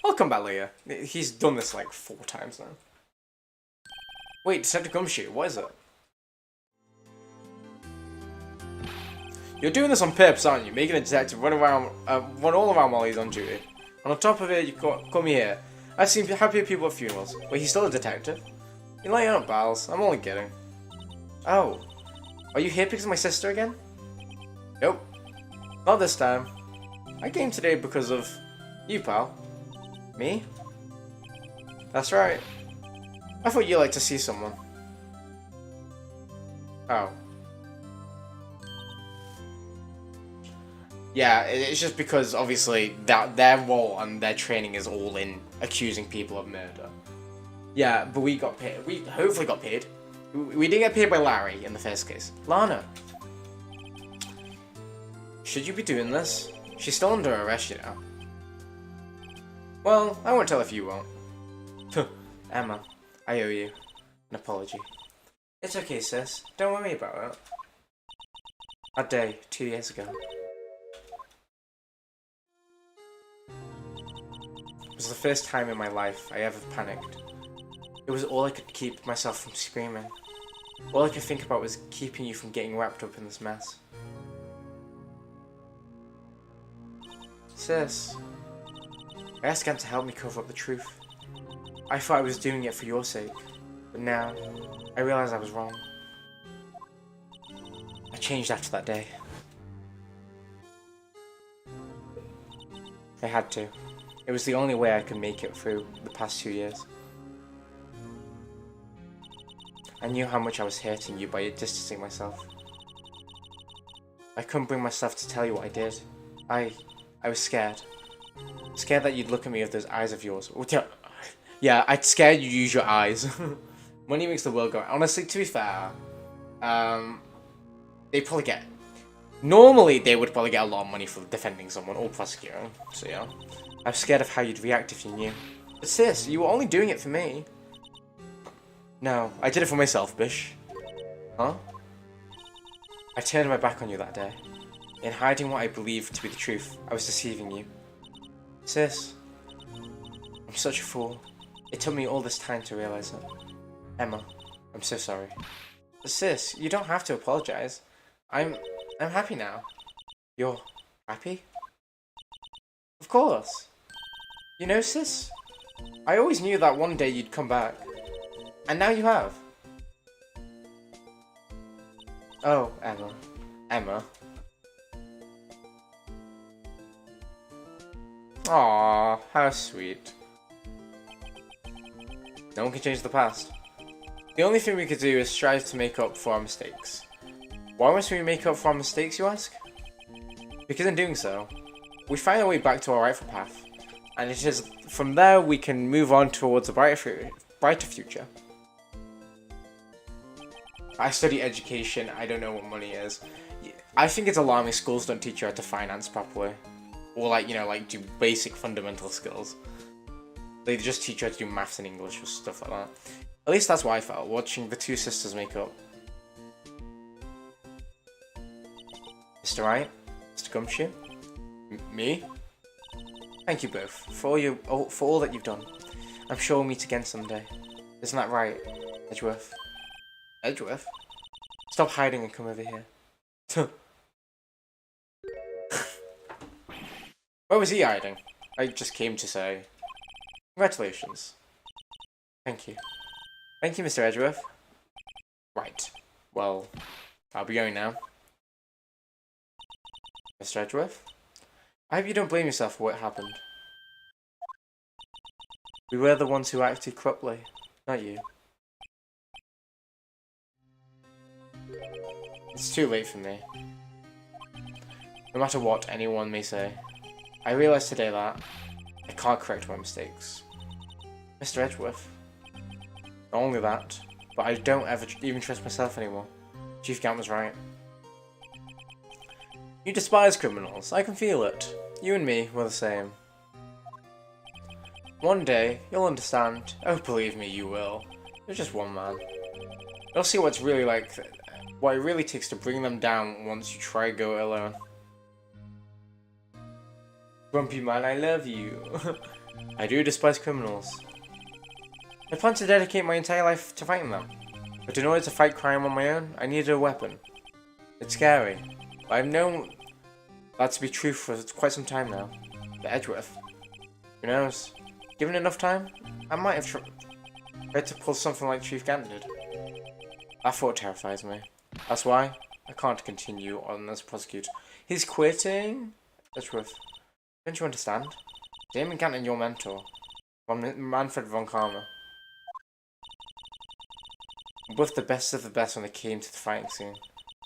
I'll come back later. He's done this like 4 times now. Wait, Detective Gumshoe, what is it? You're doing this on purpose, aren't you? Making a detective run all around while he's on duty. And on top of it, you come here. I've seen happier people at funerals. Wait, he's still a detective? You're lying on pals. I'm only kidding. Oh. Are you here because of my sister again? Nope. Not this time. I came today because of you, pal. Me? That's right. I thought you'd like to see someone. Oh. Yeah, it's just because, obviously, that their role and their training is all in accusing people of murder. Yeah, but we got paid. We hopefully got paid. We didn't get paid by Larry in the first case. Lana. Should you be doing this? She's still under arrest, you know. Well, I won't tell if you won't. Emma, I owe you an apology. It's okay, sis. Don't worry about it. That day, 2 years ago. It was the first time in my life I ever panicked. It was all I could keep myself from screaming. All I could think about was keeping you from getting wrapped up in this mess. Sis, I asked Gant to help me cover up the truth. I thought I was doing it for your sake, but now I realize I was wrong. I changed after that day. I had to. It was the only way I could make it through the past 2 years. I knew how much I was hurting you by distancing myself. I couldn't bring myself to tell you what I did. I was scared. Scared that you'd look at me with those eyes of yours. Yeah, I'd scared you use your eyes. Money makes the world go. Honestly, to be fair, they probably get... Normally, they would probably get a lot of money for defending someone or prosecuting. So yeah. I was scared of how you'd react if you knew. But sis, you were only doing it for me. No, I did it for myself, bish. Huh? I turned my back on you that day. In hiding what I believed to be the truth, I was deceiving you. Sis, I'm such a fool. It took me all this time to realize it. Emma, I'm so sorry. But sis, you don't have to apologize. I'm happy now. You're happy? Of course. You know, sis, I always knew that one day you'd come back. And now you have. Oh, Emma. Emma. Aww, how sweet. No one can change the past. The only thing we could do is strive to make up for our mistakes. Why must we make up for our mistakes, you ask? Because in doing so, we find our way back to our rightful path. And it is from there we can move on towards a brighter future. I study education, I don't know what money is. I think it's alarming schools don't teach you how to finance properly. Or like, you know, like do basic fundamental skills. They just teach you how to do maths and English or stuff like that. At least that's what I felt, watching the two sisters make up. Mr. Wright? Mr. Gumshoe? Me? Thank you both, for all that you've done. I'm sure we'll meet again someday. Isn't that right, Edgeworth? Edgeworth? Stop hiding and come over here. Where was he hiding? I just came to say... Congratulations. Thank you. Thank you, Mr. Edgeworth. Right. Well, I'll be going now. Mr. Edgeworth? I hope you don't blame yourself for what happened. We were the ones who acted corruptly, not you. It's too late for me. No matter what anyone may say, I realize today that I can't correct my mistakes. Mr. Edgeworth. Not only that, but I don't ever even trust myself anymore. Chief Gant was right. You despise criminals, I can feel it. You and me were the same. One day, you'll understand. Oh, believe me, you will. You're just one man. You'll see what it's really like, what it really takes to bring them down once you try to go alone. Grumpy man, I love you. I do despise criminals. I plan to dedicate my entire life to fighting them. But in order to fight crime on my own, I needed a weapon. It's scary, but I've known that to be true for quite some time now. But Edgeworth, who knows? Given enough time, I might have tried to pull something like Chief Gant did. That thought terrifies me. That's why I can't continue on as prosecutor. He's quitting? Edgeworth, don't you understand? Damon Gant and your mentor, Manfred von Karma, were both the best of the best when it came to the fighting scene,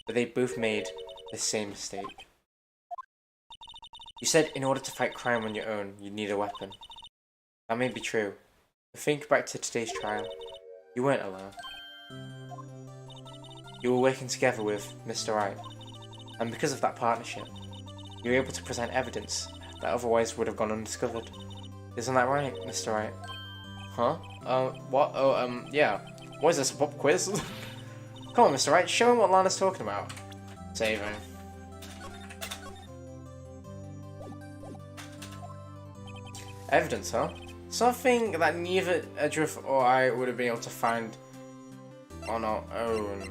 but they both made the same mistake. You said in order to fight crime on your own, you'd need a weapon. That may be true, but think back to today's trial. You weren't alone. You were working together with Mr. Wright, and because of that partnership, you were able to present evidence that otherwise would have gone undiscovered. Isn't that right, Mr. Wright? Huh? What? Oh, yeah. What is this, a pop quiz? Come on, Mr. Wright, show him what Lana's talking about. Saving. Evidence, huh? Something that neither Edgeworth or I would have been able to find on our own.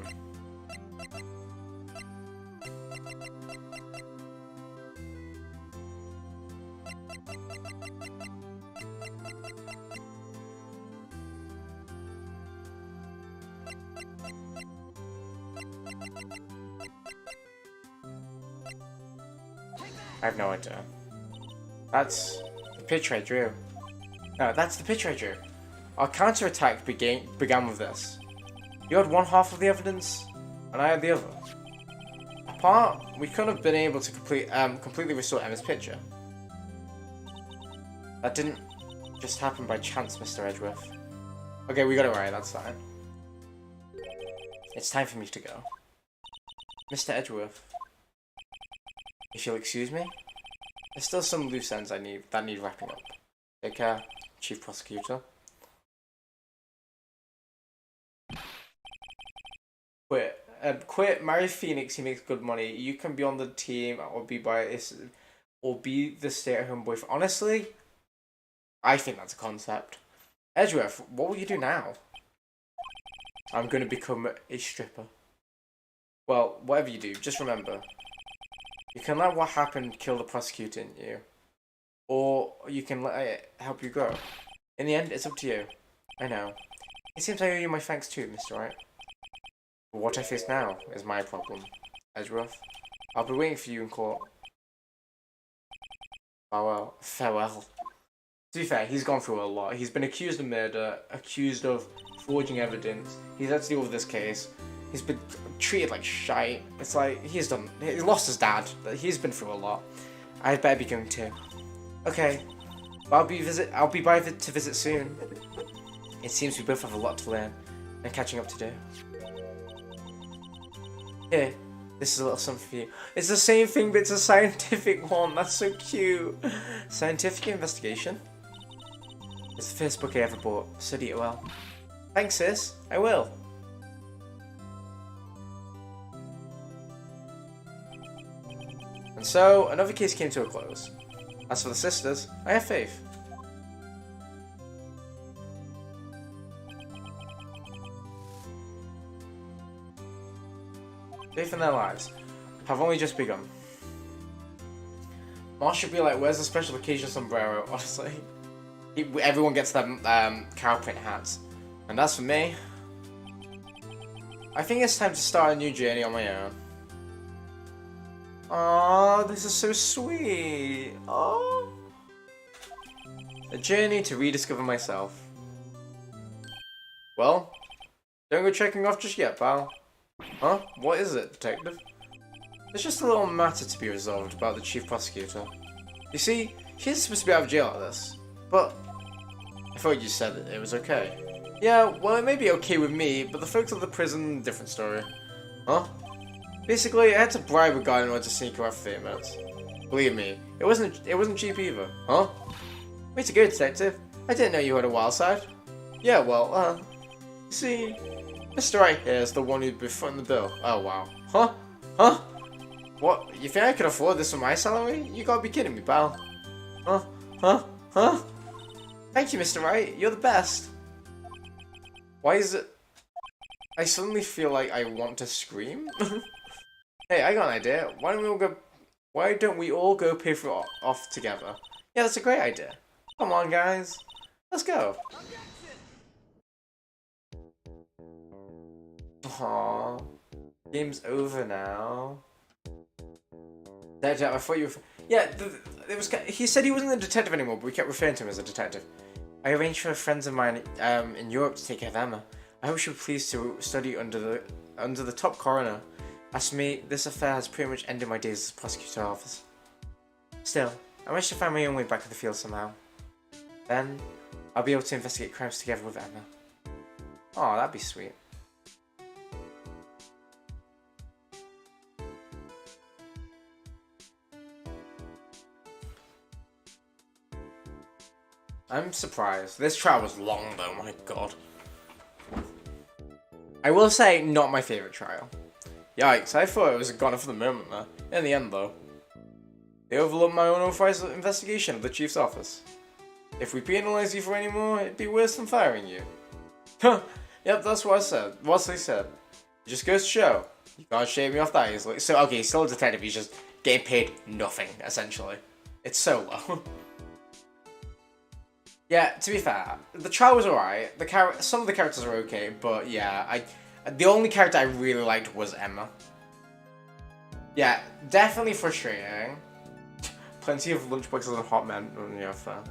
I have no idea. That's the picture I drew. No, that's the picture I drew. Our counterattack began with this. You had one half of the evidence, and I had the other. Apart, we couldn't have been able to completely restore Emma's picture. That didn't just happen by chance, Mr. Edgeworth. Okay, we got it right, that's fine. It's time for me to go. Mr. Edgeworth, if you'll excuse me, there's still some loose ends that need wrapping up. Take care, Chief Prosecutor. Quit. Marry Phoenix. He makes good money. You can be on the team, or be the stay-at-home boyfriend. Honestly, I think that's a concept. Edgeworth, what will you do now? I'm gonna become a stripper. Well, whatever you do, just remember, you can let what happened kill the prosecutor in you, or you can let it help you grow. In the end, it's up to you. I know. It seems I owe you my thanks too, Mr. Wright. But what I face now is my problem, Edgeworth. I'll be waiting for you in court. Farewell. Farewell. To be fair, he's gone through a lot. He's been accused of murder, accused of forging evidence. He's had to deal with this case. He's been treated like shite. It's like, he lost his dad. He's been through a lot. I better be going too. Okay. I'll be by to visit soon. It seems we both have a lot to learn and catching up to do. Here, this is a little something for you. It's the same thing, but it's a scientific one. That's so cute. Scientific investigation. It's the first book I ever bought. Study it well. Thanks, sis. I will. And so, another case came to a close. As for the sisters, I have faith. Faith in their lives have only just begun. Marsh should be like, where's the special occasion sombrero? Honestly. Everyone gets them cow print hats. And as for me, I think it's time to start a new journey on my own. Aww, this is so sweet. Aww. A journey to rediscover myself. Well, don't go checking off just yet, pal. Huh? What is it, detective? There's just a little matter to be resolved about the chief prosecutor. You see, she's supposed to be out of jail at this, but I thought you said that it was okay. Yeah, well, it may be okay with me, but the folks at the prison, different story. Huh? Basically, I had to bribe a guy in order to sneak her out for 30 minutes. Believe me, it wasn't cheap either. Huh? Way to go, detective. I didn't know you had a wild side. Yeah, well, you see, Mr. Wright here is the one who'd be footing the bill. Oh, wow. Huh? Huh? What? You think I could afford this with my salary? You gotta be kidding me, pal. Huh? Huh? Huh? Thank you, Mr. Wright. You're the best. Why is it... I suddenly feel like I want to scream? Hey, I got an idea. Why don't we all go pay for it off together? Yeah, that's a great idea. Come on, guys. Let's go. Aww. Game's over now. I thought you were... Yeah, he said he wasn't a detective anymore, but we kept referring to him as a detective. I arranged for friends of mine in Europe to take care of Emma. I hope she'll be pleased to study under the top coroner. As for me, this affair has pretty much ended my days as prosecutor office. Still, I managed to find my own way back in the field somehow. Then, I'll be able to investigate crimes together with Emma. Oh, that'd be sweet. I'm surprised. This trial was long though, my god. I will say, not my favourite trial. Yikes, I thought it was a goner for the moment there. In the end though, they overlooked my unauthorized investigation of the chief's office. If we penalize you for any more, it'd be worse than firing you. Huh, yep, that's what I said. What they said. It just goes to show, you can't shave me off that easily. So, okay, he's still a detective, he's just getting paid nothing, essentially. It's so low. Yeah, to be fair, the trial was alright. Some of the characters are okay, but yeah, the only character I really liked was Emma. Yeah, definitely frustrating. Plenty of lunchboxes and hot men. Yeah, fair.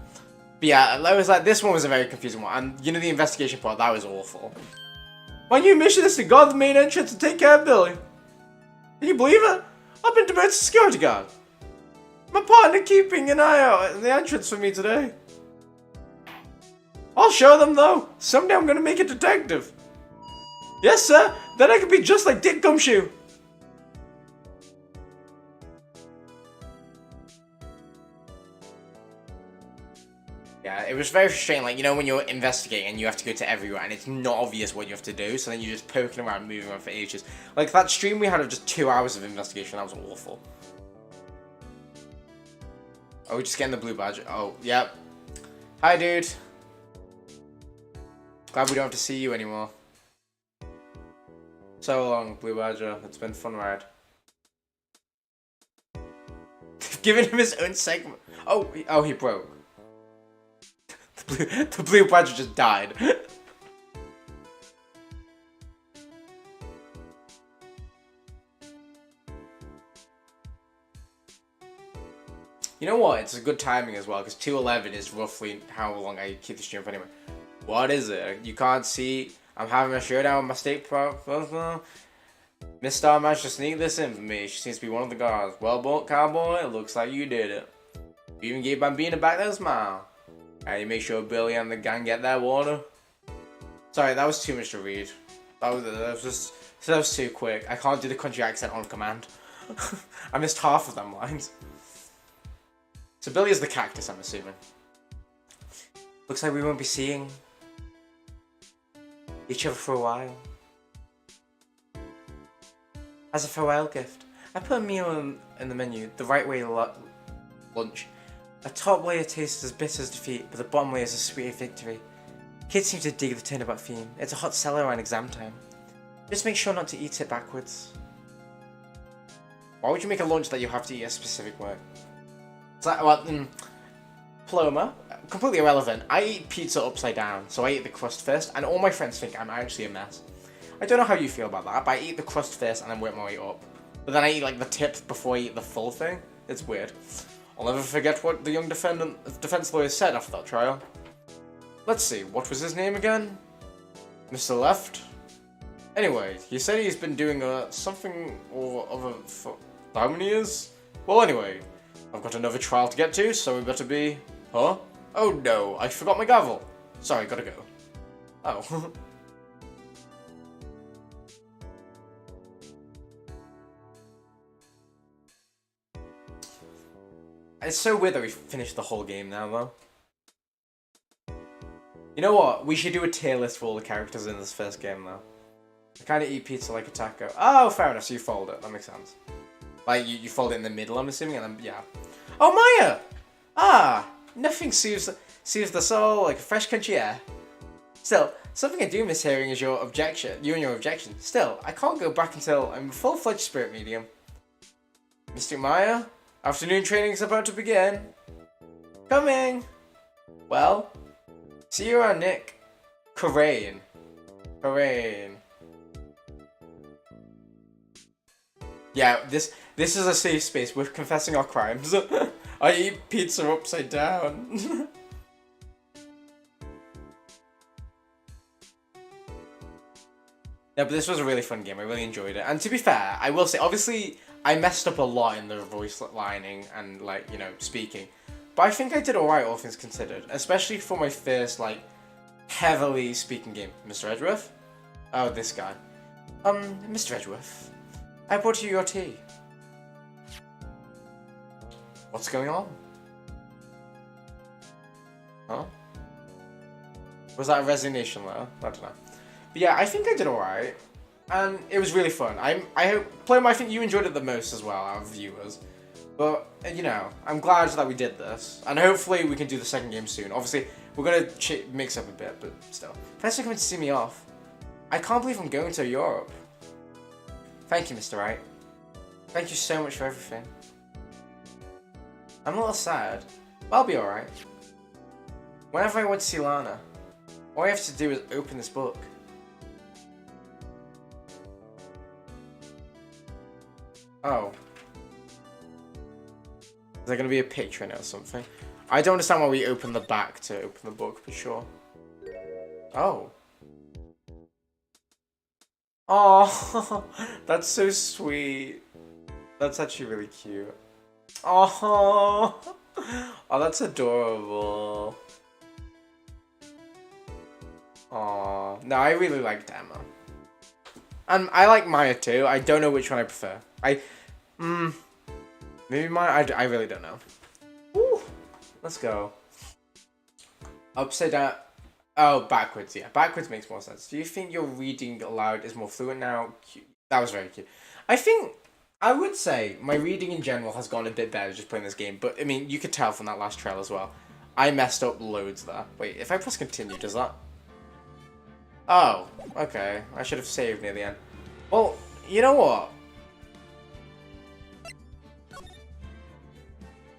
But yeah, I was like, this one was a very confusing one, and you know the investigation part, that was awful. My new mission is to guard the main entrance and take care of Billy. Can you believe it? I've been demoted to security guard. My partner keeping an eye out at the entrance for me today. I'll show them though. Someday I'm gonna make a detective. Yes, sir. Then I can be just like Dick Gumshoe. Yeah, it was very frustrating, like, you know when you're investigating and you have to go to everywhere and it's not obvious what you have to do, so then you're just poking around, moving around for ages. Like, that stream we had of just 2 hours of investigation, that was awful. Oh, we're just getting the blue badge. Oh, yep. Hi, dude. Glad we don't have to see you anymore. So long, Blue Badger. It's been a fun ride. They've given him his own segment. Oh, he broke. The Blue Badger just died. You know what? It's a good timing as well, because 2:11 is roughly how long I keep the stream for anyway. What is it? You can't see. I'm having a showdown with my state pro. Miss Star managed to sneak this in for me. She seems to be one of the guards. Well bought, cowboy. It looks like you did it. You even gave Bambina back that smile. And you make sure Billy and the gang get their water. Sorry, that was too much to read. That was too quick. I can't do the country accent on command. I missed half of them lines. So Billy is the cactus, I'm assuming. Looks like we won't be seeing each other for a while. As a farewell gift, I put a meal in the menu, the right way lunch. A top layer tastes as bitter as defeat, but the bottom layer is a sweet victory. Kids seem to dig the turnabout theme. It's a hot seller around exam time. Just make sure not to eat it backwards. Why would you make a lunch that you have to eat a specific way? It's like, well, Paloma, completely irrelevant. I eat pizza upside down, so I eat the crust first, and all my friends think I'm actually a mess. I don't know how you feel about that, but I eat the crust first and then work my way up. But then I eat like the tip before I eat the full thing. It's weird. I'll never forget what the young defense lawyer said after that trial. Let's see, what was his name again? Mr. Left? Anyway, he said he's been doing something or other for how many years? Well, anyway, I've got another trial to get to, so we better be... Huh? Oh no, I forgot my gavel. Sorry, gotta go. Oh. It's so weird that we finished the whole game now, though. You know what? We should do a tier list for all the characters in this first game, though. I kind of eat pizza like a taco. Oh, fair enough, so you fold it. That makes sense. Like, you fold it in the middle, I'm assuming, and then, yeah. Oh, Maya! Ah! Nothing soothes the soul like a fresh country air. Still, something I do miss hearing is your objection. You and your objection. Still, I can't go back until I'm a full-fledged spirit medium. Mr. Maya? Afternoon training is about to begin. Coming! Well, see you around, Nick. Corain. Yeah, this is a safe space. We're confessing our crimes. I eat pizza upside down. Yeah, but this was a really fun game. I really enjoyed it. And to be fair, I will say, obviously, I messed up a lot in the voice lining and, like, you know, speaking. But I think I did alright, all things considered. Especially for my first, like, heavily speaking game. Mr. Edgeworth? Oh, this guy. Mr. Edgeworth, I brought you your tea. What's going on? Huh? Was that a resignation letter? I don't know. But yeah, I think I did alright. And it was really fun. I hope, Plum, I think you enjoyed it the most as well, our viewers. But, you know, I'm glad that we did this. And hopefully we can do the second game soon. Obviously, we're going to mix up a bit, but still. Thanks for coming to see me off. I can't believe I'm going to Europe. Thank you, Mr. Wright. Thank you so much for everything. I'm a little sad, but I'll be alright. Whenever I want to see Lana, all I have to do is open this book. Oh. Is there going to be a picture in it or something? I don't understand why we open the back to open the book, for sure. Oh. Oh, that's so sweet. That's actually really cute. Oh, oh, that's adorable. Oh, no, I really liked Emma. And I like Maya too. I don't know which one I prefer. Maybe Maya, I really don't know. Woo, let's go. Upside down. Oh, backwards, yeah. Backwards makes more sense. Do you think your reading aloud is more fluent now? Cute. That was very cute. I would say my reading in general has gone a bit better just playing this game. But, I mean, you could tell from that last trail as well. I messed up loads there. Wait, if I press continue, does that? Oh, okay. I should have saved near the end. Well, you know what?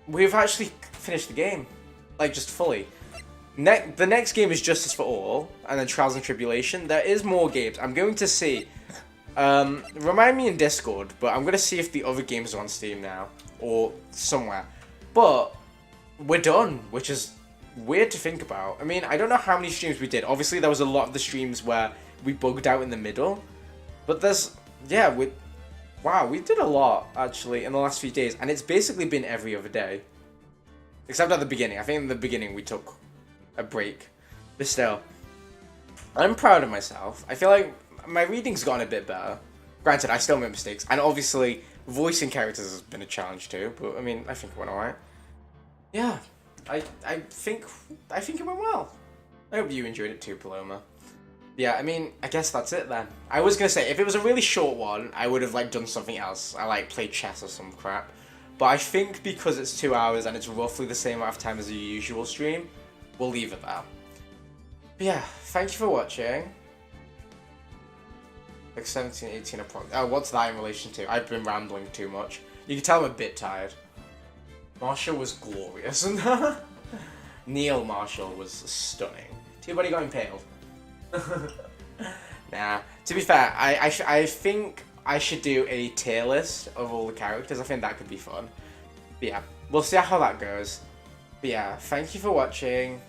We've actually finished the game. Like, just fully. The next game is Justice for All, and then Trials and Tribulation. There is more games. I'm going to see. Remind me in Discord, but I'm going to see if the other games are on Steam now, or somewhere. But we're done, which is weird to think about. I mean, I don't know how many streams we did. Obviously, there was a lot of the streams where we bugged out in the middle. But wow, we did a lot, actually, in the last few days. And it's basically been every other day. Except at the beginning. I think in the beginning we took a break. But still, I'm proud of myself. I feel like my reading's gotten a bit better. Granted, I still make mistakes. And obviously, voicing characters has been a challenge too. But, I mean, I think it went alright. Yeah, I think it went well. I hope you enjoyed it too, Paloma. Yeah, I mean, I guess that's it then. I was gonna say, if it was a really short one, I would have, like, done something else. I, like, played chess or some crap. But I think because it's 2 hours and it's roughly the same amount of time as a usual stream, we'll leave it there. But yeah, thank you for watching. Like 17, 18 approximately. Oh, what's that in relation to? I've been rambling too much. You can tell I'm a bit tired. Marshall was glorious. Neil Marshall was stunning. Too bad he got impaled. Nah, to be fair, I think I should do a tier list of all the characters. I think that could be fun. But yeah, we'll see how that goes. But yeah, thank you for watching.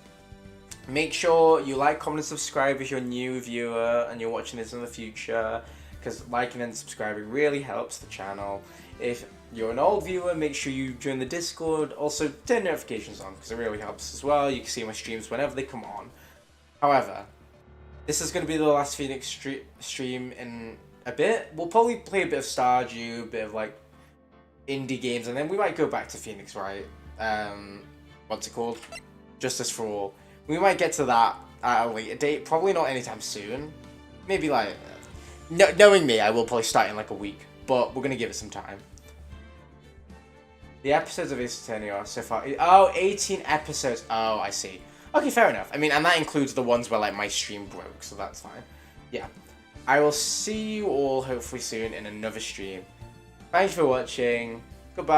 Make sure you like, comment, and subscribe if you're a new viewer and you're watching this in the future, because liking and subscribing really helps the channel. If you're an old viewer, make sure you join the Discord. Also, turn notifications on, because it really helps as well. You can see my streams whenever they come on. However, this is going to be the last Phoenix stream in a bit. We'll probably play a bit of Stardew, a bit of, like, indie games, and then we might go back to Phoenix Wright. What's it called? Justice for All. We might get to that at a later date. Probably not anytime soon. Maybe, like... knowing me, I will probably start in, like, a week. But we're going to give it some time. The episodes of Ace Attorney are so far... Oh, 18 episodes. Oh, I see. Okay, fair enough. I mean, and that includes the ones where, like, my stream broke, so that's fine. Yeah. I will see you all hopefully soon in another stream. Thanks for watching. Goodbye.